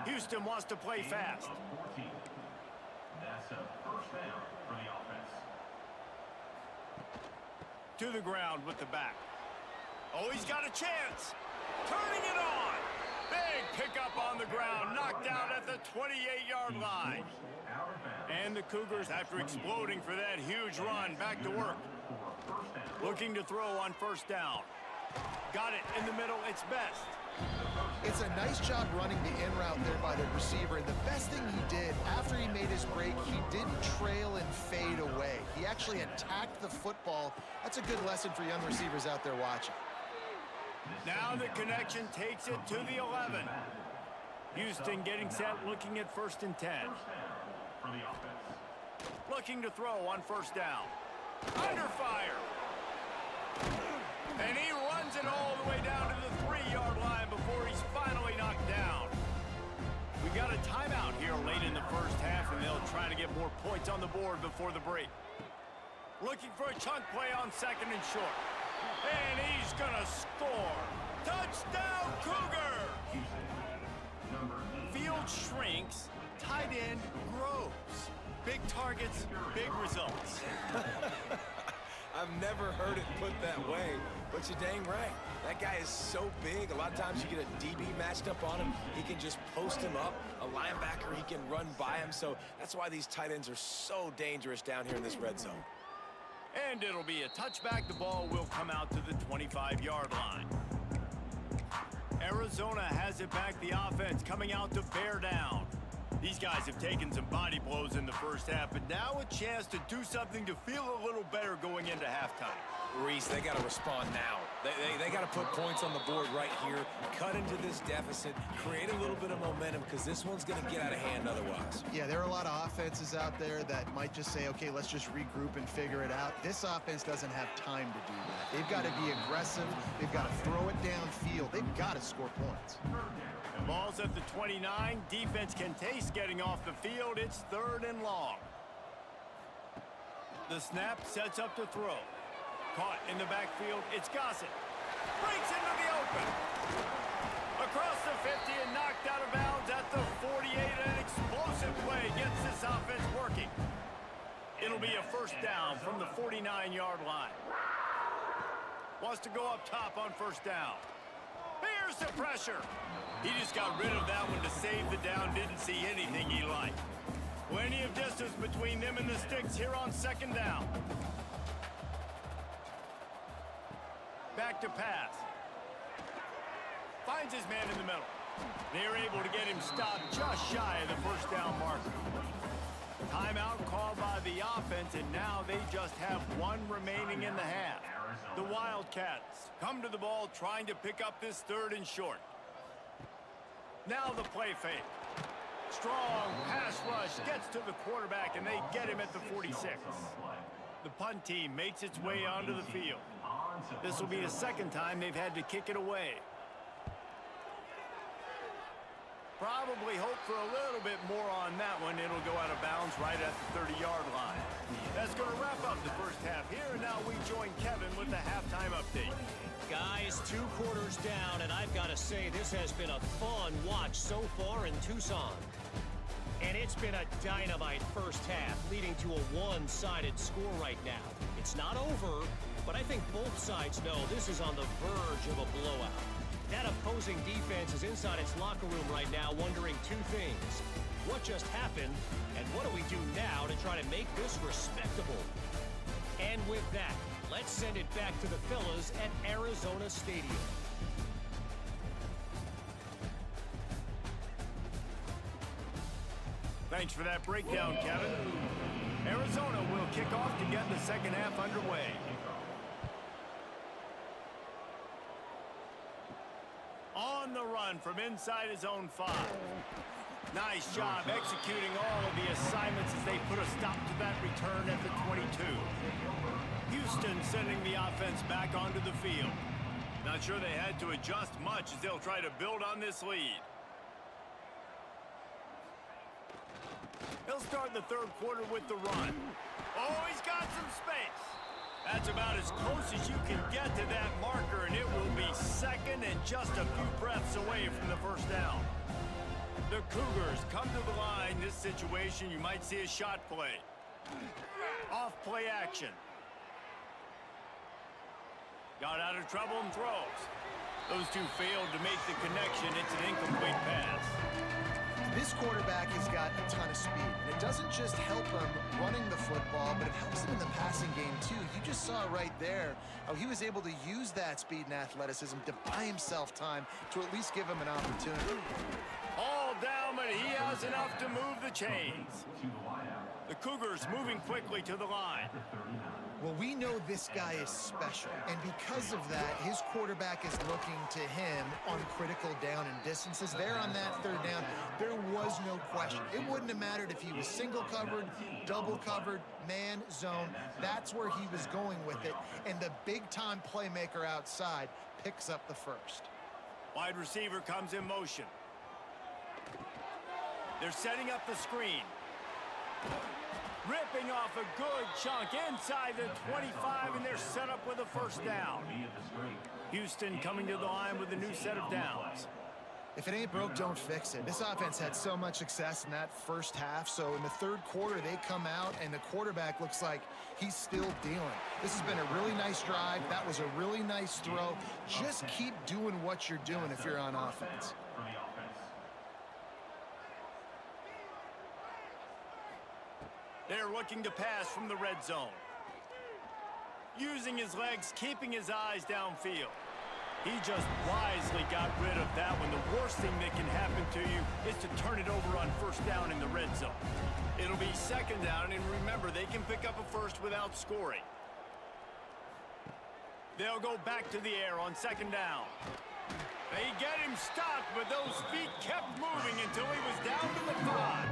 Houston wants to play fast. That's a first down for the offense. To the ground with the back. Oh, he's got a chance. Turning it on. Big pickup on the ground. Knocked out at the 28-yard line. And the Cougars, after exploding for that huge run, back to work. Looking to throw on first down. Got it in the middle. It's Best. It's a nice job running the in route there by the receiver. And the best thing he did after he made his break, he didn't trail and fade away. He actually attacked the football. That's a good lesson for young receivers out there watching. Now the connection takes it to the 11. Houston getting set, looking at 1st and 10. For the offense. Looking to throw on first down. Under fire. And he runs it all the way down to the 3-yard line before he's finally knocked down. We got a timeout here late in the first half, and they'll try to get more points on the board before the break. Looking for a chunk play on 2nd and short. And he's gonna score. Touchdown, Cougar! Field shrinks, tight end grows. Big targets, big results. I've never heard it put that way, but you're dang right. That guy is so big. A lot of times you get a DB matched up on him. He can just post him up. A linebacker, he can run by him. So that's why these tight ends are so dangerous down here in this red zone. And it'll be a touchback. The ball will come out to the 25-yard line. Arizona has it back. The offense coming out to bear down. These guys have taken some body blows in the first half, but now a chance to do something to feel a little better going into halftime. Reese, they got to respond now. They got to put points on the board right here, cut into this deficit, create a little bit of momentum, because this one's going to get out of hand otherwise. Yeah, there are a lot of offenses out there that might just say, okay, let's just regroup and figure it out. This offense doesn't have time to do that. They've got to be aggressive. They've got to throw it downfield. They've got to score points. The ball's at the 29. Defense can taste getting off the field. It's 3rd and long. The snap sets up to throw. Caught in the backfield. It's Gossett. Breaks into the open. It'll be a first down from the 49-yard line. Wants to go up top on first down. Here's the pressure. He just got rid of that one to save the down. Didn't see anything he liked. Plenty of distance between them and the sticks here on second down. Back to pass. Finds his man in the middle. They're able to get him stopped just shy of the first down marker. Timeout called by the offense, and now they just have one remaining in the half. The Wildcats come to the ball trying to pick up this third and short. Now the play fake. Strong pass rush gets to the quarterback, and they get him at the 46. The punt team makes its way onto the field. This will be the second time they've had to kick it away. Probably hope for a little bit more on that one. It'll go out of bounds right at the 30-yard line. That's going to wrap up the first half here, and now we join Kevin with the halftime update. Guys, 2 quarters down, and I've got to say this has been a fun watch so far in Tucson. And it's been a dynamite first half, leading to a one-sided score right now. It's not over, but I think both sides know this is on the verge of a blowout. That opposing defense is inside its locker room right now wondering 2 things. What just happened, and what do we do now to try to make this respectable? And with that, let's send it back to the fellas at Arizona Stadium. Thanks for that breakdown, Kevin. Arizona will kick off to get the second half underway. On the run from inside his own 5. Nice job executing all of the assignments as they put a stop to that return at the 22. Houston sending the offense back onto the field. Not sure they had to adjust much as they'll try to build on this lead. He'll start the third quarter with the run. Oh, he's got some space. That's about as close as you can get to that marker, and it will be second and just a few breaths away from the first down. The Cougars come to the line. This situation, you might see a shot play. Off play action. Got out of trouble and throws. Those two failed to make the connection. It's an incomplete pass. This quarterback has got a ton of speed. And it doesn't just help him running the football, but it helps him in the passing game too. You just saw right there how he was able to use that speed and athleticism to buy himself time to at least give him an opportunity. All down, but he has enough to move the chains. The Cougars moving quickly to the line. Well, we know this guy is special, and because of that, his quarterback is looking to him on critical down and distances. There on that third down, there was no question. It wouldn't have mattered if he was single covered, double covered, man, zone. That's where he was going with it, and the big-time playmaker outside picks up the first. Wide receiver comes in motion. They're setting up the screen. Ripping off a good chunk inside the 25, and they're set up with a first down. Houston coming to the line with a new set of downs. If it ain't broke, don't fix it. This offense had so much success in that first half, so in the third quarter, they come out, and the quarterback looks like he's still dealing. This has been a really nice drive. That was a really nice throw. Just keep doing what you're doing if you're on offense. They're looking to pass from the red zone. Using his legs, keeping his eyes downfield. He just wisely got rid of that one. The worst thing that can happen to you is to turn it over on first down in the red zone. It'll be second down, and remember, they can pick up a first without scoring. They'll go back to the air on second down. They get him stopped, but those feet kept moving until he was down to the 5.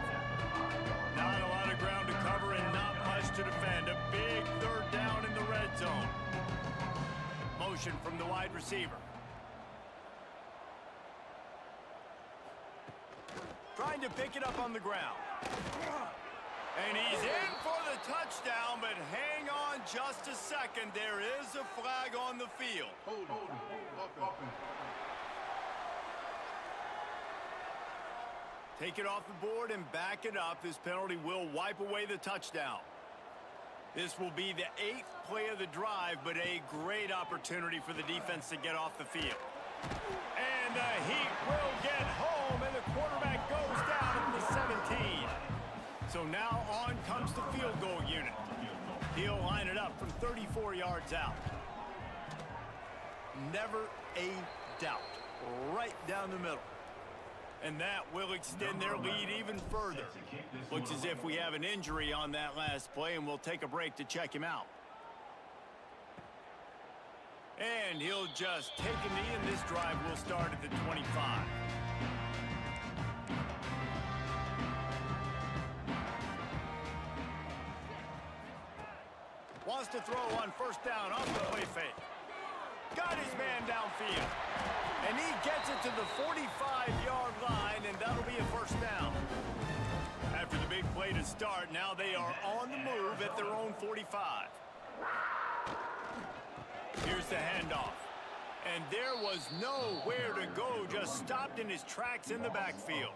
Not a lot of ground to cover and not much to defend. A big third down in the red zone. Motion from the wide receiver. Trying to pick it up on the ground. And he's in for the touchdown, but hang on just a second. There is a flag on the field. Take it off the board and back it up. This penalty will wipe away the touchdown. This will be the 8th play of the drive, but a great opportunity for the defense to get off the field. And the Heat will get home, and the quarterback goes down at the 17. So now on comes the field goal unit. He'll line it up from 34 yards out. Never a doubt. Right down the middle. And that will extend their lead even further. Looks as if we have an injury on that last play, and we'll take a break to check him out. And he'll just take a knee, and this drive will start at the 25. Wants to throw on first down off the play fake. Got his man downfield. And he gets it to the 45-yard line, and that'll be a first down. After the big play to start, now they are on the move at their own 45. Here's the handoff. And there was nowhere to go, just stopped in his tracks in the backfield.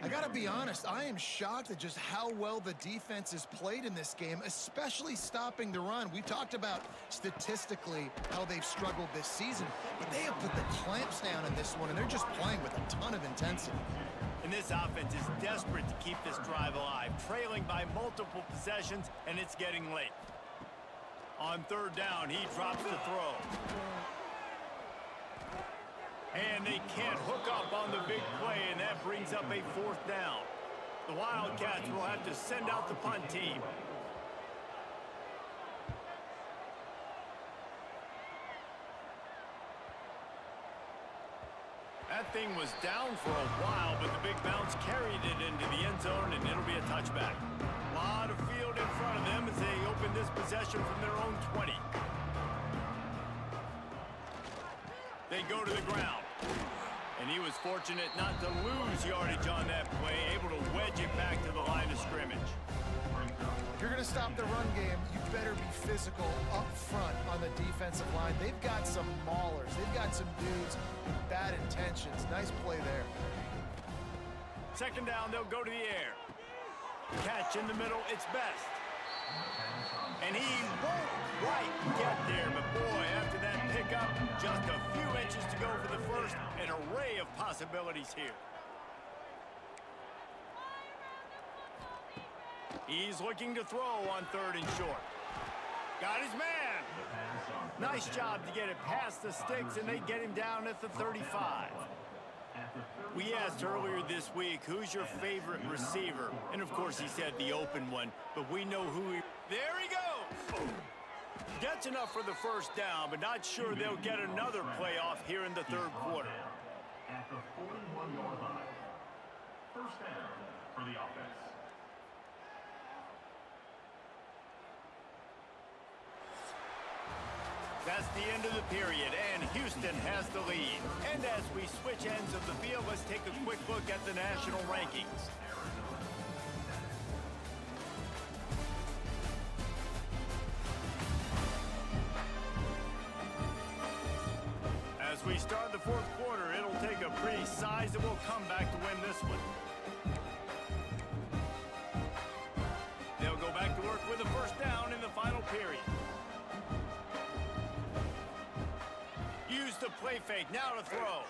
I got to be honest, I am shocked at just how well the defense has played in this game, especially stopping the run. We talked about statistically how they've struggled this season, but they have put the clamps down in this one, and they're just playing with a ton of intensity. And this offense is desperate to keep this drive alive, trailing by multiple possessions, and it's getting late. On third down, he drops the throw. And they can't hook up on the big play, and that brings up a fourth down. The Wildcats will have to send out the punt team. That thing was down for a while, but the big bounce carried it into the end zone, and it'll be a touchback. A lot of field in front of them as they open this possession from their own 20. They go to the ground. And he was fortunate not to lose yardage on that play, able to wedge it back to the line of scrimmage. If you're going to stop the run game, you better be physical up front on the defensive line. They've got some maulers. They've got some dudes with bad intentions. Nice play there. Second down, they'll go to the air. Catch in the middle, it's Best. And he won't quite get there, but boy, after that pickup, just a few inches to go for the first. An array of possibilities here. He's looking to throw on third and short. Got his man. Nice job to get it past the sticks, and they get him down at the 35. We asked earlier this week, who's your favorite receiver? And, of course, he said the open one, but we know who he... There he goes! Gets enough for the first down, but not sure they'll get another playoff here in the third quarter. At the 41-yard line. First down for the offense. That's the end of the period, and Houston has the lead. And as we switch ends of the field, let's take a quick look at the national rankings. As we start the fourth quarter, it'll take a pretty sizable comeback to win this one. They'll go back to work with a first down in the final period. Use the play fake, now to throw.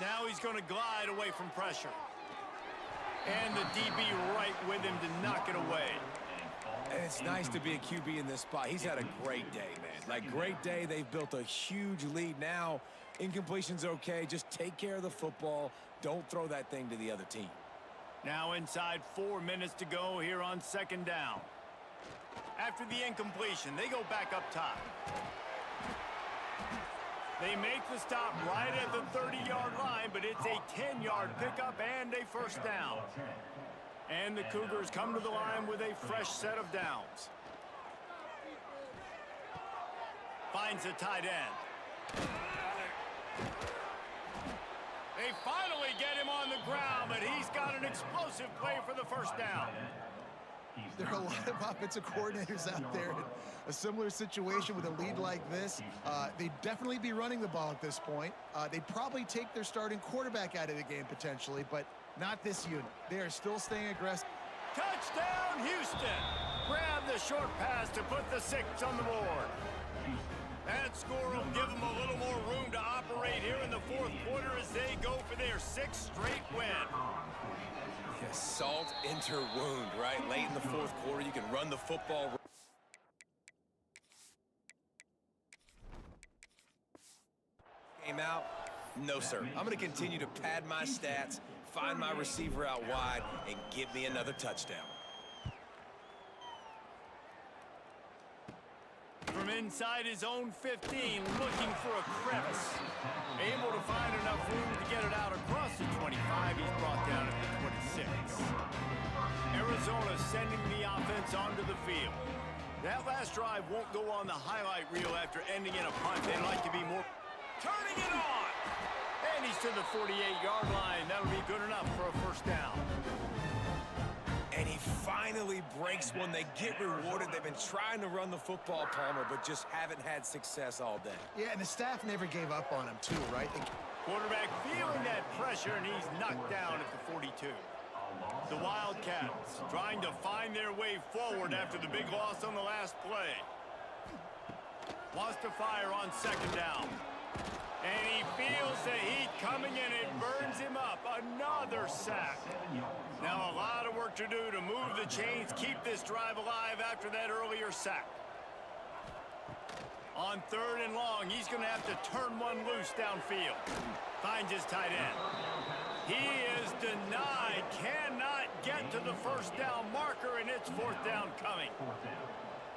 Now he's going to glide away from pressure. And the DB right with him to knock it away. And it's nice to be a QB in this spot. He's had a great day, man. Like, great day. They've built a huge lead now. Incompletion's okay. Just take care of the football. Don't throw that thing to the other team. Now inside 4 minutes to go here on second down. After the incompletion, they go back up top. They make the stop right at the 30-yard line, but it's a 10-yard pickup and a first down. And the Cougars come to the line with a fresh set of downs. Finds a tight end. They finally get him on the ground, but he's got an explosive play for the first down. There are a lot of offensive coordinators out there in a similar situation with a lead like this. They'd definitely be running the ball at this point. They'd probably take their starting quarterback out of the game potentially, but not this unit. They are still staying aggressive. Touchdown, Houston. Grab the short pass to put the 6 on the board. That score will give them a little more room to operate here in the fourth quarter as they go for their 6th straight win. Yeah, salt into wound, right? Late in the fourth quarter, you can run the football. Game out? No, sir. I'm going to continue to pad my stats, find my receiver out wide, and give me another touchdown. From inside his own 15, looking for a crevice. Able to find enough room to get it out across the 25. He's brought down at the 26. Arizona sending the offense onto the field. That last drive won't go on the highlight reel after ending in a punt. They'd like to be more... Turning it on! And he's to the 48-yard line. That'll be good enough for a first down. And he finally breaks one. They get rewarded. They've been trying to run the football, Palmer, but just haven't had success all day. Yeah, and the staff never gave up on him, too, right? Quarterback feeling that pressure, and he's knocked down at the 42. The Wildcats trying to find their way forward after the big loss on the last play. Wants to fire on second down. And he feels the heat coming, and it burns him up. Another sack. Now a lot of work to do to move the chains, keep this drive alive after that earlier sack. On 3rd and long, he's going to have to turn one loose downfield. Finds his tight end. He is denied. Cannot get to the first down marker, and it's 4th down coming.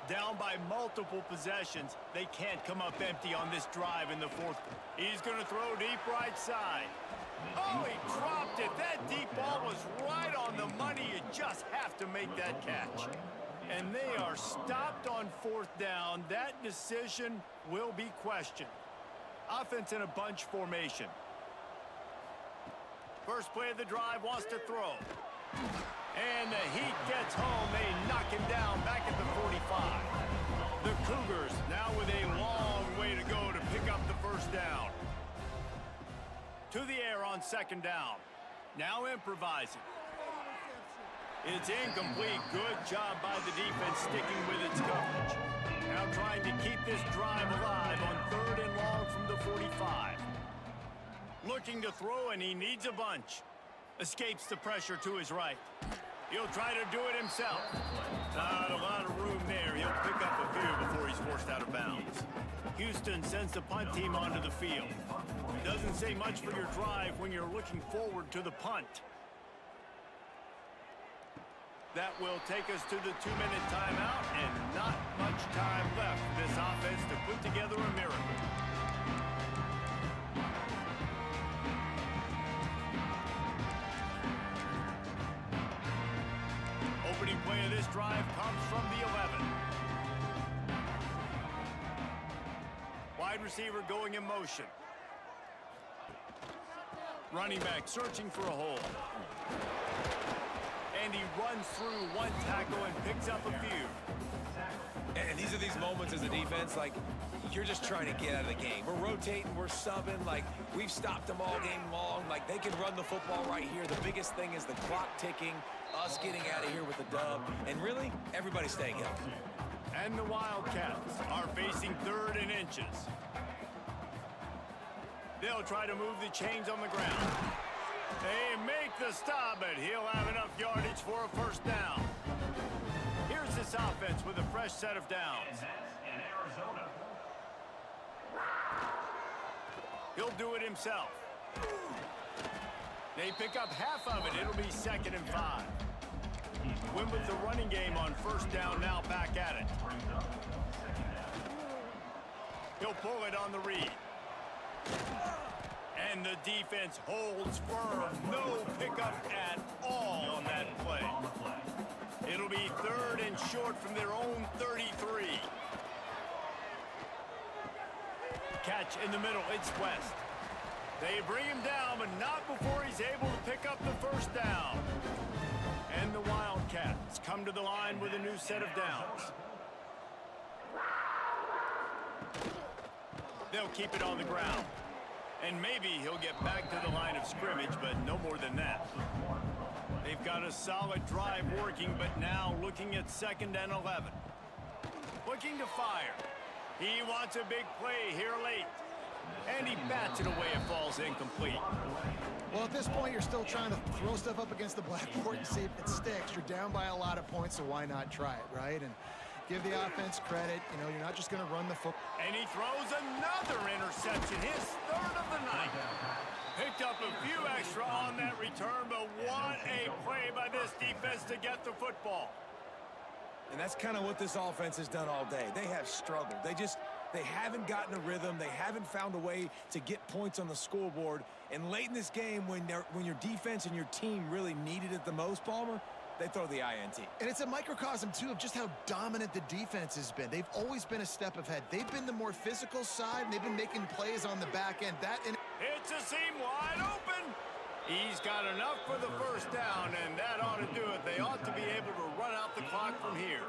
Down by multiple possessions. They can't come up empty on this drive in the 4th. He's going to throw deep right side. Oh, he dropped it. That deep ball was right on the money. You just have to make that catch. And they are stopped on 4th down. That decision will be questioned. Offense in a bunch formation. First play of the drive, wants to throw. And the Heat gets home. They knock him down back at the 45. The Cougars now with a long way to go to pick up the first down. To the air on second down. Now improvising. It's incomplete. Good job by the defense sticking with its coverage. Now trying to keep this drive alive on 3rd and long from the 45. Looking to throw, and he needs a bunch. Escapes the pressure to his right. He'll try to do it himself. Not a lot of room there. He'll pick up a few before he's forced out of bounds. Houston sends the punt team onto the field. Doesn't say much for your drive when you're looking forward to the punt. That will take us to the 2-minute timeout, and not much time left for this offense to put together a miracle. Opening play of this drive comes from the 11. Wide receiver going in motion. Running back searching for a hole. And he runs through one tackle and picks up a few. And these are these moments as a defense, like, you're just trying to get out of the game. We're rotating, we're subbing, like, we've stopped them all game long. Like, they can run the football right here. The biggest thing is the clock ticking, us getting out of here with the dub, and really, everybody staying healthy. And the Wildcats are facing 3rd and inches. They'll try to move the chains on the ground. They make the stop, but he'll have enough yardage for a first down. Here's this offense with a fresh set of downs. In Arizona. He'll do it himself. They pick up half of it. It'll be 2nd and 5. Win with the running game on first down, now back at it. He'll pull it on the read. And the defense holds firm. No pickup at all on that play. It'll be 3rd and short from their own 33. Catch in the middle. It's West. They bring him down, but not before he's able to pick up the first down. And the Wildcats come to the line with a new set of downs. They'll keep it on the ground. And maybe he'll get back to the line of scrimmage, but no more than that. They've got a solid drive working, but now looking at 2nd and 11. Looking to fire. He wants a big play here late. And he bats it away. It falls incomplete. Well, at this point, you're still trying to throw stuff up against the blackboard and see if it sticks. You're down by a lot of points, so why not try it, right? And give the offense credit. You know, you're not just going to run the football. And he throws another interception, his 3rd of the night. Picked up a few extra on that return, but what a play by this defense to get the football. And that's kind of what this offense has done all day. They have struggled. They haven't gotten a rhythm. They haven't found a way to get points on the scoreboard. And late in this game, when your defense and your team really needed it the most, Palmer, they throw the INT. And it's a microcosm, too, of just how dominant the defense has been. They've always been a step ahead. They've been the more physical side, and they've been making plays on the back end. It's a seam wide open. He's got enough for the 1st down, and that ought to do it. They ought to be able to run out the clock from here.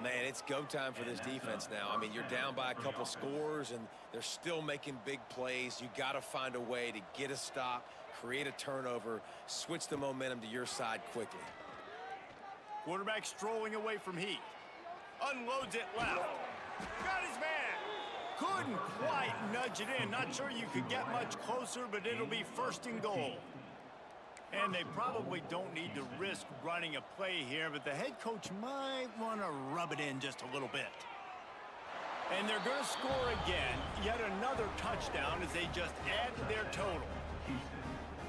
Man, it's go time for this defense now. I mean, you're down by a couple scores, and they're still making big plays. You got to find a way to get a stop, create a turnover, switch the momentum to your side quickly. Quarterback strolling away from Heat. Unloads it left. Got his man. Couldn't quite nudge it in. Not sure you could get much closer, but it'll be 1st and goal. And they probably don't need to risk running a play here, but the head coach might want to rub it in just a little bit. And they're going to score again. Yet another touchdown as they just add to their total.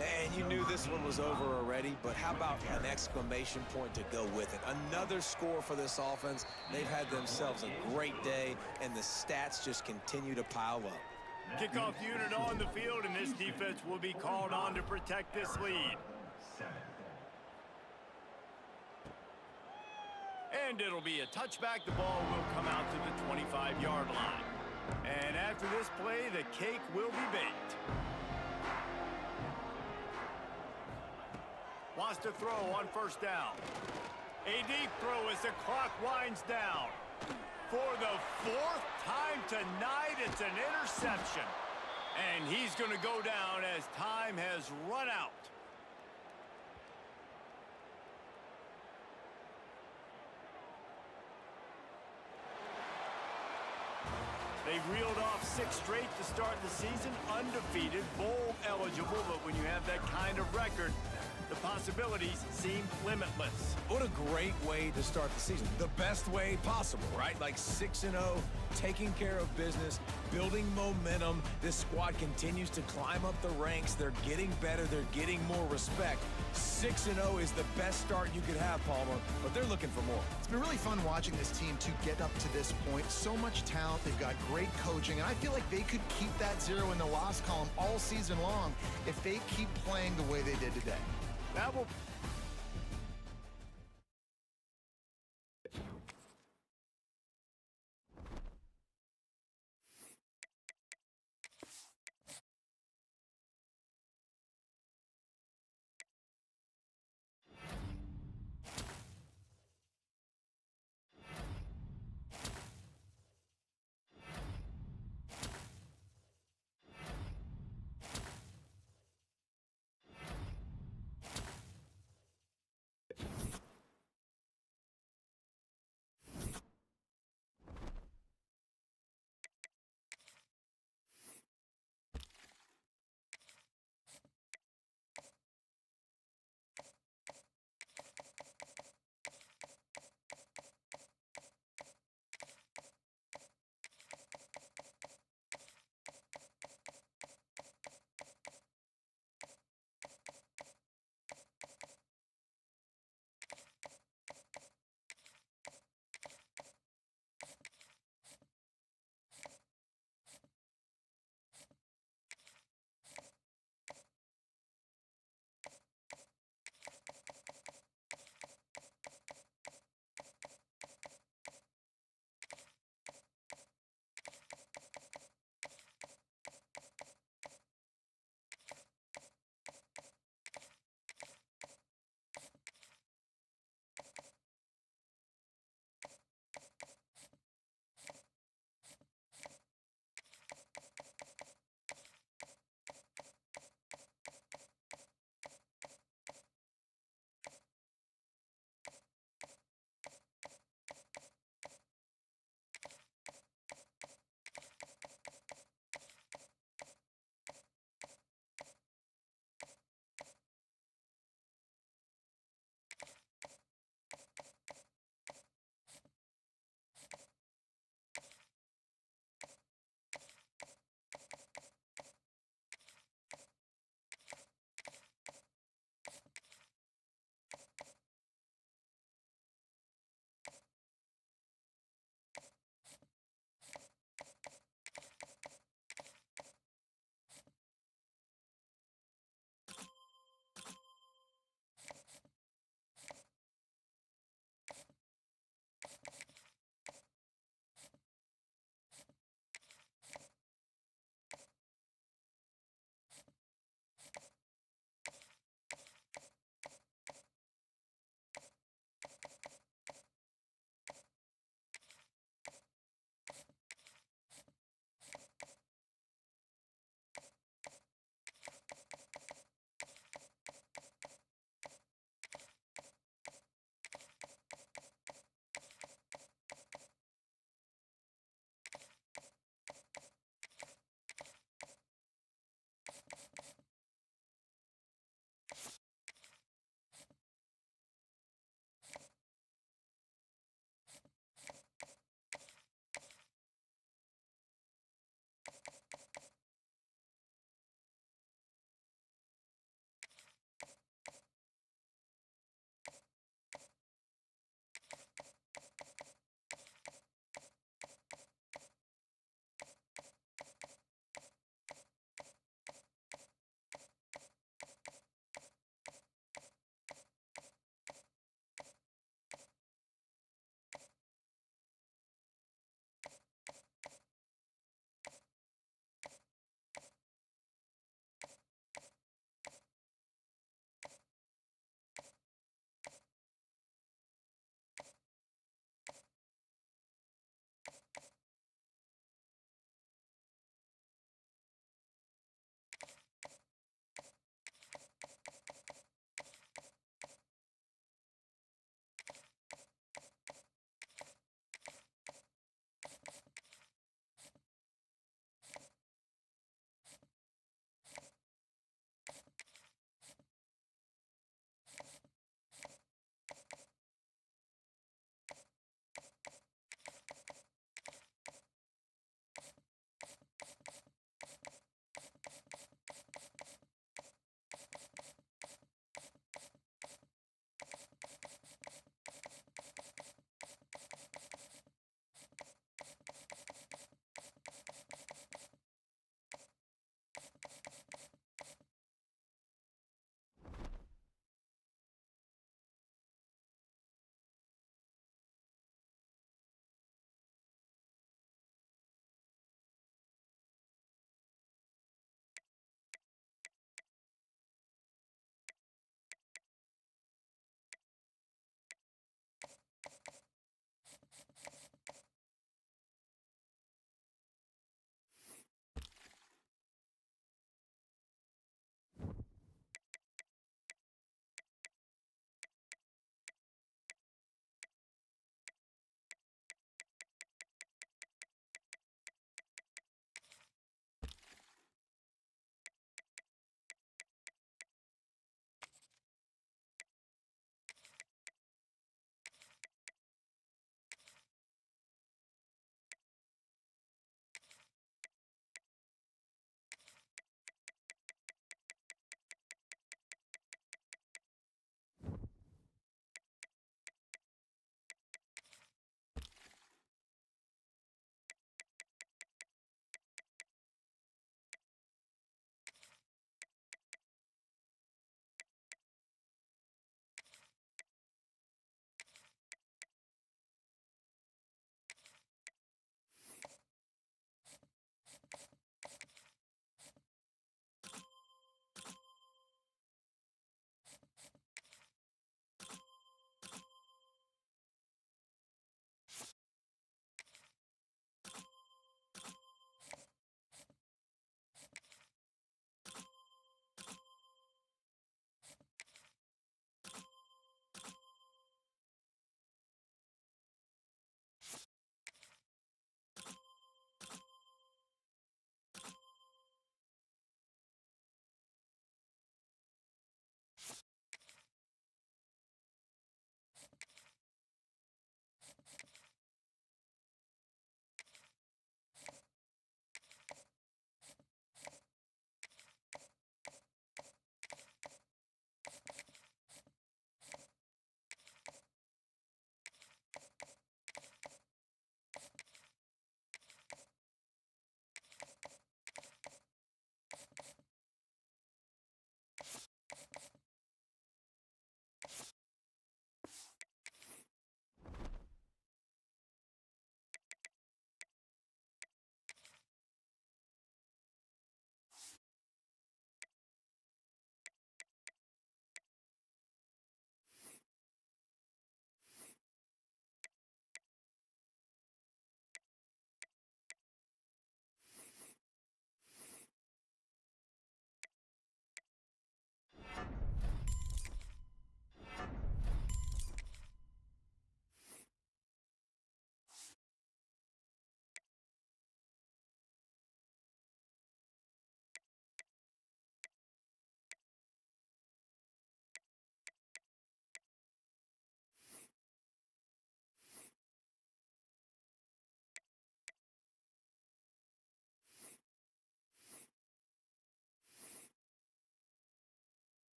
And you knew this one was over already, but how about an exclamation point to go with it? Another score for this offense. They've had themselves a great day, and the stats just continue to pile up. Kickoff unit on the field, and this defense will be called on to protect this lead. And it'll be a touchback. The ball will come out to the 25-yard line. And after this play, the cake will be baked. Wants to throw on 1st down. A deep throw as the clock winds down. For the 4th time tonight, it's an interception. And he's going to go down as time has run out. They reeled off 6 straight to start the season, undefeated, bowl eligible, but when you have that kind of record, the possibilities seem limitless. What a great way to start the season. The best way possible, right? Like 6-0, taking care of business, building momentum. This squad continues to climb up the ranks. They're getting better. They're getting more respect. 6-0 is the best start you could have, Palmer, but they're looking for more. It's been really fun watching this team to get up to this point. So much talent. They've got great coaching, and I feel like they could keep that 0 in the loss column all season long if they keep playing the way they did today. That will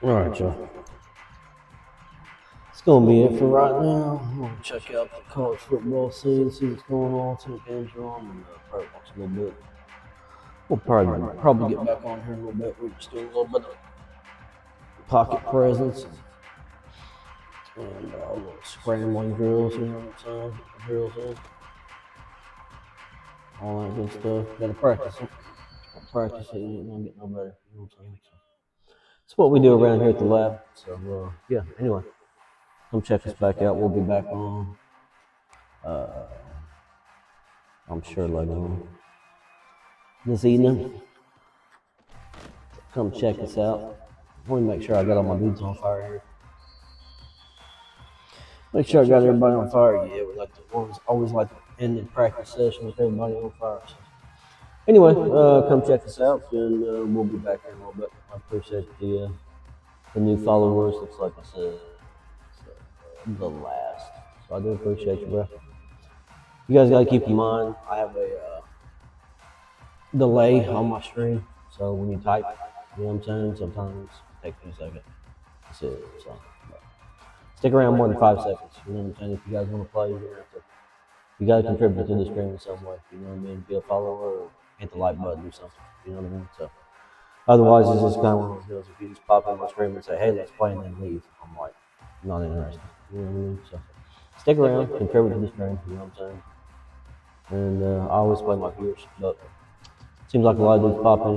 Alright, y'all. It's gonna be it for right now. I'm gonna check out the college football scene, see what's going on, see what games are on, and probably watch a little bit. We'll probably get back on here in a little bit. We're just doing a little bit of pocket presence and little scrambling drills, you know what I'm saying? Drills in. All that good stuff. Gotta practice it. Practice it, you ain't gonna get no better. You know what I'm saying? So, it's what we do around here at the lab. So, yeah, anyway. Come check us back out. We'll be back on, I'm sure later on this evening. Come check us out. I want to make sure I got all my dudes on fire here. Make sure I got everybody on fire. Yeah, we like to always like to end the practice session with everybody on fire. So. Anyway, come check us out, and we'll be back here in a little bit. I appreciate the new followers. Looks like I said the last. So I do appreciate you, bro. You guys gotta keep in mind, I have a delay on my stream. So when you type, you know what I'm saying? Sometimes it takes me a second. That's it. So stick around more than 5 seconds. You know what I'm saying? If you guys want to play, you're gonna have to. You gotta contribute to the stream in some way. You know what I mean? Be a follower or hit the like button or something. You know what I mean? So otherwise, it's just kind of one of those deals. If you just pop in my stream and say, "Hey, let's play," and then leave, I'm like, not interested. You know what I mean? So stick around, contribute to the stream. You know what I'm saying? And I always play my viewers, but it seems like a lot of dudes pop in.